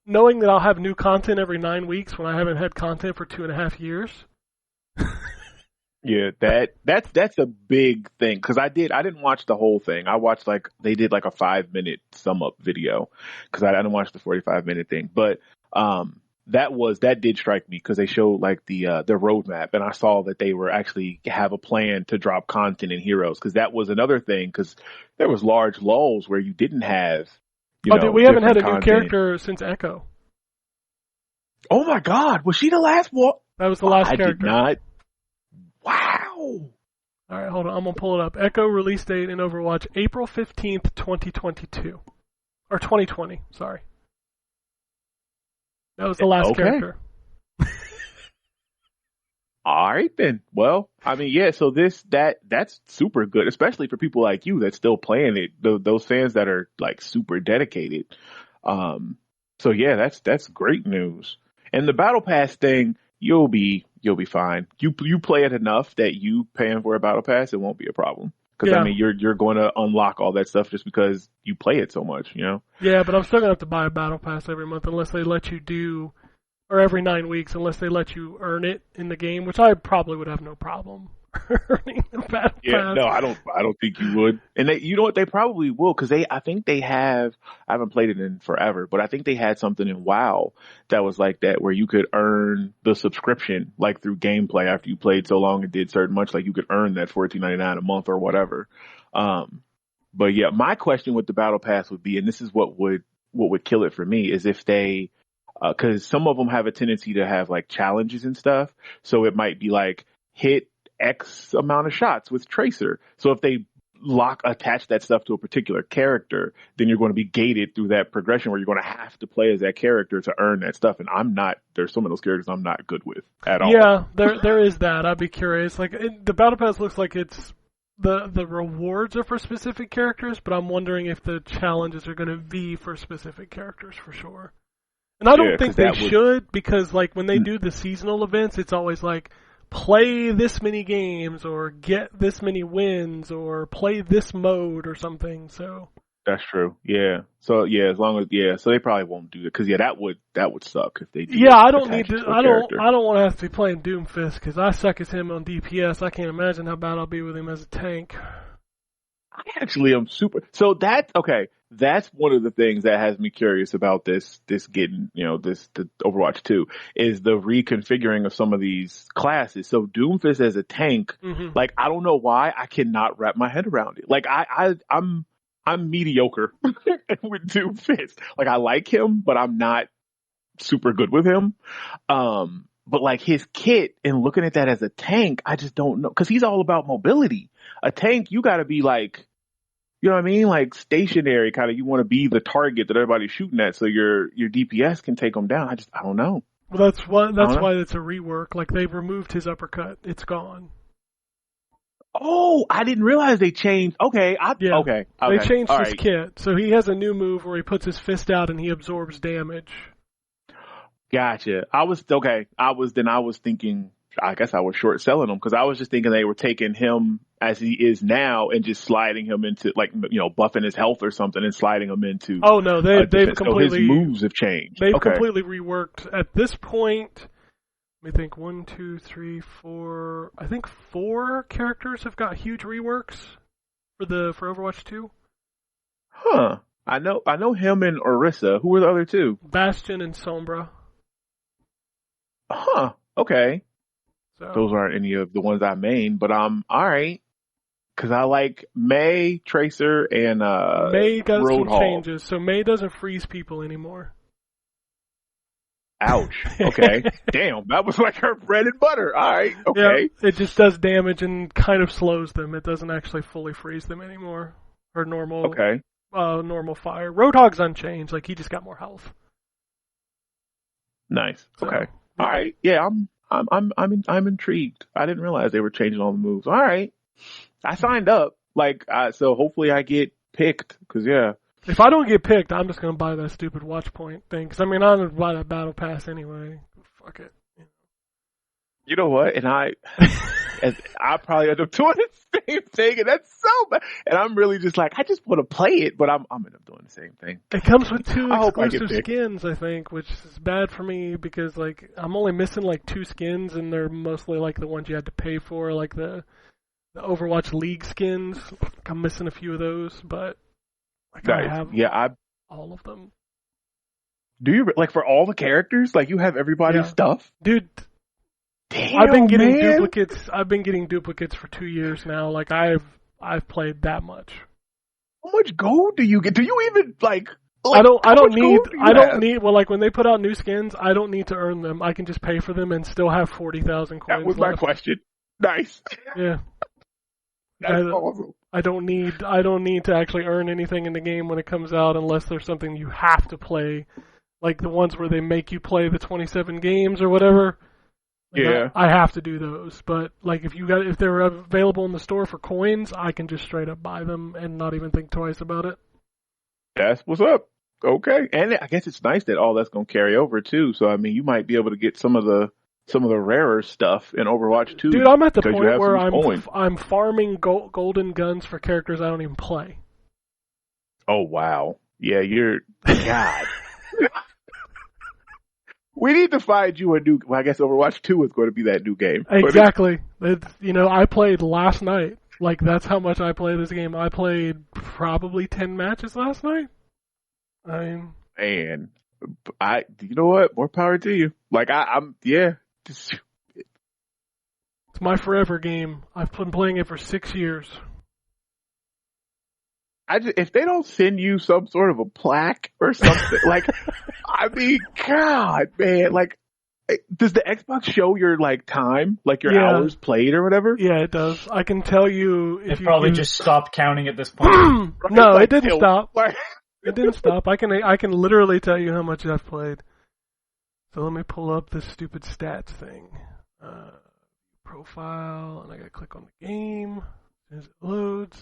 Speaker 5: knowing that I'll have new content every 9 weeks when I haven't had content for 2.5 years.
Speaker 6: Yeah, that's a big thing, because I didn't watch the whole thing. I watched they did a 5-minute sum up video, because I didn't watch the 45-minute thing. But that did strike me, because they showed the roadmap, and I saw that they were actually have a plan to drop content in Heroes, because that was another thing, because there was large lulls where you didn't have.
Speaker 5: We haven't had a new character since Echo.
Speaker 6: Oh my God, was she the last one?
Speaker 5: That was the last character.
Speaker 6: I did not. Wow.
Speaker 5: All right, hold on. I'm going to pull it up. Echo release date in Overwatch, April 15th, 2022. Or 2020, sorry. That was the last character.
Speaker 6: All right then. Well, I mean, yeah. So that's super good, especially for people like you that's still playing it. Those fans that are like super dedicated. So yeah, that's great news. And the battle pass thing, you'll be fine. You play it enough that you paying for a battle pass, it won't be a problem. Because
Speaker 5: Yeah.
Speaker 6: I mean, you're going to unlock all that stuff just because you play it so much, you know.
Speaker 5: Yeah, but I'm still gonna have to buy a battle pass every month unless they let you do, or every 9 weeks unless they let you earn it in the game, which I probably would have no problem earning the battle
Speaker 6: Yeah,
Speaker 5: pass.
Speaker 6: no, I don't think you would. And you know what, they probably will, because I think they have. I haven't played it in forever, but I think they had something in WoW that was like that, where you could earn the subscription like through gameplay after you played so long and did certain much, like you could earn that $14.99 a month or whatever. But yeah, my question with the battle pass would be, and this is what would kill it for me, is if they, because some of them have a tendency to have like challenges and stuff, so it might be like hit X amount of shots with Tracer. So if they attach that stuff to a particular character, then you're going to be gated through that progression where you're going to have to play as that character to earn that stuff. And there's some of those characters I'm not good with at all.
Speaker 5: Yeah, there is that. I'd be curious. Like the battle pass looks like it's the rewards are for specific characters, but I'm wondering if the challenges are going to be for specific characters for sure. And I don't think they should, because like when they do the seasonal events, it's always like play this many games or get this many wins or play this mode or something. So
Speaker 6: that's true. Yeah. So yeah, so they probably won't do it, because yeah, that would suck if they do.
Speaker 5: Yeah, I don't need to. I don't
Speaker 6: character.
Speaker 5: want to have to be playing Doomfist because I suck as him on DPS. I can't imagine how bad I'll be with him as a tank.
Speaker 6: I actually am super. So that's okay. That's one of the things that has me curious about this getting, the Overwatch 2 is the reconfiguring of some of these classes. So Doomfist as a tank, like, I don't know why I cannot wrap my head around it. Like I'm mediocre with Doomfist. Like, I like him, but I'm not super good with him. But like his kit and looking at that as a tank, I just don't know, because he's all about mobility. A tank, you got to be like, you know what I mean? Like stationary, kind of. You want to be the target that everybody's shooting at, so your DPS can take them down. I don't know.
Speaker 5: Well, that's why it's a rework. Like, they've removed his uppercut; it's gone.
Speaker 6: Oh, I didn't realize they changed. Okay, okay.
Speaker 5: They changed his kit, so he has a new move where he puts his fist out and he absorbs damage.
Speaker 6: Gotcha. I was thinking, I guess I was short selling him, because I was just thinking they were taking him as he is now and just sliding him into, like, buffing his health or something and sliding him into.
Speaker 5: Oh no, they've completely,
Speaker 6: so his moves have changed.
Speaker 5: They've completely reworked. At this point, let me think. 1, 2, 3, 4. I think 4 characters have got huge reworks for Overwatch 2.
Speaker 6: Huh. I know him and Orisa. Who were the other two?
Speaker 5: Bastion and Sombra.
Speaker 6: Huh. Okay.
Speaker 5: So,
Speaker 6: those aren't any of the ones I main, but all right. Because I like May, Tracer, and
Speaker 5: May got some
Speaker 6: Roadhog.
Speaker 5: changes, so May doesn't freeze people anymore.
Speaker 6: Ouch. Okay. Damn, that was like her bread and butter. All right. Okay.
Speaker 5: Yeah, it just does damage and kind of slows them. It doesn't actually fully freeze them anymore. Or normal.
Speaker 6: Okay.
Speaker 5: Normal fire. Roadhog's unchanged. Like, he just got more health.
Speaker 6: Nice.
Speaker 5: So,
Speaker 6: okay. All right. Yeah, I'm intrigued. I didn't realize they were changing all the moves. All right. I signed up. Like, so hopefully I get picked. Because yeah.
Speaker 5: If I don't get picked, I'm just gonna buy that stupid watch point thing. Because I mean, I'm gonna buy that battle pass anyway. Fuck it.
Speaker 6: You know what? And I probably end up doing the same thing, and that's so bad. And I'm really just like, I just want to play it, but I'm end up doing the same thing.
Speaker 5: It comes with 2
Speaker 6: I hope I
Speaker 5: exclusive
Speaker 6: get picked.
Speaker 5: skins, I think, which is bad for me because like I'm only missing like 2 skins, and they're mostly like the ones you had to pay for, like the Overwatch League skins. I'm missing a few of those, but like, I have all of them.
Speaker 6: Do you, like, for all the characters? Like, you have everybody's stuff?
Speaker 5: Dude,
Speaker 6: damn,
Speaker 5: I've been getting
Speaker 6: man.
Speaker 5: duplicates. I've been getting duplicates for 2 years now. Like, I've played that much.
Speaker 6: How much gold do you get? Do you even, like
Speaker 5: I don't need, well, like, when they put out new skins, I don't need to earn them. I can just pay for them and still have 40,000 coins
Speaker 6: That was
Speaker 5: left.
Speaker 6: my question. Nice.
Speaker 5: Yeah.
Speaker 6: That's awesome.
Speaker 5: I don't need to actually earn anything in the game when it comes out unless there's something you have to play, like the ones where they make you play the 27 games or whatever. Like,
Speaker 6: Yeah.
Speaker 5: I have to do those. But like if they're available in the store for coins, I can just straight up buy them and not even think twice about it.
Speaker 6: That's what's up. Okay. And I guess it's nice that all that's going to carry over too. So, I mean, you might be able to get some of the rarer stuff in Overwatch 2.
Speaker 5: Dude, I'm at the
Speaker 6: because you
Speaker 5: point
Speaker 6: have
Speaker 5: where
Speaker 6: some coins.
Speaker 5: I'm farming golden guns for characters I don't even play.
Speaker 6: Oh, wow. Yeah, you're... God. We need to find you a new... Well, I guess Overwatch 2 is going to be that new game.
Speaker 5: Exactly. I played last night. Like, that's how much I play this game. I played probably 10 matches last night. I mean...
Speaker 6: And you know what? More power to you. Like, yeah.
Speaker 5: It's my forever game. I've been playing it for 6 years.
Speaker 6: If they don't send you some sort of a plaque or something, like, I mean, God, man, like, does the Xbox show your, like, time, like your hours played or whatever?
Speaker 5: Yeah, it does. I can tell you if
Speaker 2: It
Speaker 5: you
Speaker 2: probably
Speaker 5: use-
Speaker 2: just stopped counting at this point.
Speaker 5: No,
Speaker 6: Like,
Speaker 5: it didn't stop.
Speaker 6: Like,
Speaker 5: It didn't stop. I can literally tell you how much I've played. So let me pull up this stupid stats thing. Profile, and I gotta click on the game as it loads.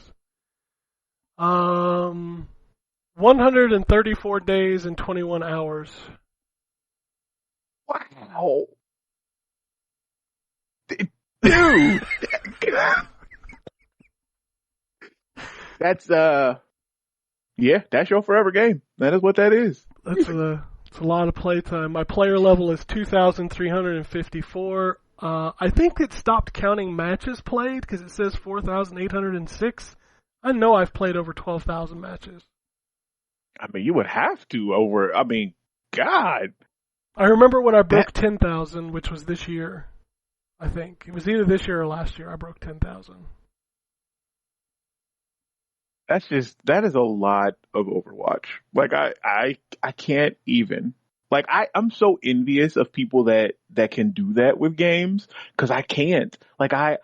Speaker 5: 134 days and 21 hours.
Speaker 6: wow. Dude. That's, yeah, that's your forever game. That is what that is.
Speaker 5: That's a lot of playtime. My player level is 2,354. I think it stopped counting matches played because it says 4,806. I know I've played over 12,000 matches.
Speaker 6: I mean, you would have to God.
Speaker 5: I remember when I broke 10,000, which was this year. I think it was either this year or last year. I broke 10,000.
Speaker 6: That is a lot of Overwatch. Like, I can't even. Like, I'm so envious of people that can do that with games, because I can't. Like, I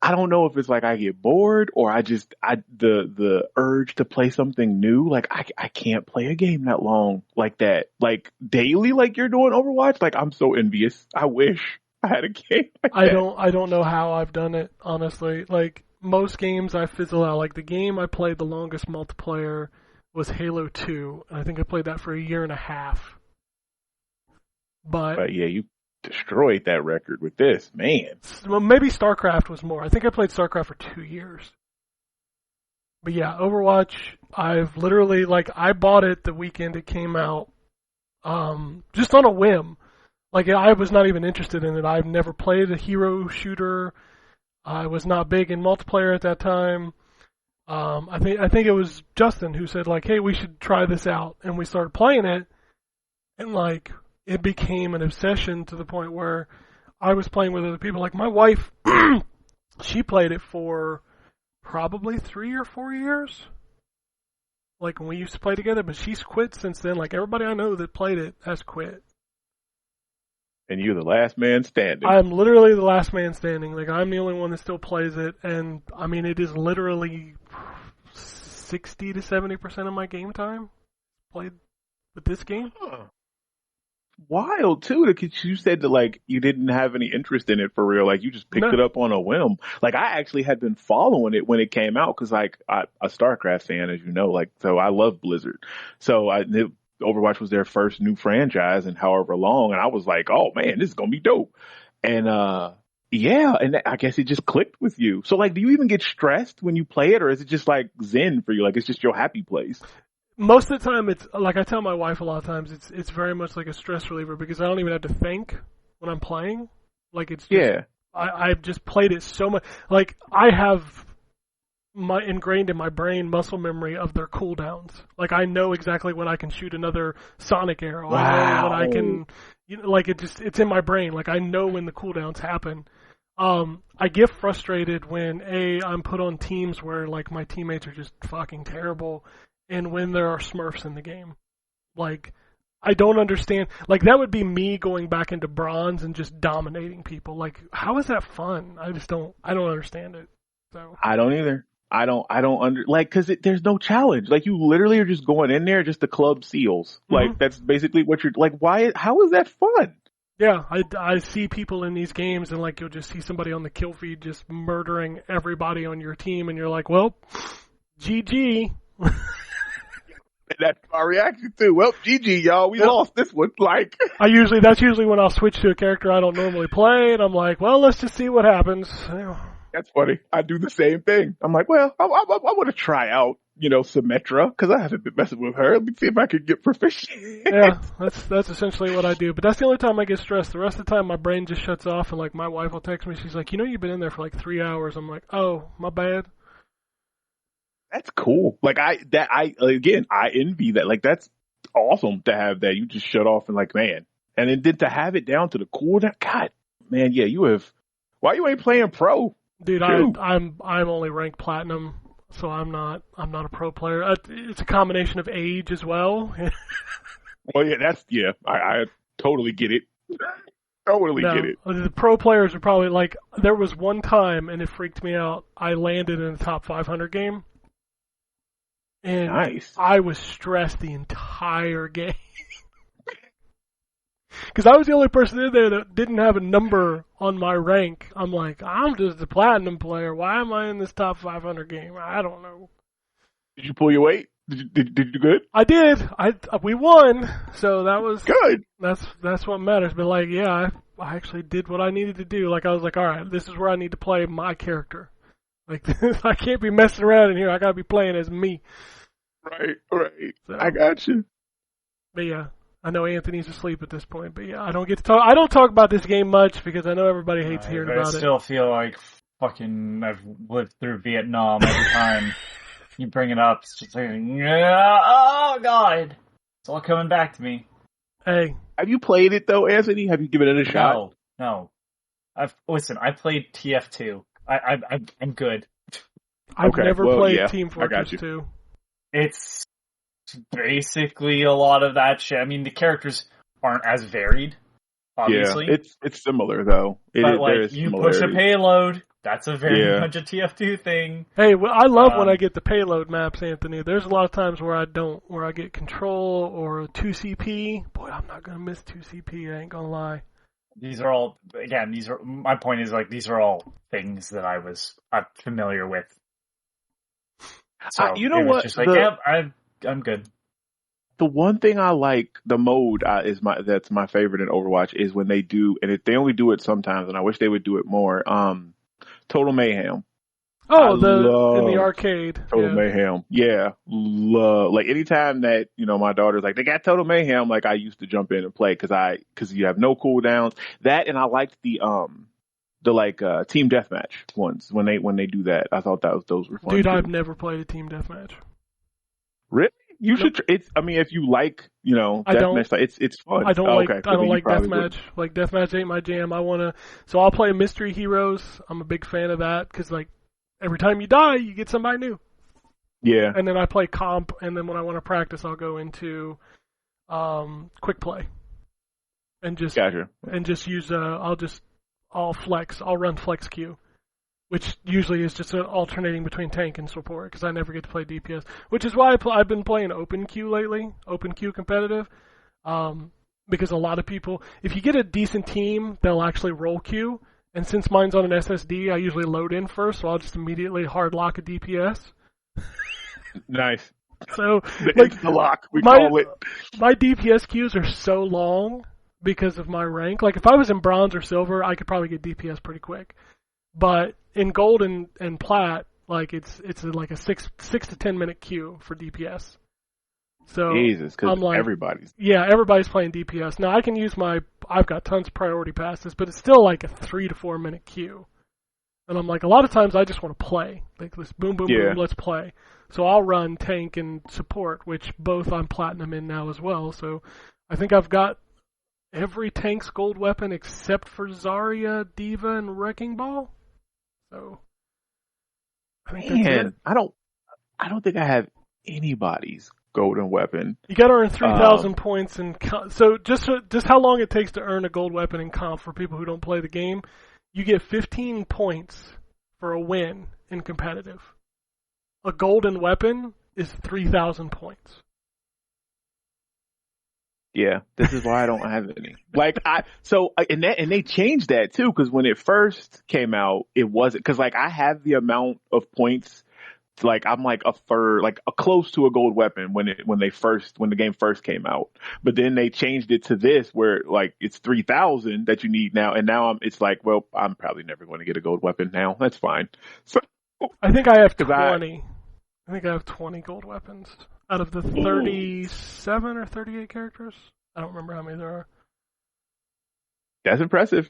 Speaker 6: don't know if it's like I get bored or the urge to play something new. Like, I can't play a game that long like that. Like, daily, like you're doing Overwatch. Like, I'm so envious. I wish I had a game like that.
Speaker 5: I don't know how I've done it, honestly. Like, most games I fizzle out. Like, the game I played the longest multiplayer was Halo 2, and I think I played that for a year and a half. But
Speaker 6: Yeah, you destroyed that record with this, man.
Speaker 5: well, maybe StarCraft was more. I think I played StarCraft for 2 years. But yeah, Overwatch, I've literally, like, I bought it the weekend it came out, just on a whim. Like, I was not even interested in it. I've never played a hero shooter. I was not big in multiplayer at that time. I think it was Justin who said, like, hey, we should try this out. And we started playing it, and, like, it became an obsession to the point where I was playing with other people. Like, my wife, she played it for probably 3 or 4 years. Like, when we used to play together, but she's quit since then. Like, everybody I know that played it has quit.
Speaker 6: And you're the last man standing.
Speaker 5: I'm literally the last man standing. Like, I'm the only one that still plays it. And, I mean, it is literally 60 to 70% of my game time played with this game.
Speaker 6: Huh. Wild too, because you said that, like, you didn't have any interest in it for real. Like, you just picked it up on a whim. Like, I actually had been following it when it came out, because, like, I'm a StarCraft fan, as you know. Like, so I love Blizzard. So Overwatch was their first new franchise in however long, and I was like, oh man, this is gonna be dope. And yeah, and I guess it just clicked with you. So, like, do you even get stressed when you play it, or is it just like zen for you? Like, it's just your happy place?
Speaker 5: Most of the time, it's like I tell my wife a lot of times, it's very much like a stress reliever, because I don't even have to think when I'm playing. Like, it's just,
Speaker 6: Yeah.
Speaker 5: I've just played it so much. Like, I have ingrained in my brain muscle memory of their cooldowns. Like, I know exactly when I can shoot another sonic arrow.
Speaker 6: Wow.
Speaker 5: I know when I can, like, it's in my brain. Like, I know when the cooldowns happen. I get frustrated when I'm put on teams where, like, my teammates are just fucking terrible, and when there are Smurfs in the game. Like, I don't understand. Like, that would be me going back into bronze and just dominating people. Like, how is that fun? I don't understand it. So
Speaker 6: I don't either. Cause there's no challenge. Like, you literally are just going in there just to club seals. Like, that's basically what you're, like, how is that fun?
Speaker 5: Yeah, I see people in these games, and like you'll just see somebody on the kill feed just murdering everybody on your team, and you're like, well, GG.
Speaker 6: And that's my reaction too. Well, GG, y'all, we lost this one. Like,
Speaker 5: That's usually when I'll switch to a character I don't normally play, and I'm like, well, let's just see what happens.
Speaker 6: that's funny. I do the same thing. I'm like, well, I want to try out, Symmetra, because I haven't been messing with her. Let me see if I can get proficient.
Speaker 5: Yeah, that's essentially what I do. But that's the only time I get stressed. The rest of the time, my brain just shuts off, and like my wife will text me. She's like, you've been in there for like 3 hours. I'm like, oh, my bad.
Speaker 6: That's cool. Like I envy that. Like that's awesome to have that. You just shut off and like, man. And then to have it down to the cooldown. God, man, yeah, you have. Why you ain't playing pro?
Speaker 5: Dude,
Speaker 6: Shoot.
Speaker 5: I'm only ranked platinum, so I'm not a pro player. It's a combination of age as well.
Speaker 6: Well, yeah, I totally get it. Totally get it.
Speaker 5: The pro players are probably like, there was one time, and it freaked me out, I landed in the top 500 game. And
Speaker 6: Nice.
Speaker 5: I was stressed the entire game. Because I was the only person in there that didn't have a number on my rank. I'm like, I'm just a platinum player. Why am I in this top 500 game? I don't know.
Speaker 6: Did you pull your weight? Did you do good?
Speaker 5: I did. We won, so that was
Speaker 6: Good.
Speaker 5: That's what matters. But like, yeah, I actually did what I needed to do. Like I was like, all right, this is where I need to play my character. Like I can't be messing around in here. I gotta be playing as me.
Speaker 6: Right.
Speaker 5: So,
Speaker 6: I got you.
Speaker 5: But yeah, I know Anthony's asleep at this point. But yeah, I don't get to talk. I don't talk about this game much because I know everybody hates hearing
Speaker 2: but
Speaker 5: about
Speaker 2: I still feel like fucking I've lived through Vietnam every time you bring it up. It's just like, oh god, it's all coming back to me.
Speaker 5: Hey,
Speaker 6: Have you played it though, Anthony? Have you given it a shot?
Speaker 2: No. I played TF2. I'm good.
Speaker 5: I've
Speaker 6: Okay,
Speaker 5: never
Speaker 6: well,
Speaker 5: played
Speaker 6: yeah,
Speaker 5: Team
Speaker 6: I got
Speaker 5: Fortress
Speaker 6: you.
Speaker 5: 2.
Speaker 2: It's basically a lot of that shit. I mean, the characters aren't as varied, obviously.
Speaker 6: Yeah, it's similar though.
Speaker 2: But like, you push a payload. That's a very
Speaker 6: Yeah.
Speaker 2: much a TF2 thing.
Speaker 5: Hey, well, I love when I get the payload maps, Anthony. There's a lot of times where I don't, where I get control or a 2CP. Boy, I'm not gonna miss 2CP. I ain't gonna lie.
Speaker 2: These are all, again, my point is like, these are all things that I'm familiar with. So
Speaker 6: You know
Speaker 2: it was
Speaker 6: what?
Speaker 2: just like, yeah, I'm good.
Speaker 6: The one thing I like, the mode that's my favorite in Overwatch is when they do, and they only do it sometimes, and I wish they would do it more. Total Mayhem.
Speaker 5: Oh,
Speaker 6: I
Speaker 5: in the
Speaker 6: love
Speaker 5: arcade.
Speaker 6: Total
Speaker 5: Yeah.
Speaker 6: Mayhem. Yeah. Love. Like anytime that, my daughter's like, they got Total Mayhem, like I used to jump in and play because you have no cooldowns. That, and I liked the team deathmatch ones when they do that. I thought those were fun.
Speaker 5: Dude,
Speaker 6: too.
Speaker 5: I've never played a team deathmatch.
Speaker 6: Really? You
Speaker 5: Nope.
Speaker 6: should. If you like,
Speaker 5: I don't.
Speaker 6: deathmatch, it's fun.
Speaker 5: I don't
Speaker 6: Oh,
Speaker 5: like
Speaker 6: okay.
Speaker 5: I don't like
Speaker 6: probably
Speaker 5: deathmatch.
Speaker 6: would.
Speaker 5: Like deathmatch ain't my jam. So I'll play Mystery Heroes. I'm a big fan of that because like every time you die, you get somebody new.
Speaker 6: Yeah.
Speaker 5: And then I play comp, and then when I want to practice, I'll go into quick play and just
Speaker 6: Gotcha.
Speaker 5: use I'll run flex queue, which usually is just alternating between tank and support because I never get to play DPS, which is why I've been playing open queue lately, open queue competitive, because a lot of people, if you get a decent team, they'll actually roll queue, and since mine's on an SSD, I usually load in first, so I'll just immediately hard lock a DPS.
Speaker 6: Nice.
Speaker 5: So
Speaker 6: It's the lock. We call it.
Speaker 5: my DPS queues are so long because of my rank. Like if I was in bronze or silver, I could probably get DPS pretty quick. But in gold and plat, like it's like a 6 to 10 minute queue for DPS. So
Speaker 6: Jesus, because
Speaker 5: I'm like,
Speaker 6: everybody's.
Speaker 5: yeah, everybody's playing DPS. Now I can use I've got tons of priority passes, but it's still like a 3 to 4 minute queue. And I'm like, a lot of times I just want to play. Like let's boom, let's play. So I'll run tank and support, which both I'm platinum in now as well. So I think I've got every tank's gold weapon except for Zarya, Diva, and Wrecking Ball. So I think that's it.
Speaker 6: I don't think I have anybody's golden weapon.
Speaker 5: You got to earn 3,000 points in so just how long it takes to earn a gold weapon in comp for people who don't play the game. You get 15 points for a win in competitive. A golden weapon is 3,000 points.
Speaker 6: Yeah, this is why I don't have any. And they changed that too, because when it first came out, it wasn't, because like I have the amount of points, like I'm like a close to a gold weapon when the game first came out, but then they changed it to this where like it's 3,000 that you need now, and now it's like, well, I'm probably never going to get a gold weapon now. That's fine. So
Speaker 5: I think I have
Speaker 6: 'cause
Speaker 5: 20. I think I have 20 gold weapons out of the 37 or 38 characters. I don't remember how many there are.
Speaker 6: that's impressive.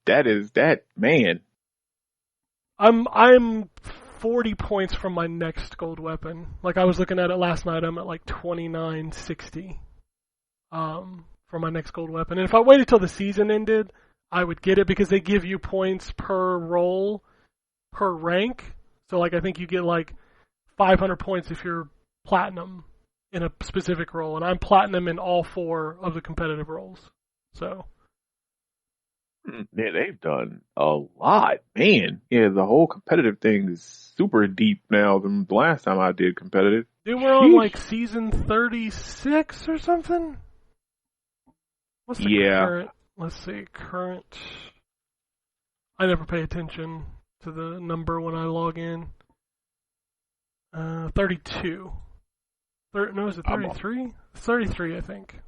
Speaker 6: That man.
Speaker 5: I'm 40 points from my next gold weapon. Like I was looking at it last night, I'm at like 2960 for my next gold weapon. And if I waited till the season ended, I would get it because they give you points per roll, per rank. So like I think you get like 500 points if you're platinum in a specific role, and I'm platinum in all 4 of the competitive roles. So
Speaker 6: Yeah, they've done a lot, man. Yeah, the whole competitive thing is super deep now than the last time I did competitive.
Speaker 5: dude, we're on
Speaker 6: Sheesh.
Speaker 5: like season 36 or something. What's the current? Let's see, current. I never pay attention to the number when I log in. 32. No, is it 33? 33, I think.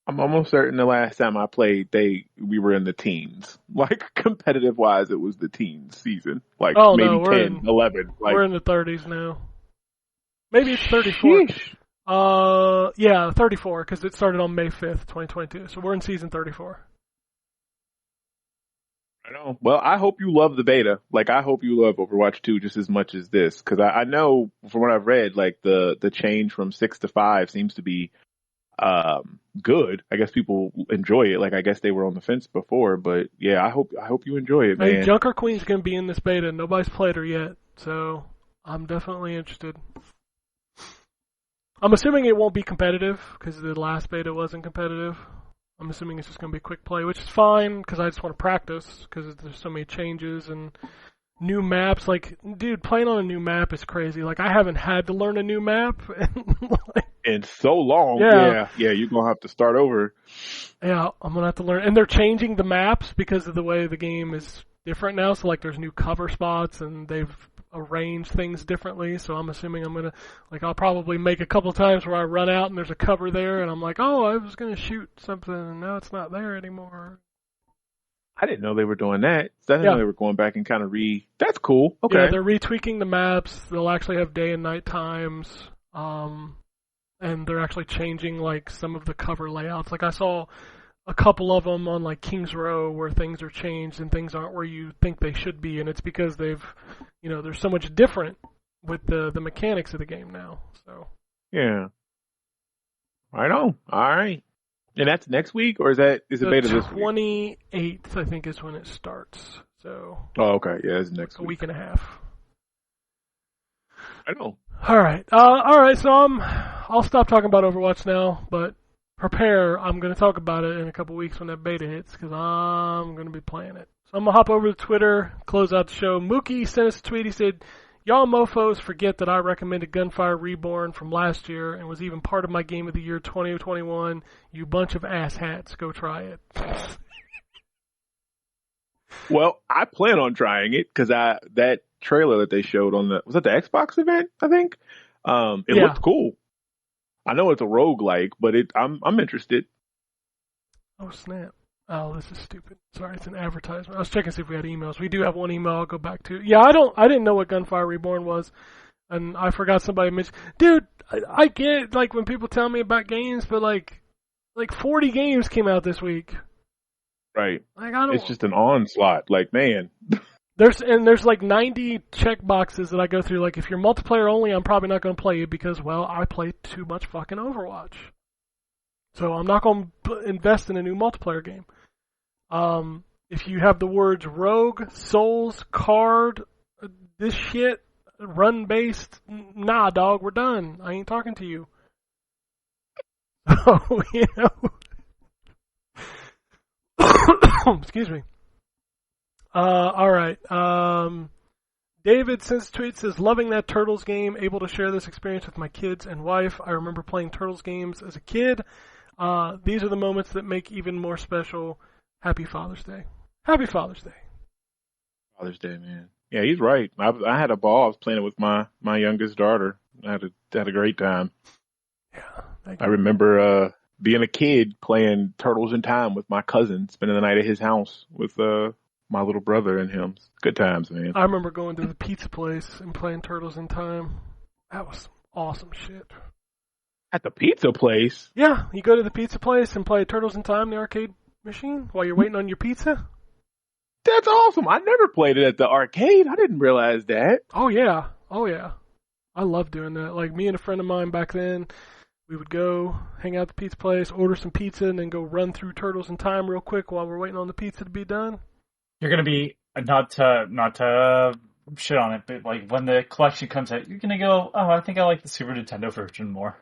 Speaker 6: I'm almost certain the last time I played, we were in the teens. Like, competitive wise, it was the teens season. Like,
Speaker 5: Oh,
Speaker 6: maybe
Speaker 5: no, we're
Speaker 6: 10, 11. Like,
Speaker 5: We're in the 30s now. Maybe it's 34.
Speaker 6: sheesh.
Speaker 5: Yeah, 34, because it started on May 5th, 2022. So we're in season 34.
Speaker 6: I know. Well, I hope you love the beta. Like, I hope you love Overwatch 2 just as much as this. Because I know, from what I've read, like, the change from 6 to 5 seems to be good. I guess people enjoy it. Like, I guess they were on the fence before. But, yeah, I hope you enjoy it,
Speaker 5: Hey,
Speaker 6: man.
Speaker 5: Junker Queen's going to be in this beta. Nobody's played her yet. So I'm definitely interested. I'm assuming it won't be competitive, because the last beta wasn't competitive. I'm assuming it's just going to be quick play, which is fine, because I just want to practice, because there's so many changes and new maps. Like, dude, playing on a new map is crazy. Like, I haven't had to learn a new map.
Speaker 6: In so long.
Speaker 5: Yeah.
Speaker 6: Yeah, you're going to have to start over.
Speaker 5: Yeah, I'm going to have to learn. And they're changing the maps because of the way the game is different now. So, like, there's new cover spots, and they've arrange things differently, so I'm assuming I'm gonna, like, I'll probably make a couple times where I run out and there's a cover there, and I'm like, oh, I was gonna shoot something, and now it's not there anymore.
Speaker 6: I didn't know they were doing that. I didn't know they were going back and kind of That's cool. Okay.
Speaker 5: Yeah, they're retweaking the maps. They'll actually have day and night times, and they're actually changing, like, some of the cover layouts. Like, I saw a couple of them on, like, Kings Row where things are changed and things aren't where you think they should be, and it's because they've, you know, there's so much different with the mechanics of the game now. So
Speaker 6: Yeah. I know. All right. And that's next week, or is it beta this week?
Speaker 5: 28th, I think, is when it starts. So.
Speaker 6: Oh, okay. Yeah, it's next
Speaker 5: a
Speaker 6: week.
Speaker 5: week and a half.
Speaker 6: I know.
Speaker 5: All right. So I'll stop talking about Overwatch now, but prepare. I'm going to talk about it in a couple weeks when that beta hits, because I'm going to be playing it. So I'm going to hop over to Twitter, close out the show. Mookie sent us a tweet. He said, y'all mofos forget that I recommended Gunfire Reborn from last year and was even part of my Game of the Year 2021. You bunch of asshats. Go try it.
Speaker 6: Well, I plan on trying it, because that trailer that they showed on was that the Xbox event, I think? It looked cool. I know it's a roguelike, but I'm interested.
Speaker 5: Oh, snap. Oh, this is stupid. Sorry, it's an advertisement. I was checking to see if we had emails. We do have one email I'll go back to. Yeah, I didn't know what Gunfire Reborn was, and I forgot somebody mentioned. Dude, I get, like, when people tell me about games, but like 40 games came out this week.
Speaker 6: Right.
Speaker 5: Like, I don't.
Speaker 6: It's just an onslaught. Like, man.
Speaker 5: There's like 90 check boxes that I go through. Like, if you're multiplayer only, I'm probably not going to play you because, well, I play too much fucking Overwatch. So I'm not going to invest in a new multiplayer game. If you have the words Rogue, Souls, Card, this shit, run-based, nah, dog, we're done. I ain't talking to you. Oh, you know. Excuse me. All right. David since tweet says, loving that Turtles game, able to share this experience with my kids and wife. I remember playing Turtles games as a kid. These are the moments that make even more special. Happy Father's Day. Happy Father's Day.
Speaker 6: Father's Day, man. Yeah, he's right. I had a ball. I was playing it with my youngest daughter. I had a great time.
Speaker 5: Yeah.
Speaker 6: I remember being a kid playing Turtles in Time with my cousin, spending the night at his house with my little brother and him. Good times, man.
Speaker 5: I remember going to the pizza place and playing Turtles in Time. That was awesome shit.
Speaker 6: At the pizza place?
Speaker 5: Yeah, you go to the pizza place and play Turtles in Time, the arcade machine, while you're waiting on your pizza.
Speaker 6: That's awesome. I never played it at the arcade. I didn't realize that.
Speaker 5: Oh, yeah. Oh, yeah. I love doing that. Like, me and a friend of mine back then, we would go hang out at the pizza place, order some pizza, and then go run through Turtles in Time real quick while we're waiting on the pizza to be done.
Speaker 2: You're going to be, not to shit on it, but like when the collection comes out, you're going to go, oh, I think I like the Super Nintendo version more.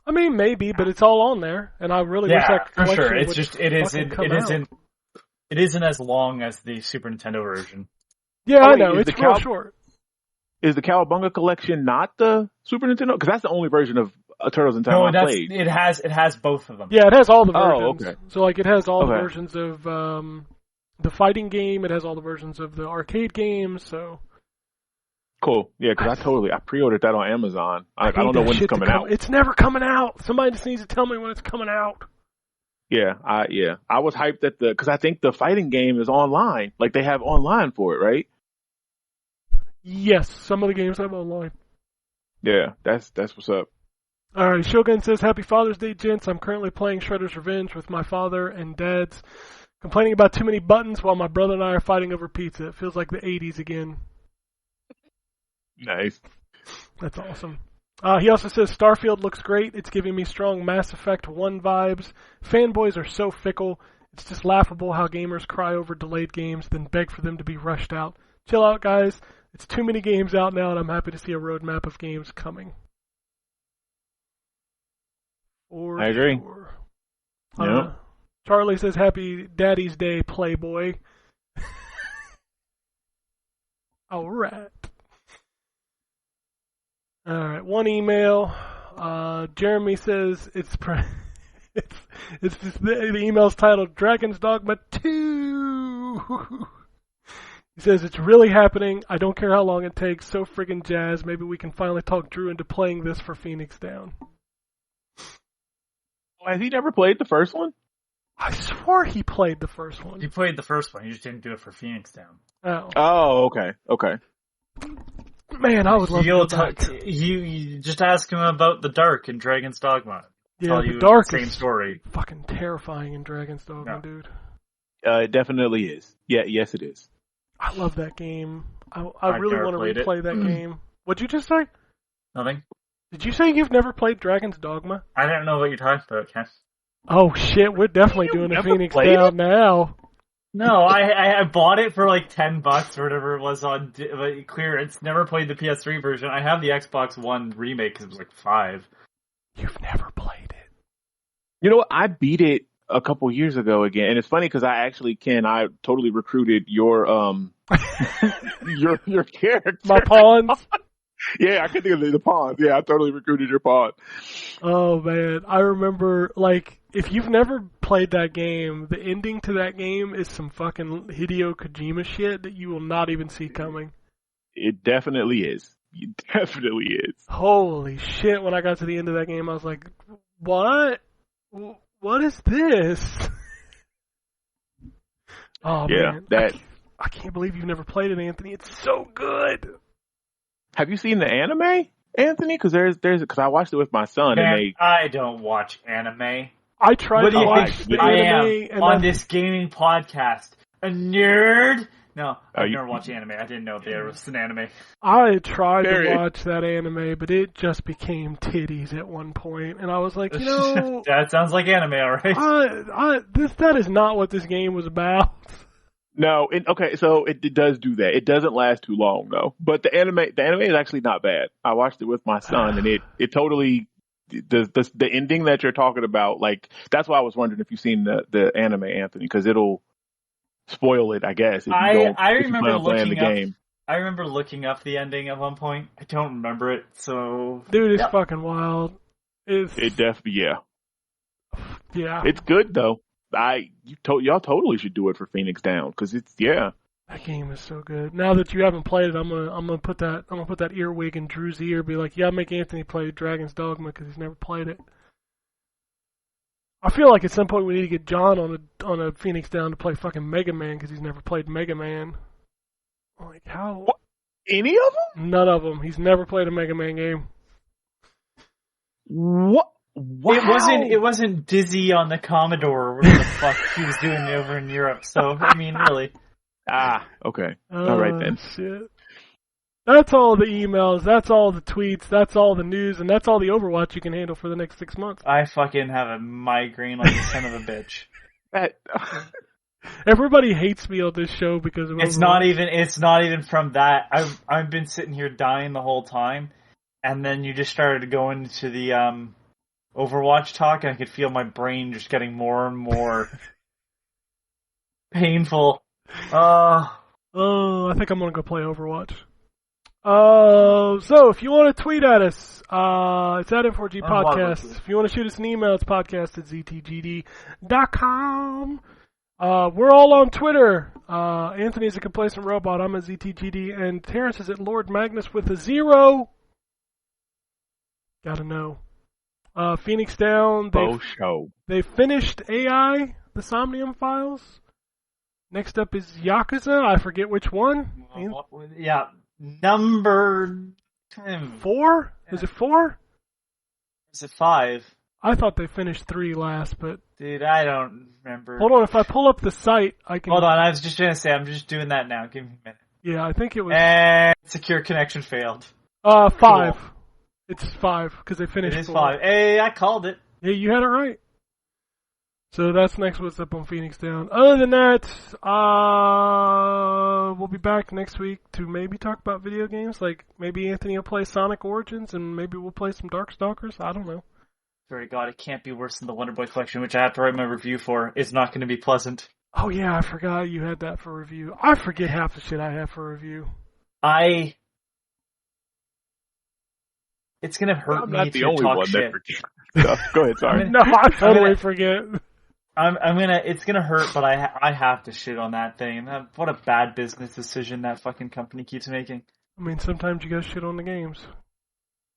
Speaker 5: I mean, maybe, but it's all on there, and I really wish that
Speaker 2: for
Speaker 5: collection
Speaker 2: sure. It's
Speaker 5: would
Speaker 2: just it isn't as long as the Super Nintendo version.
Speaker 5: Yeah,
Speaker 6: Oh,
Speaker 5: I
Speaker 6: wait,
Speaker 5: know.
Speaker 6: is
Speaker 5: It's
Speaker 6: the
Speaker 5: real short.
Speaker 6: Is the Cowabunga collection not the Super Nintendo? Because that's the only version of Turtles in Time I played.
Speaker 2: It has both of them.
Speaker 5: Yeah, it has all the
Speaker 6: Oh,
Speaker 5: versions.
Speaker 6: okay.
Speaker 5: So, like, it has all the
Speaker 6: Okay.
Speaker 5: versions of the fighting game. It has all the versions of the arcade games. So
Speaker 6: Cool. Yeah, because I pre-ordered that on Amazon. I
Speaker 5: need
Speaker 6: don't know
Speaker 5: that
Speaker 6: when it's
Speaker 5: shit to
Speaker 6: coming
Speaker 5: come-
Speaker 6: out.
Speaker 5: It's never coming out. Somebody just needs to tell me when it's coming out.
Speaker 6: Yeah, I was hyped at because I think the fighting game is online. Like they have online for it, right?
Speaker 5: Yes, some of the games have online.
Speaker 6: Yeah, that's what's up.
Speaker 5: All right, Shogun says, Happy Father's Day, gents. I'm currently playing Shredder's Revenge with my father and dad's complaining about too many buttons while my brother and I are fighting over pizza. It feels like the 80s again.
Speaker 6: Nice.
Speaker 5: That's awesome. He also says, Starfield looks great. It's giving me strong Mass Effect 1 vibes. Fanboys are so fickle. It's just laughable how gamers cry over delayed games, then beg for them to be rushed out. Chill out, guys. It's too many games out now, and I'm happy to see a roadmap of games coming.
Speaker 6: I agree.
Speaker 5: Sure.
Speaker 6: Yeah.
Speaker 5: Charlie says, Happy Daddy's Day, Playboy. All right. All right. One email. Jeremy says it's just the email's titled Dragon's Dogma 2. He says it's really happening. I don't care how long it takes. So friggin' jazz. Maybe we can finally talk Drew into playing this for Phoenix Down.
Speaker 6: Has he never played the first one?
Speaker 5: I swore he played the first one.
Speaker 2: You played the first one. You just didn't do it for Phoenix Down.
Speaker 5: Oh.
Speaker 6: Oh, okay.
Speaker 5: Man, I would love to
Speaker 2: You'll
Speaker 5: go back.
Speaker 6: you
Speaker 2: just ask him about the Dark in Dragon's Dogma.
Speaker 5: Yeah,
Speaker 2: Tell
Speaker 5: the
Speaker 2: you
Speaker 5: Dark
Speaker 2: the same
Speaker 5: is
Speaker 2: story.
Speaker 5: fucking terrifying in Dragon's Dogma,
Speaker 2: No.
Speaker 5: dude.
Speaker 6: It definitely is. Yeah, yes, it is.
Speaker 5: I love that game. I
Speaker 2: I've
Speaker 5: really
Speaker 2: never
Speaker 5: want to
Speaker 2: played it.
Speaker 5: replay that game. What'd you just say?
Speaker 2: Nothing.
Speaker 5: Did you say you've never played Dragon's Dogma?
Speaker 2: I don't know what you're talking about, Ken.
Speaker 5: Oh shit, we're definitely
Speaker 6: You
Speaker 5: doing a
Speaker 6: never
Speaker 5: Phoenix
Speaker 6: played
Speaker 5: Down now.
Speaker 2: No, I bought it for like $10 or whatever it was on clearance. Never played the PS3 version. I have the Xbox One remake because it was like $5.
Speaker 5: You've never played it.
Speaker 6: You know what? I beat it a couple years ago again, and it's funny because I totally recruited your your character.
Speaker 5: My pawns.
Speaker 6: Yeah, I could think of the pawns. Yeah, I totally recruited your pawn.
Speaker 5: Oh man, I remember, like, if you've never played that game, the ending to that game is some fucking Hideo Kojima shit that you will not even see coming.
Speaker 6: It definitely is. It definitely is.
Speaker 5: Holy shit, when I got to the end of that game, I was like, what? What is this? Oh
Speaker 6: Yeah,
Speaker 5: man, I can't believe you've never played it, Anthony. It's so good.
Speaker 6: Have you seen the anime, Anthony? Because because I watched it with my son,
Speaker 2: Man, I don't watch anime.
Speaker 5: I tried
Speaker 2: What
Speaker 5: to
Speaker 2: do you
Speaker 5: watch
Speaker 2: think
Speaker 5: the
Speaker 2: I
Speaker 5: anime,
Speaker 2: am
Speaker 5: and
Speaker 2: on this gaming podcast? A nerd? No, I've
Speaker 6: you-
Speaker 2: never watched anime. I didn't know there was an anime.
Speaker 5: I tried to
Speaker 6: Period.
Speaker 5: watch that anime, but it just became titties at one point, and I was like, you know,
Speaker 2: That sounds like anime, alright?
Speaker 5: that is not what this game was about.
Speaker 6: No, okay, so it does do that. It doesn't last too long though. But the anime is actually not bad. I watched it with my son, and it totally the ending that you're talking about. Like that's why I was wondering if you've seen the anime, Anthony, because it'll spoil it, I guess. If you
Speaker 2: I
Speaker 6: don't, if you
Speaker 2: remember
Speaker 6: plan on playing
Speaker 2: looking
Speaker 6: the
Speaker 2: up.
Speaker 6: game.
Speaker 2: I remember looking up the ending at one point. I don't remember it, so
Speaker 5: Dude, it's
Speaker 2: Yep.
Speaker 5: fucking wild.
Speaker 6: It definitely, yeah.
Speaker 5: Yeah.
Speaker 6: It's good though. Y'all totally should do it for Phoenix Down because it's
Speaker 5: That game is so good. Now that you haven't played it, I'm gonna put that earwig in Drew's ear. Be like, yeah, make Anthony play Dragon's Dogma because he's never played it. I feel like at some point we need to get John on a Phoenix Down to play fucking Mega Man because he's never played Mega Man. Like how?
Speaker 6: What? Any of them?
Speaker 5: None of them. He's never played a Mega Man game.
Speaker 6: What? Wow.
Speaker 2: It wasn't Dizzy on the Commodore or whatever the fuck he was doing over in Europe. So I mean, really.
Speaker 6: Okay. All right then.
Speaker 5: Shit. That's all the emails, that's all the tweets, that's all the news, and that's all the Overwatch you can handle for the next 6 months.
Speaker 2: I fucking have a migraine like a son of a bitch.
Speaker 5: Everybody hates me on this show because of Overwatch.
Speaker 2: It's not even from that. I've been sitting here dying the whole time, and then you just started going to the Overwatch talk, and I could feel my brain just getting more and more painful.
Speaker 5: I think I'm gonna go play Overwatch. So if you want to tweet at us, it's at N4G Podcast. If you want to shoot us an email, it's podcast@ztgd.com. We're all on Twitter. Anthony's a complacent robot. I'm a ZTGD, and Terrence is at Lord Magnus with a 0. Gotta know. Phoenix Down. They finished AI, the Somnium Files. Next up is Yakuza. I forget which one.
Speaker 2: Yeah, number
Speaker 5: 4? Is it 4?
Speaker 2: Is it 5?
Speaker 5: I thought they finished 3 last, but
Speaker 2: dude, I don't remember.
Speaker 5: Hold on, if I pull up the site, I can.
Speaker 2: Hold on, I was just gonna say I'm just doing that now. Give me a minute.
Speaker 5: Yeah, I think it was.
Speaker 2: And secure connection failed.
Speaker 5: 5.
Speaker 2: Cool.
Speaker 5: It's 5 because they finished.
Speaker 2: It is
Speaker 5: 4.
Speaker 2: 5. Hey, I called it.
Speaker 5: Yeah, you had it right. So that's next what's up on Phoenix Down. Other than that, we'll be back next week to maybe talk about video games. Like maybe Anthony will play Sonic Origins and maybe we'll play some Darkstalkers. I don't know.
Speaker 2: Sorry, God, it can't be worse than the Wonder Boy collection, which I have to write my review for. It's not going to be pleasant.
Speaker 5: Oh yeah, I forgot you had that for review. I forget half the shit I have for review.
Speaker 2: It's going to hurt me
Speaker 6: not
Speaker 2: to
Speaker 6: the only
Speaker 2: talk
Speaker 6: one
Speaker 2: shit.
Speaker 6: that forgets stuff. Go ahead, sorry.
Speaker 5: No, I totally forget.
Speaker 2: It's gonna hurt, but I have to shit on that thing. What a bad business decision that fucking company keeps making.
Speaker 5: I mean, sometimes you gotta shit on the games.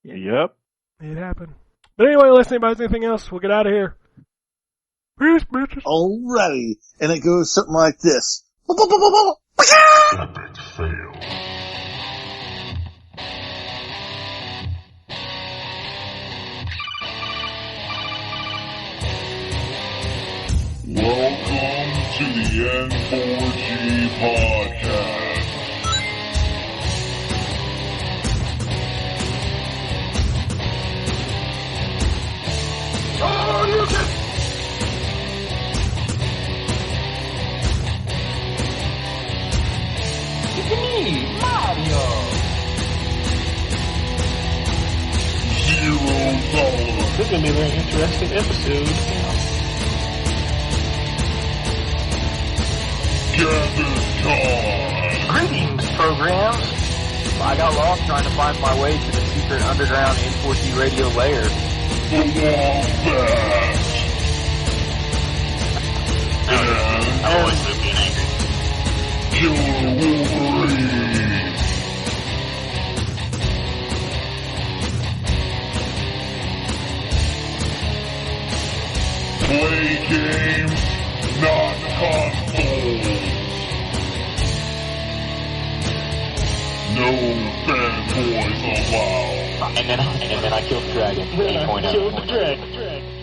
Speaker 6: Yep.
Speaker 5: It happened. But anyway, unless anybody has anything else, we'll get out of here. Peace, bitches.
Speaker 7: Alrighty. And it goes something like this.
Speaker 8: Epic fail. Welcome to the N4G Podcast. Oh, you can...
Speaker 1: It's me, Mario.
Speaker 8: $0.
Speaker 1: This is going to be a very interesting episode.
Speaker 8: Gather time.
Speaker 1: Greetings, programs. I got lost trying to find my way to the secret underground N4G Radio lair.
Speaker 8: The Wombat. And
Speaker 1: I always live being angry.
Speaker 8: Killer Wolverine. Play games, not consoles. No fanboys allowed.
Speaker 1: And then I killed the dragon. 8.0.